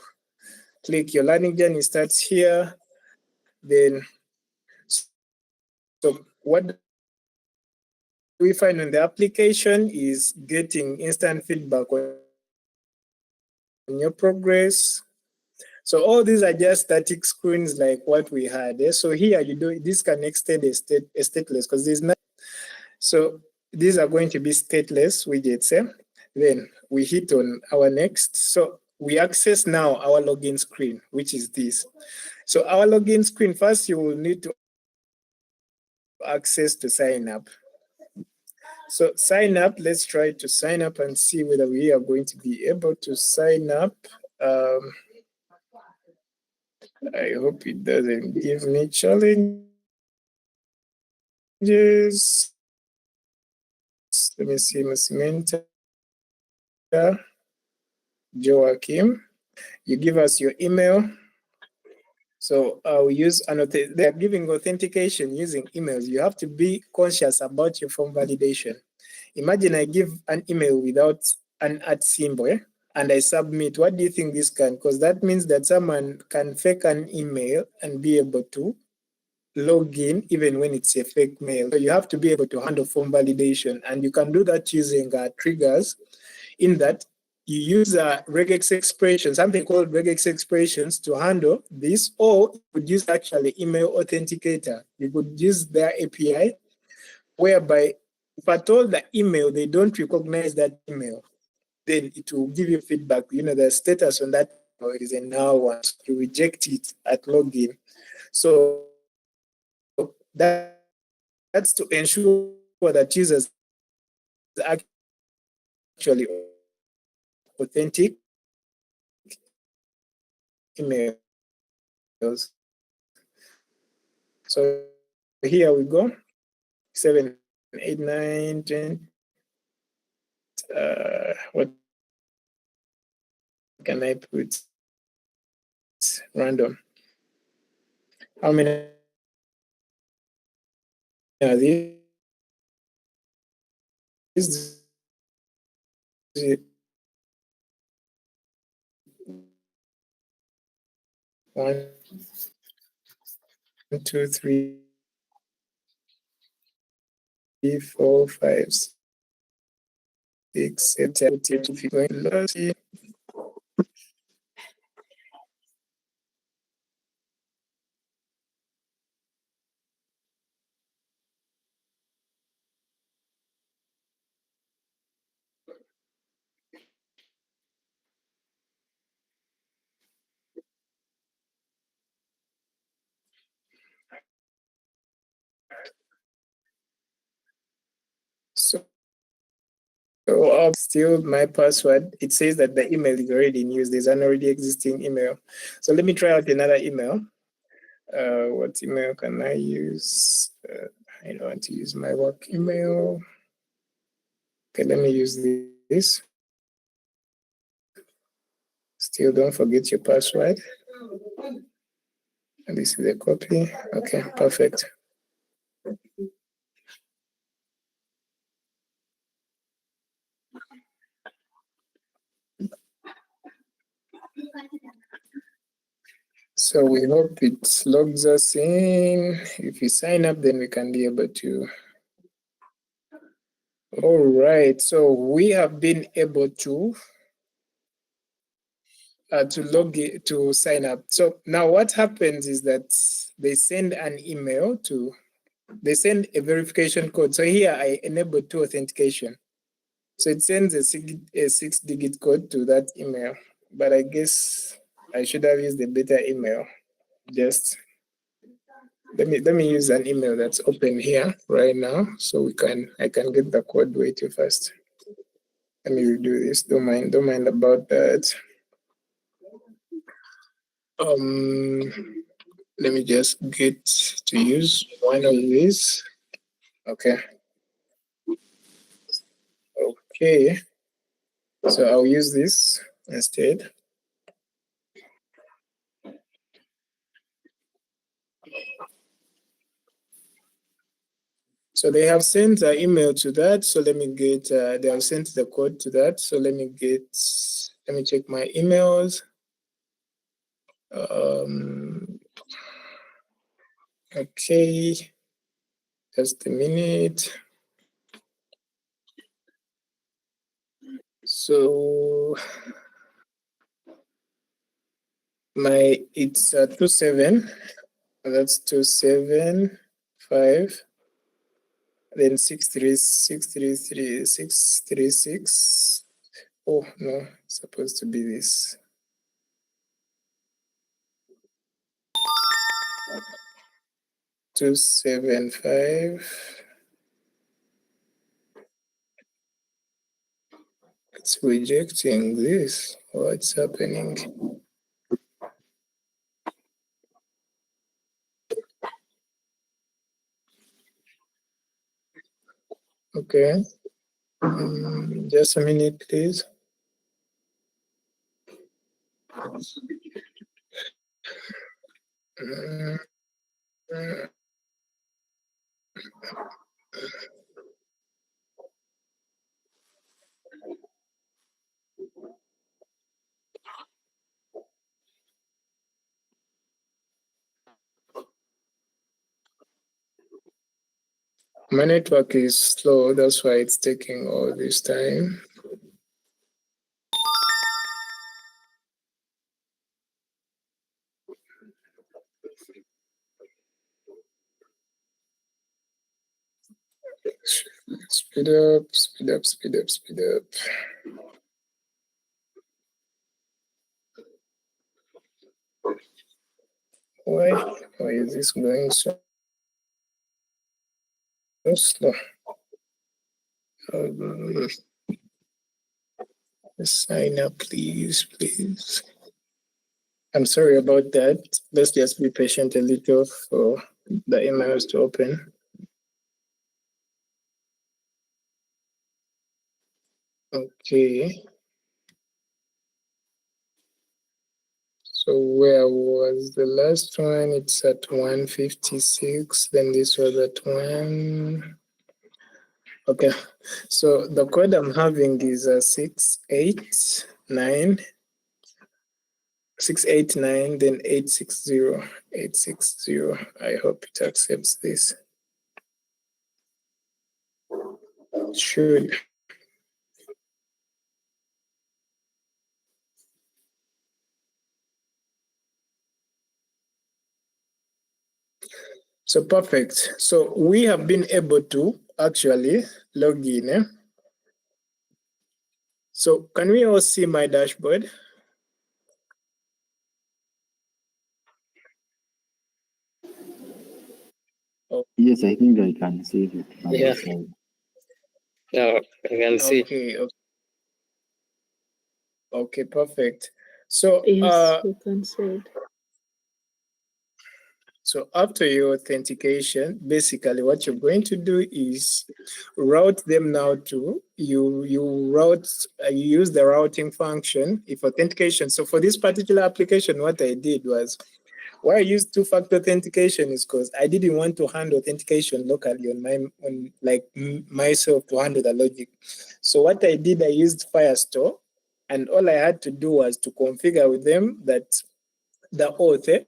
click your learning journey starts here. Then, so what we find on the application is getting instant feedback on your progress. So all these are just static screens like what we had. So here you do, this can extend a stateless because there's not. So these are going to be stateless widgets. Then we hit on our next. So we access now our login screen, which is this. So our login screen, first you will need to access to sign up. So sign up, let's try to sign up and see whether we are going to be able to sign up. I hope it doesn't give me challenges. Let me see, Musiimenta, Joachim. You give us your email. So we use they are giving authentication using emails. You have to be conscious about your form validation. Imagine I give an email without an @ symbol and I submit. What do you think this can? Because that means that someone can fake an email and be able to log in even when it's a fake mail. So you have to be able to handle form validation, and you can do that using triggers, in that you use regex expressions, something called regex expressions, to handle this, or you could use actually email authenticator. You could use their API, whereby if at all the email, they don't recognize that email, then it will give you feedback. You know, the status on that is a now one. So you reject it at login. So that's to ensure that users actually authentic emails. So here we go, 7, 8, 9, 10. What can I put? Random. How many are these? 1, 2, 3, 4, 5, 6, 7. So still my password, it says that the email is already in use. There's an already existing email. So let me try out another email. What email can I use? I don't want to use my work email. Okay, let me use this. Still don't forget your password. And this is a copy. Okay, perfect. So we hope it logs us in. If you sign up, then we can be able to. All right, so we have been able to log in, to sign up. So now what happens is that they send an email to, they send a verification code. So here I enabled 2 authentication. So it sends a 6-digit code to that email. But I guess I should have used a better email. Just let me use an email that's open here right now, so I can get the code way too fast. Let me redo this. Don't mind about that. Let me just get to use one of these. Okay. Okay. So I'll use this instead. So they have sent an email to that. So let me get, they have sent the code to that. So let me check my emails. Okay, just a minute. So it's 27. That's 275. Then 636. Oh no, it's supposed to be this. Two 275. It's rejecting this. What's happening? Okay. Just a minute, please. My network is slow, that's why it's taking all this time. Speed up. Why is this going so slow? Sign up, please. I'm sorry about that. Let's just be patient a little for the emails to open. Okay. So where was the last one? It's at 156. Then this was at 1. Okay. So the code I'm having is 689, then 860. I hope it accepts this. It should. So perfect. So we have been able to actually log in. So can we all see my dashboard? Yes, I think I can see it. Yeah. No, I can see. Okay, perfect. So Yes, you can see it. So after your authentication, basically what you're going to do is route them now to you use the routing function if authentication. So for this particular application, what I did was why I used two-factor authentication is because I didn't want to handle authentication locally on myself to handle the logic. So what I did, I used Firestore, and all I had to do was to configure with them that the author,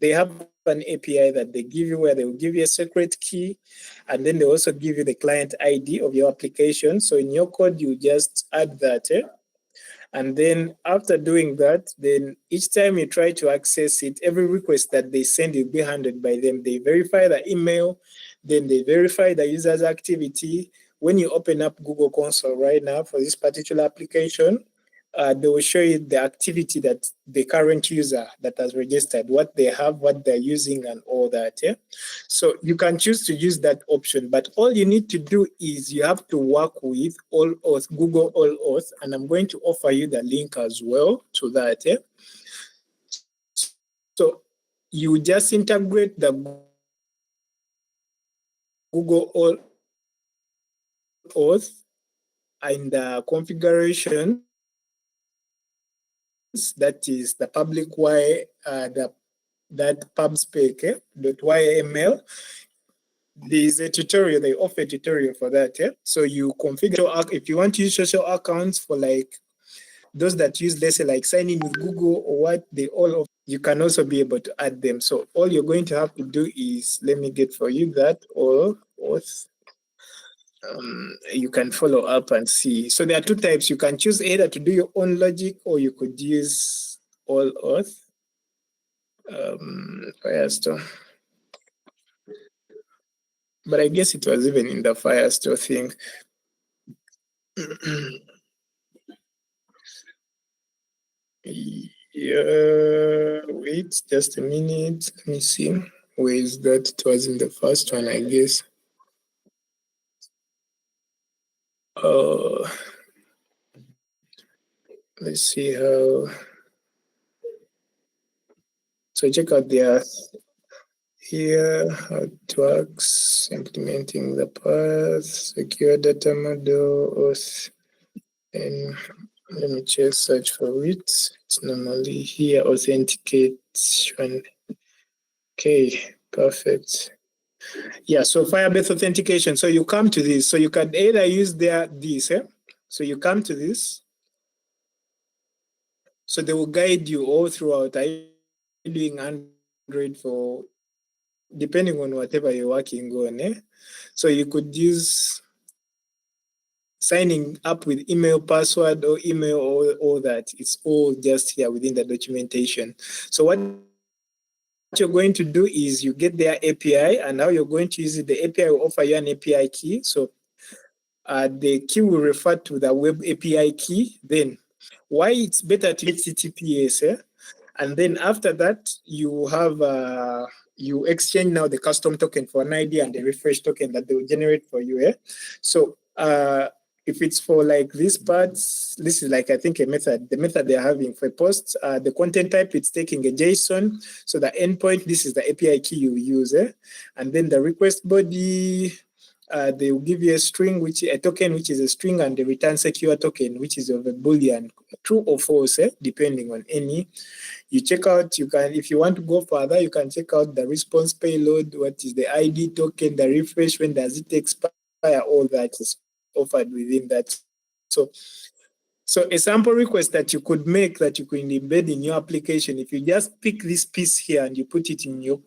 they have an API that they give you where they will give you a secret key, and then they also give you the client ID of your application. So in your code, you just add that. And then after doing that, then each time you try to access it, every request that they send will be handled by them. They verify the email, then they verify the user's activity. When you open up Google Console right now for this particular application, they will show you the activity that the current user that has registered, what they have, what they're using, and all that. Yeah. So you can choose to use that option, but all you need to do is you have to work with AllAuth, Google AllAuth, and I'm going to offer you the link as well to that. Yeah. So you just integrate the Google AllAuth and the configurations. That is the public that pubspec.yml. There's a tutorial, they offer a tutorial for that. Yeah? So you configure, if you want to use social accounts for like those that use, let's say like signing with Google or what, you can also be able to add them. So all you're going to have to do is, let me get for you that, or you can follow up and see. So there are two types. You can choose either to do your own logic, or you could use AllAuth. Firestore. But I guess it was even in the Firestore thing. Yeah, wait just a minute. Let me see. Where is that? It was in the first one, I guess. Let's see how. So check out their here, how it works, implementing the path, secure data model, auth, and let me just search for it. It's normally here, authentication. Okay, perfect. Yeah, so Firebase authentication. So you come to this. So you can either use this. So you come to this. So they will guide you all throughout. Are you doing Android for, depending on whatever you're working on. So you could use signing up with email password or email or all that. It's all just here within the documentation. So what you're going to do is you get their API, and how you're going to use it, the API will offer you an API key. So the key will refer to the web API key. Then why it's better to use HTTPS. And then after that, you have you exchange now the custom token for an ID and the refresh token that they will generate for you. So if it's for like these parts, this is like, I think, a method. The method they're having for posts, the content type, it's taking a JSON. So the endpoint, this is the API key you use. And then the request body, they will give you a token, which is a string, and the return secure token, which is of a Boolean, true or false, depending on any. You check out, you can, if you want to go further, you can check out the response payload, what is the ID token, the refresh, when does it expire, all that is offered within that. So a sample request that you could make, that you could embed in your application, if you just pick this piece here and you put it in your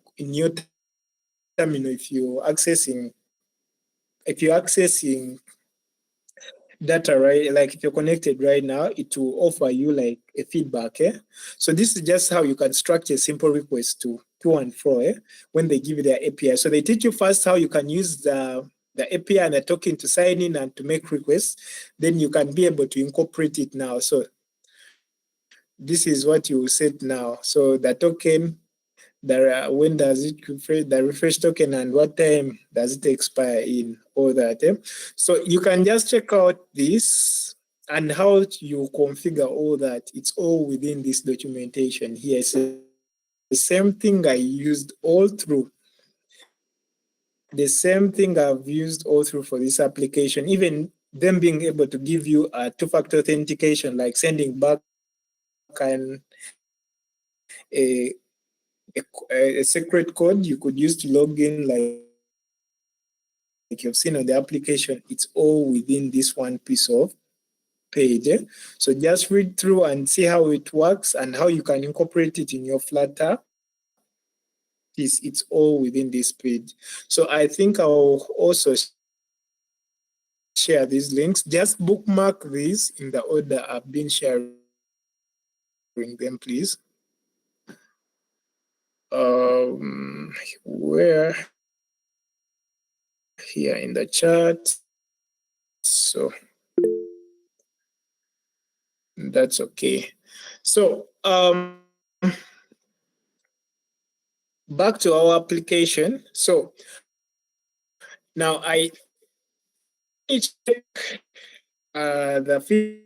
terminal, if you're accessing data, right? Like if you're connected right now, it will offer you like a feedback. So this is just how you can structure a simple request to and fro when they give you their API. So they teach you first how you can use the API and the token to sign in and to make requests. Then you can be able to incorporate it now. So this is what you will set now. So the token, when does it refresh, the refresh token, and what time does it expire in, all that. So you can just check out this and how you configure all that. It's all within this documentation here. It's the same thing I used all through. The same thing I've used all through for this application, even them being able to give you a two-factor authentication, like sending back a secret code you could use to log in, like you've seen on the application. It's all within this one piece of page. So just read through and see how it works and how you can incorporate it in your Flutter. It's all within this page. So I think I'll also share these links. Just bookmark these in the order I've been sharing them, please. Where here in the chat. So That's okay. So back to our application. So now I check the features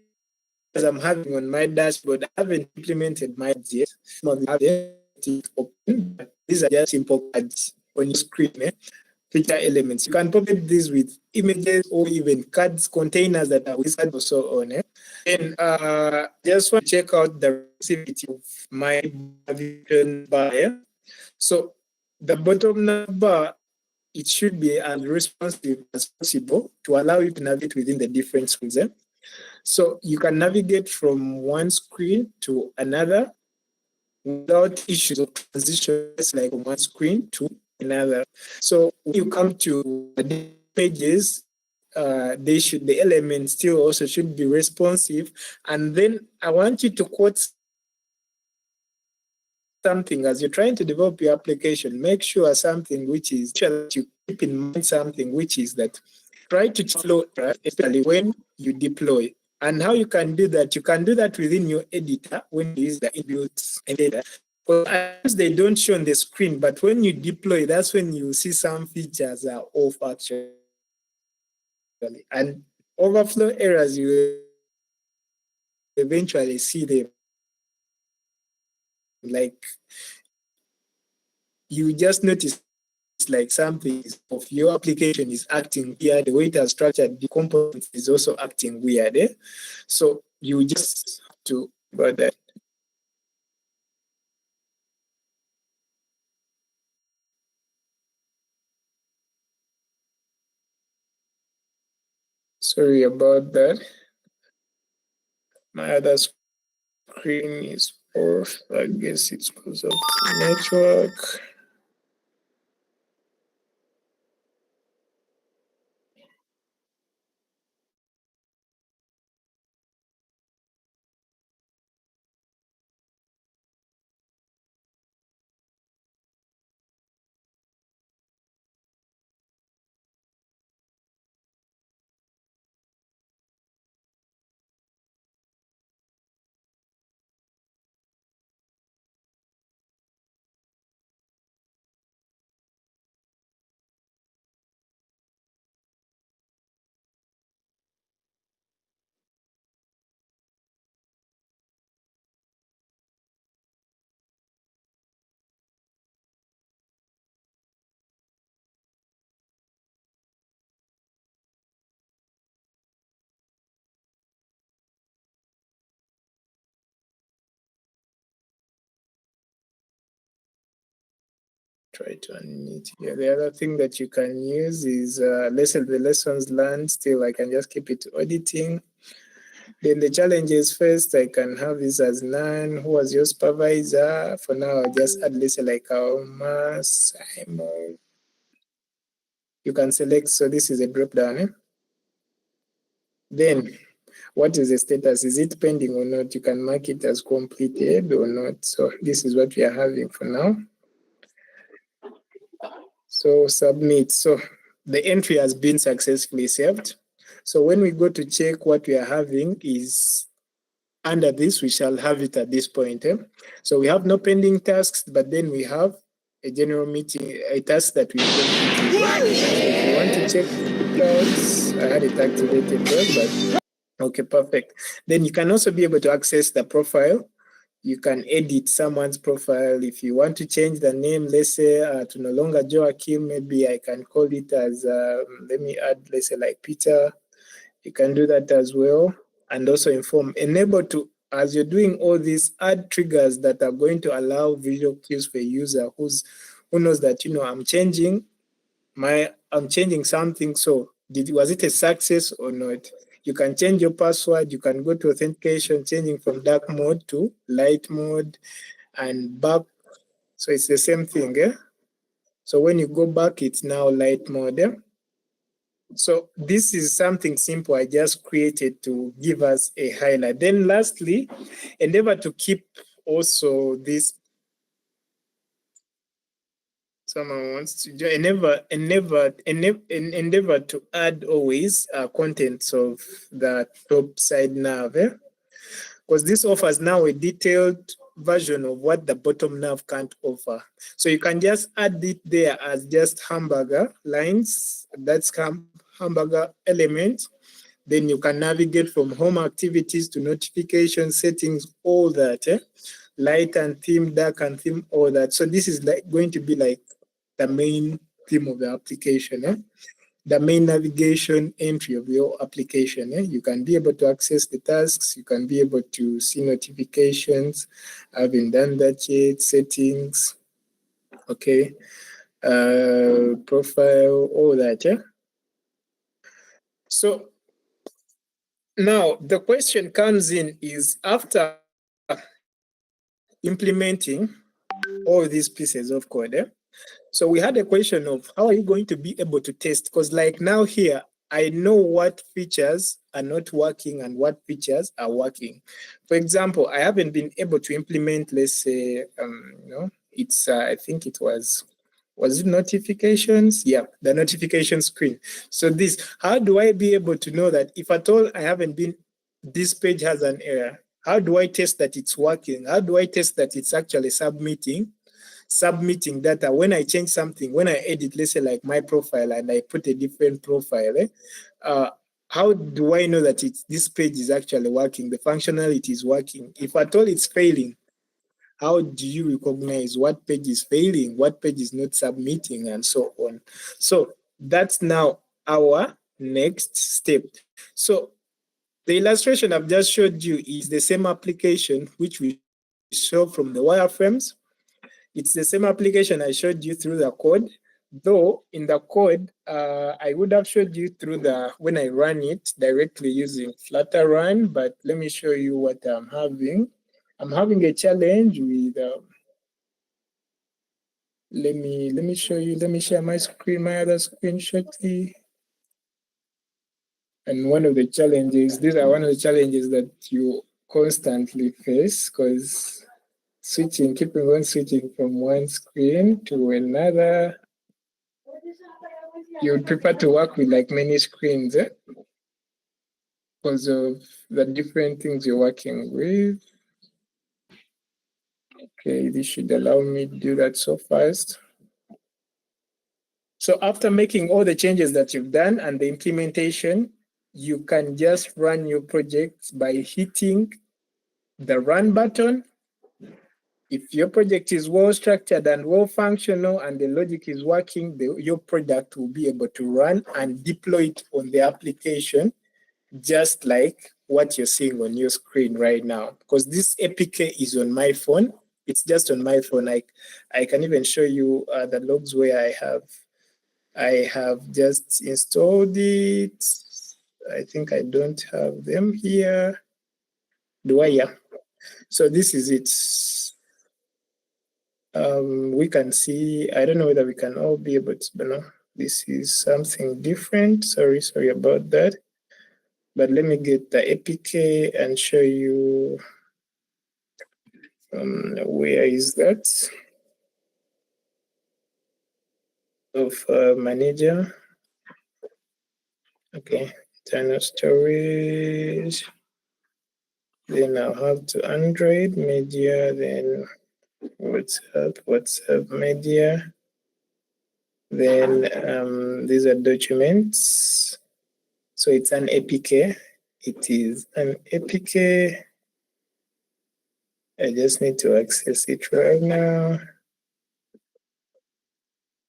I'm having on my dashboard. I haven't implemented my yet. I haven't open, but these are just simple cards on your screen. Feature elements. You can populate these with images or even cards, containers that are with cards or so on. And just want to check out the responsibility of my navigation bar. So the bottom bar, it should be as responsive as possible to allow you to navigate within the different screens. So you can navigate from one screen to another without issues of transitions, like from one screen to another. So when you come to the pages, the elements still also should be responsive. And then I want you to quote something as you're trying to develop your application. Make sure something which is that you keep in mind something which is that try to flow, especially when you deploy. And how you can do that? You can do that within your editor when you use the inbuilt editor. Because they don't show on the screen, but when you deploy, that's when you see some features are off actually. And overflow errors, you eventually see them. Like you just notice like something of your application is acting weird, the way it has structured the components is also acting weird. So you just have to about that. Sorry about that. My other screen is off. I guess it's because of network. Try to unmute here. The other thing that you can use is the lessons learned. Still, I can just keep it to auditing. Then the challenges first, I can have this as none. Who was your supervisor? For now, I'll just add this like our mass. You can select, so this is a drop down. Then, what is the status? Is it pending or not? You can mark it as completed or not. So this is what we are having for now. So submit. So the entry has been successfully saved. So when we go to check what we are having is under this, we shall have it at this point. So we have no pending tasks, but then we have a general meeting, a task that we completed. If you want to check it out, I had it activated there, but okay, perfect. Then you can also be able to access the profile. You can edit someone's profile. If you want to change the name, let's say to no longer Joachim, maybe I can call it as, let me add, let's say like Peter. You can do that as well. And also enable to, as you're doing all these, add triggers that are going to allow visual cues for a user who knows that, I'm changing something. So was it a success or not? You can change your password. You can go to authentication, changing from dark mode to light mode and back. So it's the same thing. So when you go back, it's now light mode. So this is something simple I just created to give us a highlight. Then lastly, endeavor to keep also this. Someone wants to join. Endeavor to add always contents of the top side nav. because this offers now a detailed version of what the bottom nav can't offer. So you can just add it there as just hamburger lines, that's hamburger element. Then you can navigate from home activities to notification settings, all that, light and theme, dark and theme, all that. So this is like going to be like the main theme of the application, the main navigation entry of your application. You can be able to access the tasks, you can be able to see notifications. I haven't done that yet, settings, okay, profile, all that, So now the question comes in is after implementing all these pieces of code, so we had a question of how are you going to be able to test? Because like now here, I know what features are not working and what features are working. For example, I haven't been able to implement, let's say, it's, I think it was it notifications? Yeah, the notification screen. So this, how do I be able to know that if at all I haven't been, this page has an error? How do I test that it's working? How do I test that it's actually submitting data? When I change something, when I edit, let's say like my profile and I put a different profile, how do I know that this page is actually working, the functionality is working? If at all it's failing, how do you recognize what page is failing, what page is not submitting, and so on? So that's now our next step. So the illustration I've just showed you is the same application which we saw from the wireframes. It's the same application I showed you through the code, though in the code, I would have showed you through when I run it directly using Flutter Run, but let me show you what I'm having. I'm having a challenge with, let me show you, let me share my screen, my other screen shortly. And one of the challenges, these are one of the challenges that you constantly face, because keeping on switching from one screen to another, you would prefer to work with like many screens, because of the different things you're working with. Okay, this should allow me to do that so fast. So after making all the changes that you've done and the implementation, you can just run your project by hitting the run button. If your project is well structured and well functional and the logic is working, your product will be able to run and deploy it on the application, just like what you're seeing on your screen right now. Because this APK is on my phone. It's just on my phone. I can even show you the logs where I have just installed it. I think I don't have them here. Do I? Yeah. So this is it. We can see, I don't know whether we can all be able to, but no, this is something different. Sorry about that. But let me get the APK and show you where is that of manager. Okay, internal storage. Then I'll have to Android media, then WhatsApp media. Then these are documents. So it's an APK. It is an APK. I just need to access it right now.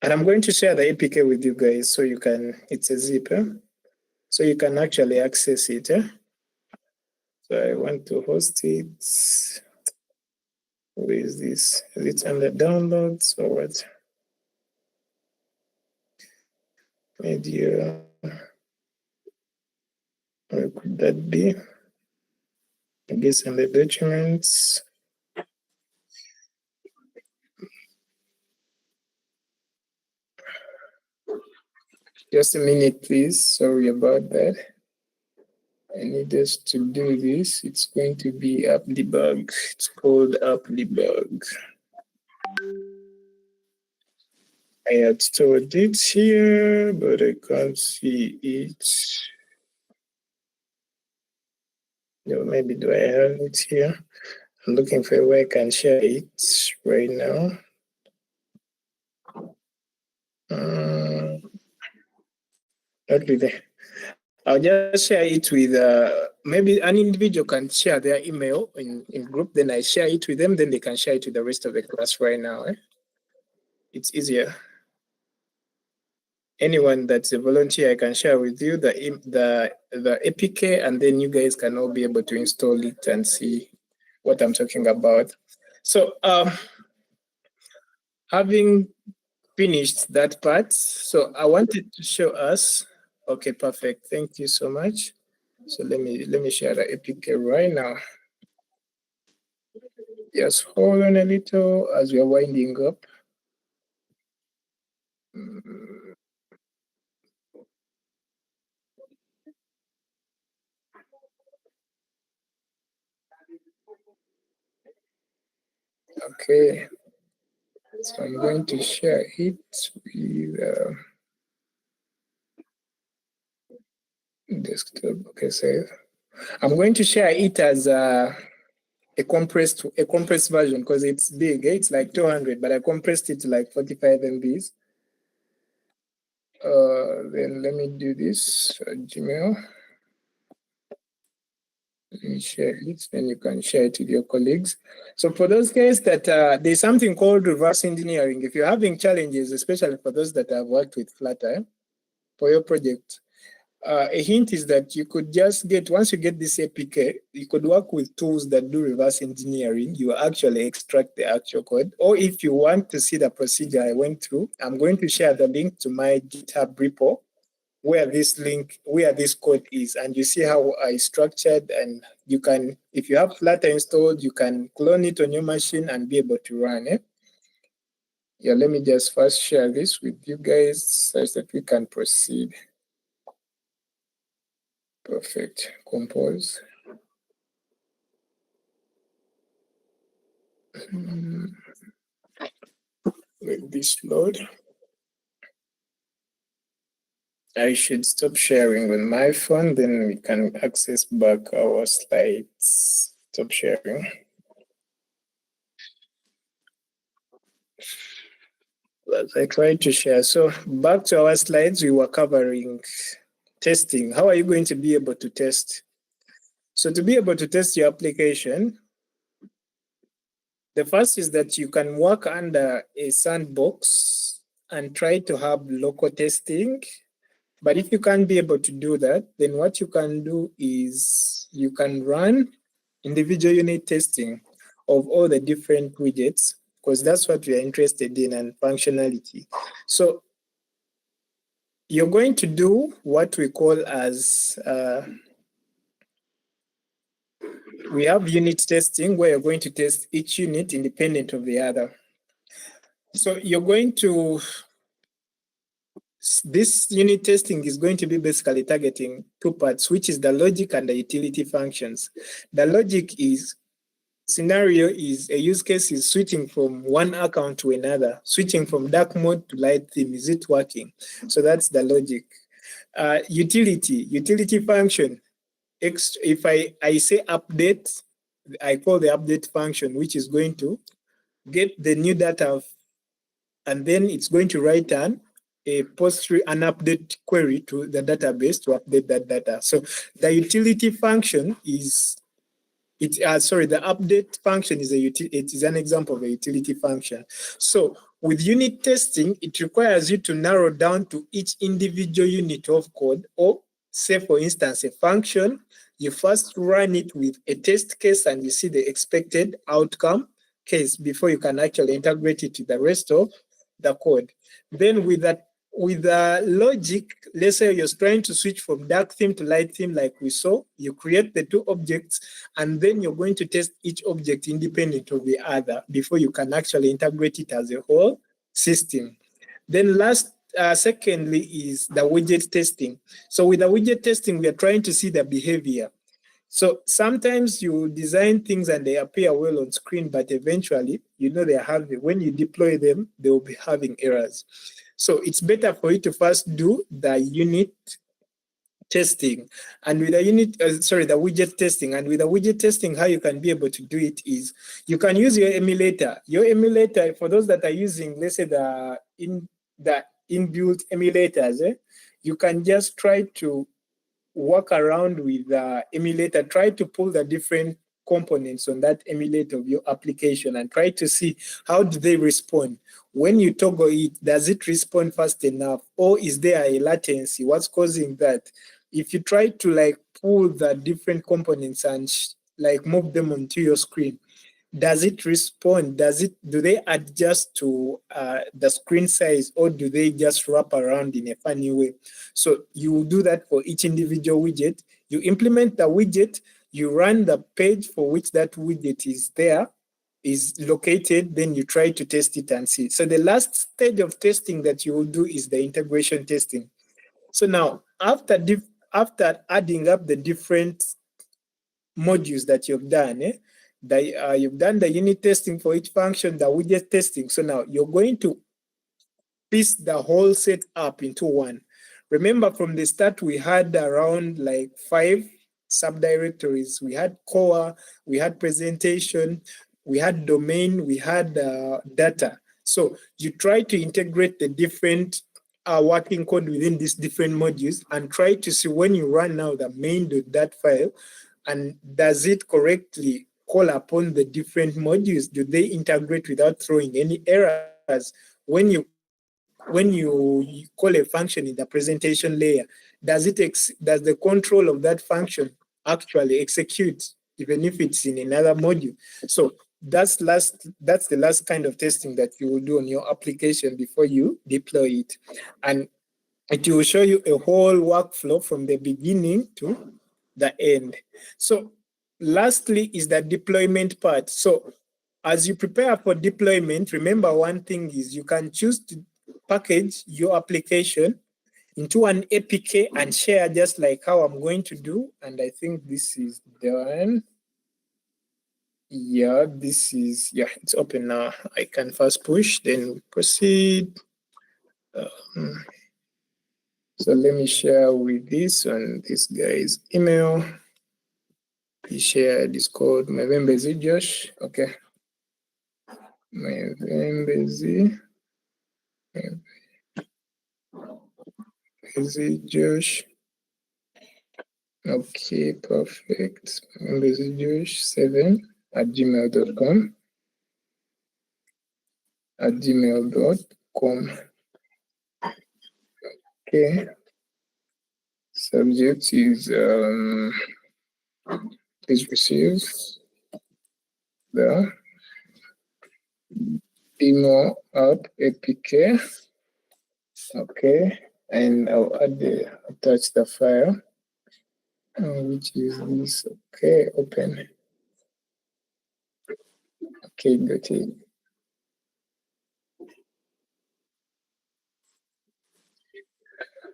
And I'm going to share the APK with you guys so you can, it's a zip, so you can actually access it. So I want to host it. Where is this? Is it under downloads or what? Media. Where could that be? I guess under documents. Just a minute, please. Sorry about that. I need us to do this. It's going to be app debug. It's called app debug. I had stored it here, but I can't see it. Maybe do I have it here? I'm looking for where I can share it right now. Not really. I'll just share it with maybe an individual can share their email in group. Then I share it with them. Then they can share it with the rest of the class right now. It's easier. Anyone that's a volunteer, I can share with you the APK, and then you guys can all be able to install it and see what I'm talking about. So having finished that part, so I wanted to show us. Okay, perfect. Thank you so much. So let me share the APK right now. Just hold on a little as we are winding up. Okay, so I'm going to share it with desktop. Okay, so I'm going to share it as a compressed version because it's big. It's like 200, but I compressed it to like 45 MBs. Then let me do this Gmail. Let me share it, then you can share it with your colleagues. So for those guys that there's something called reverse engineering. If you're having challenges, especially for those that have worked with Flutter for your project, a hint is that you could just get, once you get this APK, you could work with tools that do reverse engineering. You actually extract the actual code. Or if you want to see the procedure I went through, I'm going to share the link to my GitHub repo where this code is, and you see how I structured, and you can, if you have Flutter installed, you can clone it on your machine and be able to run it. Yeah, let me just first share this with you guys such that we can proceed. Perfect. Compose. Let this load. I should stop sharing on my phone, then we can access back our slides. Stop sharing. As I tried to share. So back to our slides, we were covering testing. How are you going to be able to test? So to be able to test your application, the first is that you can work under a sandbox and try to have local testing. But if you can't be able to do that, then what you can do is you can run individual unit testing of all the different widgets, because that's what we are interested in, and functionality. So you're going to do what we call as, we have unit testing where you're going to test each unit independent of the other. So you're going to, this unit testing is going to be basically targeting two parts, which is the logic and the utility functions. The logic is, scenario is, a use case is switching from one account to another, switching from dark mode to light theme. Is it working? So that's the logic. Utility function. If I say update, I call the update function, which is going to get the new data, and then it's going to write an update query to the database to update that data. So the utility function is, the update function is it is an example of a utility function. So with unit testing, it requires you to narrow down to each individual unit of code, or say for instance, a function, you first run it with a test case and you see the expected outcome case before you can actually integrate it to the rest of the code. Then with the logic, let's say you're trying to switch from dark theme to light theme like we saw, you create the two objects, and then you're going to test each object independent of the other before you can actually integrate it as a whole system. Then secondly is the widget testing. So with the widget testing, we are trying to see the behavior. So sometimes you design things and they appear well on screen, but eventually, when you deploy them, they will be having errors. So it's better for you to first do the unit testing, and with the the widget testing, and with the widget testing, how you can be able to do it is you can use your emulator. Your emulator, for those that are using, let's say the inbuilt emulators, you can just try to work around with the emulator, try to pull the different components on that emulator of your application and try to see how do they respond. When you toggle it, does it respond fast enough, or is there a latency? What's causing that? If you try to like pull the different components and like move them onto your screen, does it respond? Do they adjust to the screen size, or do they just wrap around in a funny way? So you do that for each individual widget. You implement the widget, you run the page for which that widget is located, then you try to test it and see. So the last stage of testing that you will do is the integration testing. So now after adding up the different modules that you've done, you've done the unit testing for each function, the widget testing. So now you're going to piece the whole set up into one. Remember, from the start, we had around like 5 subdirectories. We had core, we had presentation, we had domain, we had data. So you try to integrate the different working code within these different modules and try to see when you run now the main.dat file, and does it correctly call upon the different modules? Do they integrate without throwing any errors? When you call a function in the presentation layer, does the control of that function actually execute even if it's in another module? So that's the last kind of testing that you will do on your application before you deploy it. And it will show you a whole workflow from the beginning to the end. So lastly is the deployment part. So as you prepare for deployment, remember one thing is you can choose to package your application into an APK and share, just like how I'm going to do. And I think this is done. Yeah, it's open now. I can first push, then proceed. So let me share with this guy's email. He shared this code. My Vembezi Josh. Okay. My Vembezi Josh. Okay, perfect. Vembezi Josh 7@gmail.com. @gmail.com. Okay. Subject is please receive the demo app APK. Okay, and I'll attach the file, which is this. Okay, open. Okay, got it.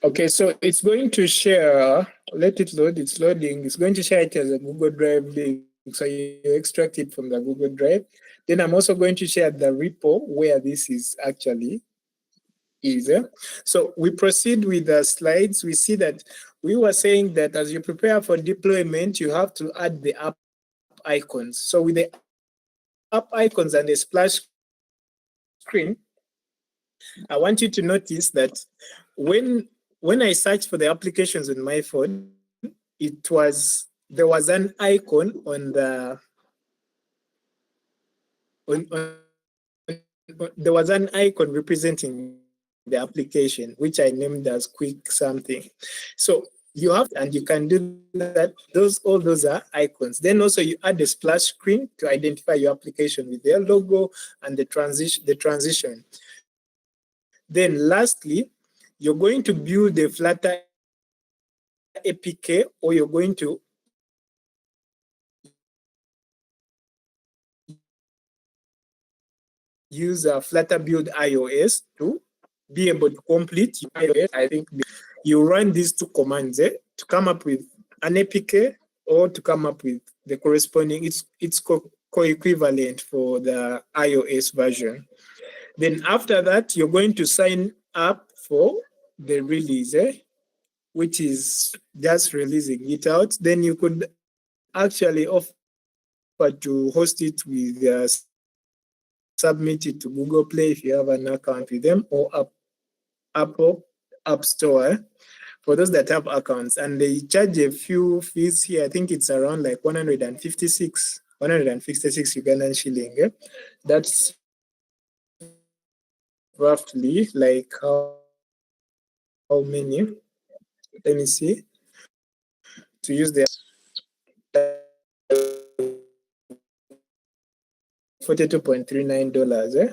Okay, so it's going to share, let it load, it's loading. It's going to share it as a Google Drive link. So you extract it from the Google Drive. Then I'm also going to share the repo where this is actually is. So we proceed with the slides. We see that we were saying that as you prepare for deployment, you have to add the app icons. So with the app icons and the splash screen, I want you to notice that when I searched for the applications on my phone, there was an icon on the there was an icon representing the application, which I named as quick something. So you have, and you can do that. All those are icons. Then also you add the splash screen to identify your application with their logo and the transition. Then lastly, you're going to build the Flutter APK, or you're going to use a Flutter build iOS to be able to complete iOS. I think you run these 2 commands to come up with an APK, or to come up with the corresponding, it's co-equivalent for the iOS version. Then after that, you're going to sign up for the release, which is just releasing it out, then you could actually offer to host it with submit it to Google Play if you have an account with them, or Apple App Store for those that have accounts. And they charge a few fees here. I think it's around like 156 Ugandan shilling. Yeah? That's roughly like how many? Let me see. To use the $42.39. Eh?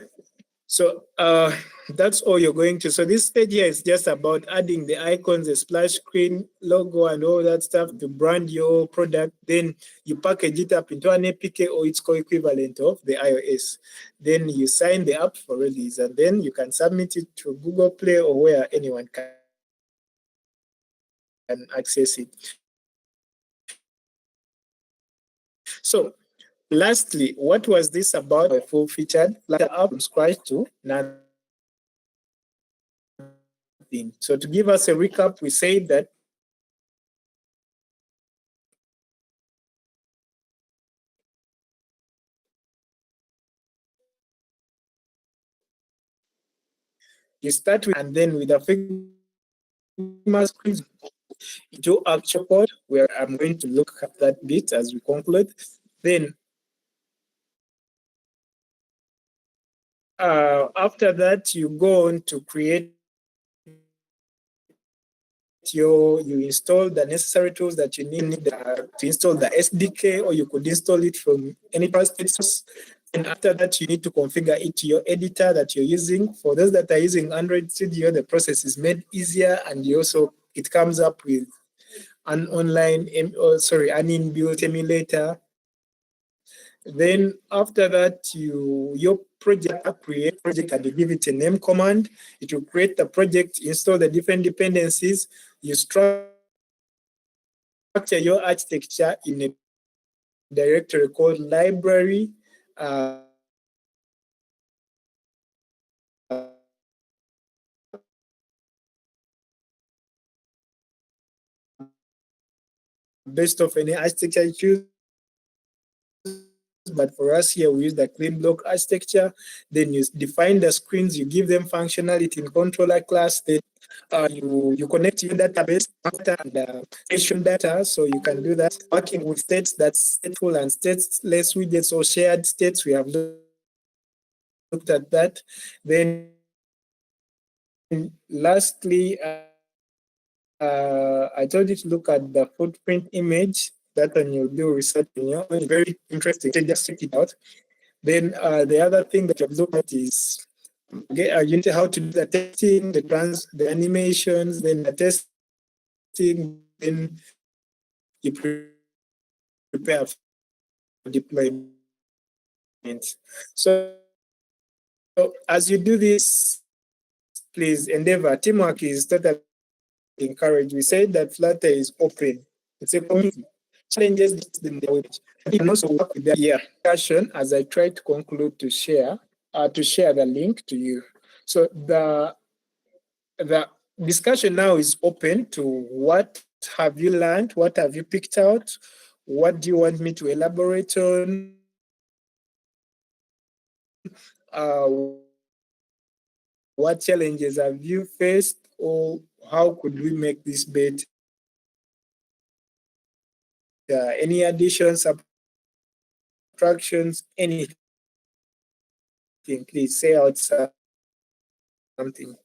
So that's all you're going to. So this stage here is just about adding the icons, the splash screen, logo, and all that stuff to brand your product. Then you package it up into an APK or its co-equivalent of the iOS. Then you sign the app for release, and then you can submit it to Google Play or where anyone can access it. So lastly, what was this about? A full-featured Flutter app from scratch to nothing. So to give us a recap, we said that you start with, and then with a Figma script, do actual code, where I'm going to look at that bit as we conclude. Then after that, you go on to create you install the necessary tools that you need to install the SDK, or you could install it from any trusted source. And after that, you need to configure it to your editor that you're using. For those that are using Android Studio, the process is made easier, and it comes up with an an inbuilt emulator. Then after that, your create project, and you give it a name command. It will create the project, install the different dependencies. You structure your architecture in a directory called library. Based off any architecture you choose. But for us here, we use the clean block architecture. Then you define the screens, you give them functionality in controller class. Then you connect your database and session data, so you can do that. Working with states that's stateful and stateless widgets or shared states, we have looked at that. Then lastly, I told you to look at the footprint image. That when you do research, very interesting. Just check it out. Then the other thing that you've looked at is you know how to do the testing, the animations, then the testing, then you prepare for deployment. So as you do this, please endeavor. Teamwork is totally encouraged. We said that Flutter is open. It's a community. Challenges in the web. You can also work with the discussion as I try to conclude to share the link to you. So the discussion now is open to what have you learned, what have you picked out, what do you want me to elaborate on, what challenges have you faced, or how could we make this better? Any additions, subtractions, anything, please say out something.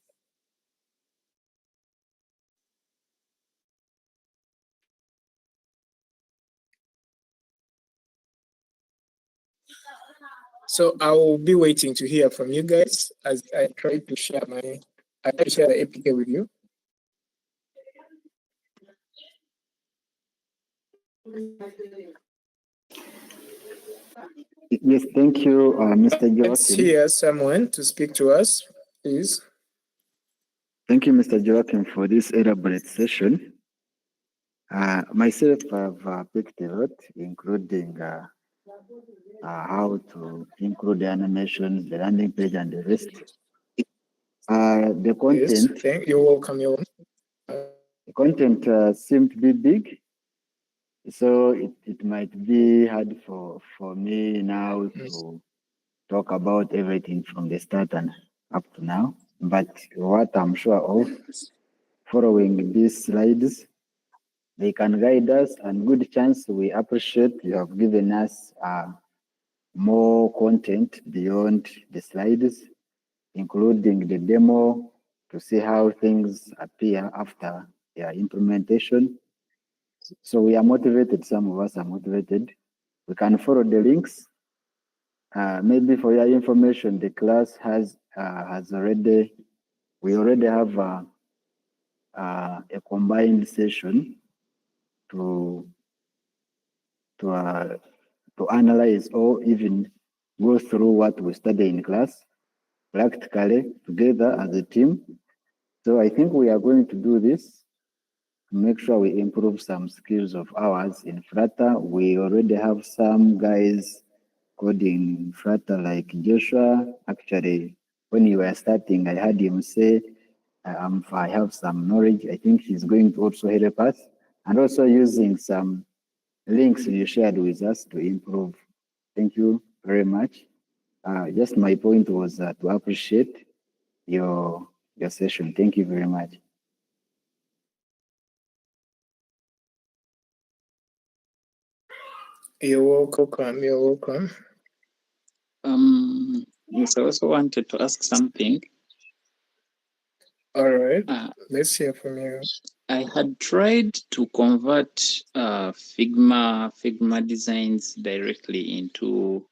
So I will be waiting to hear from you guys as I try to share the APK with you. Yes, thank you, Mr. Joachim. Let's hear someone to speak to us, please. Thank you, Mr. Joachim, for this elaborate session. Myself, I've picked a lot, including how to include the animations, the landing page, and the rest. The content. Yes, you're welcome. The content seemed to be big, so it might be hard for me now to talk about everything from the start and up to now. But what I'm sure of, following these slides, they can guide us, and good chance we appreciate you have given us more content beyond the slides, including the demo to see how things appear after their implementation. So we are motivated, some of us are motivated. We can follow the links. Maybe for your information, the class we already have a combined session to analyze or even go through what we study in class practically together as a team. So I think we are going to do this to make sure we improve some skills of ours in Flutter. We already have some guys coding Flutter like Joshua. Actually, when you were starting, I heard him say, I have some knowledge. I think he's going to also help us, and also using some links you shared with us to improve. Thank you very much. Just my point was to appreciate your session. Thank you very much. You're welcome. You're welcome. Yes, I also wanted to ask something. All right. Let's hear from you. I had tried to convert Figma designs directly into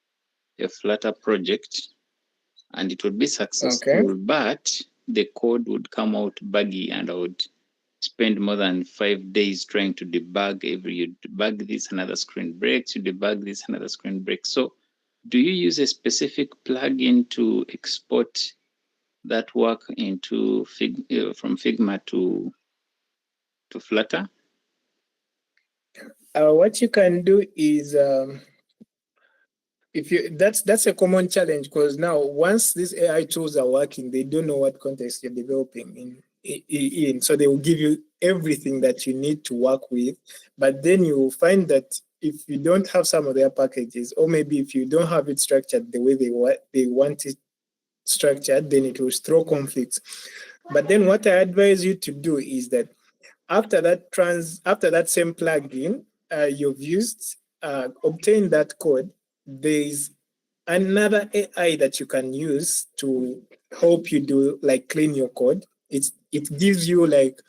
a Flutter project, and it would be successful, but the code would come out buggy, and I would spend more than 5 days trying to debug you debug this, another screen breaks, you debug this, another screen breaks. So do you use a specific plugin to export that work into from Figma to Flutter? What you can do is if you that's a common challenge, because now once these AI tools are working, they don't know what context you're developing in. So they will give you everything that you need to work with, but then you will find that if you don't have some of their packages, or maybe if you don't have it structured the way they want it structured, then it will throw conflicts. But then what I advise you to do is that after that same plugin you've used, obtain that code, there's another AI that you can use to help you do like clean your code. It gives you like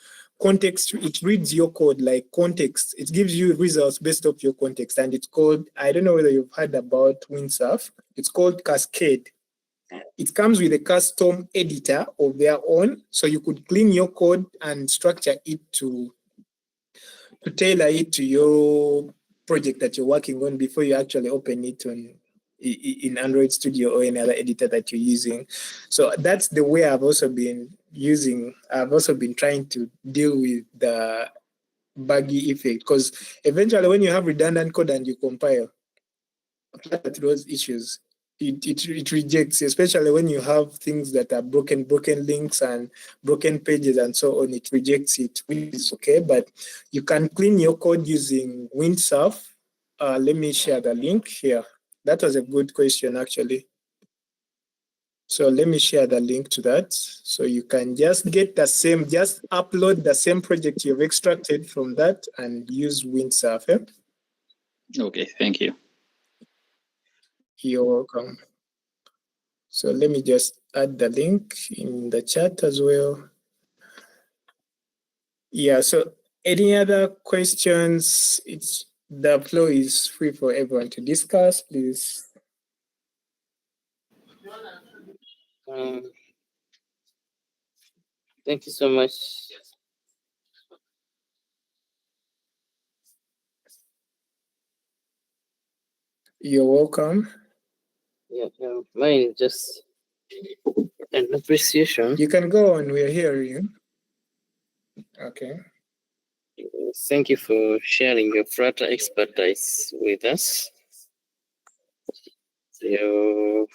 context. It reads your code like context. It gives you results based off your context, and it's called, I don't know whether you've heard about Windsurf. It's called Cascade. It comes with a custom editor of their own, so you could clean your code and structure it to tailor it to your project that you're working on before you actually open it in Android Studio or any other editor that you're using. So that's the way I've also been trying to deal with the buggy effect, because eventually when you have redundant code and you compile, those issues, it rejects, especially when you have things that are broken links and broken pages and so on. It rejects it, which is okay, but you can clean your code using Windsurf. Let me share the link here. That was a good question, actually. So let me share the link to that. So you can just just upload the same project you've extracted from that and use Windsurf. Okay, thank you. You're welcome. So let me just add the link in the chat as well. Yeah, so any other questions? The floor is free for everyone to discuss, please. Thank you so much. You're welcome. Yeah, mine just an appreciation. You can go on, we're hearing you. Okay. Thank you for sharing your Flutter expertise with us. So,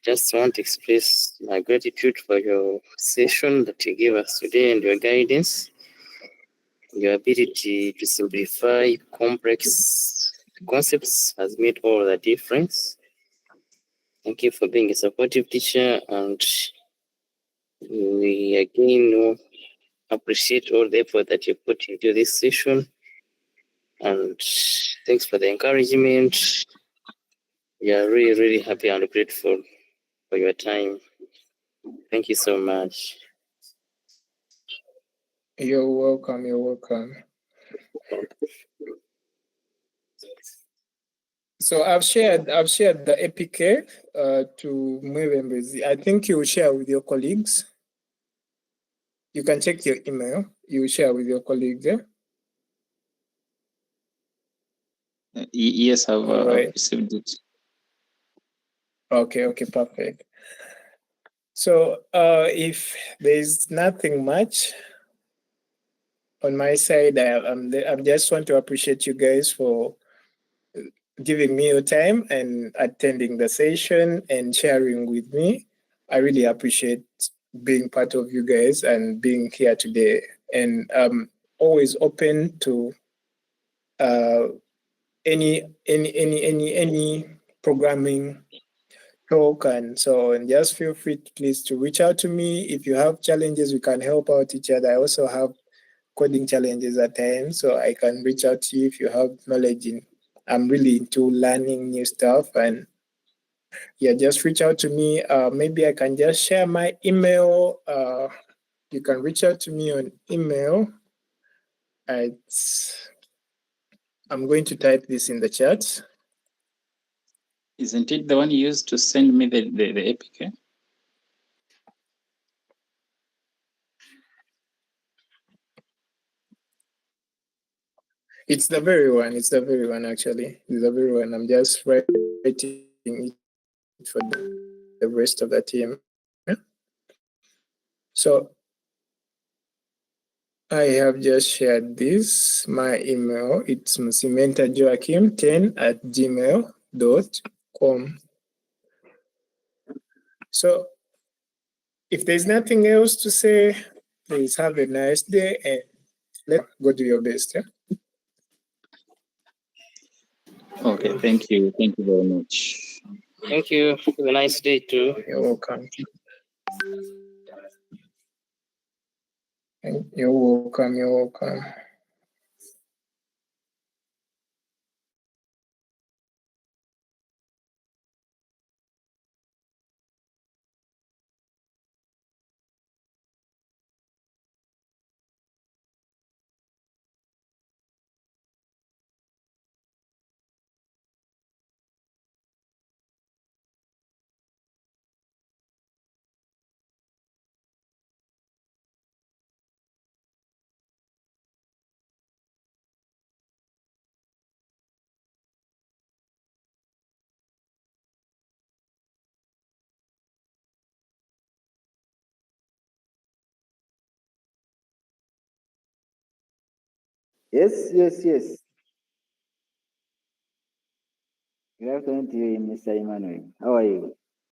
just want to express my gratitude for your session that you gave us today and your guidance. Your ability to simplify complex concepts has made all the difference. Thank you for being a supportive teacher, and we again appreciate all the effort that you put into this session. And thanks for the encouragement. We are really, really happy and grateful for your time. Thank you so much. You're welcome. You're welcome. So I've shared the APK to Mwebembezi. I think you will share with your colleagues. You can check your email. You will share with your colleagues. Yeah? Yes, I've Right. received it. Okay, perfect. So if there's nothing much on my side, I just want to appreciate you guys for giving me your time and attending the session and sharing with me. I really appreciate being part of you guys and being here today. And I'm always open to any programming talk and so on. Just feel free, please, to reach out to me. If you have challenges, we can help out each other. I also have coding challenges at times, so I can reach out to you if you have knowledge in. I'm really into learning new stuff, and yeah, just reach out to me. Maybe I can just share my email. You can reach out to me on email. I'm going to type this in the chat. Isn't it the one you used to send me the APK? It's the very one. It's the very one, actually. It's the very one. I'm just writing it for the rest of the team. Yeah? So I have just shared this. My email, it's musiimenta.joachim10@gmail.com. So if there's nothing else to say, please have a nice day and let's go do your best. Yeah? Okay, thank you. Thank you very much. Thank you. Have a nice day too. You're welcome. You're welcome. You're welcome. Yes. Good afternoon to you, Mr. Emmanuel. How are you?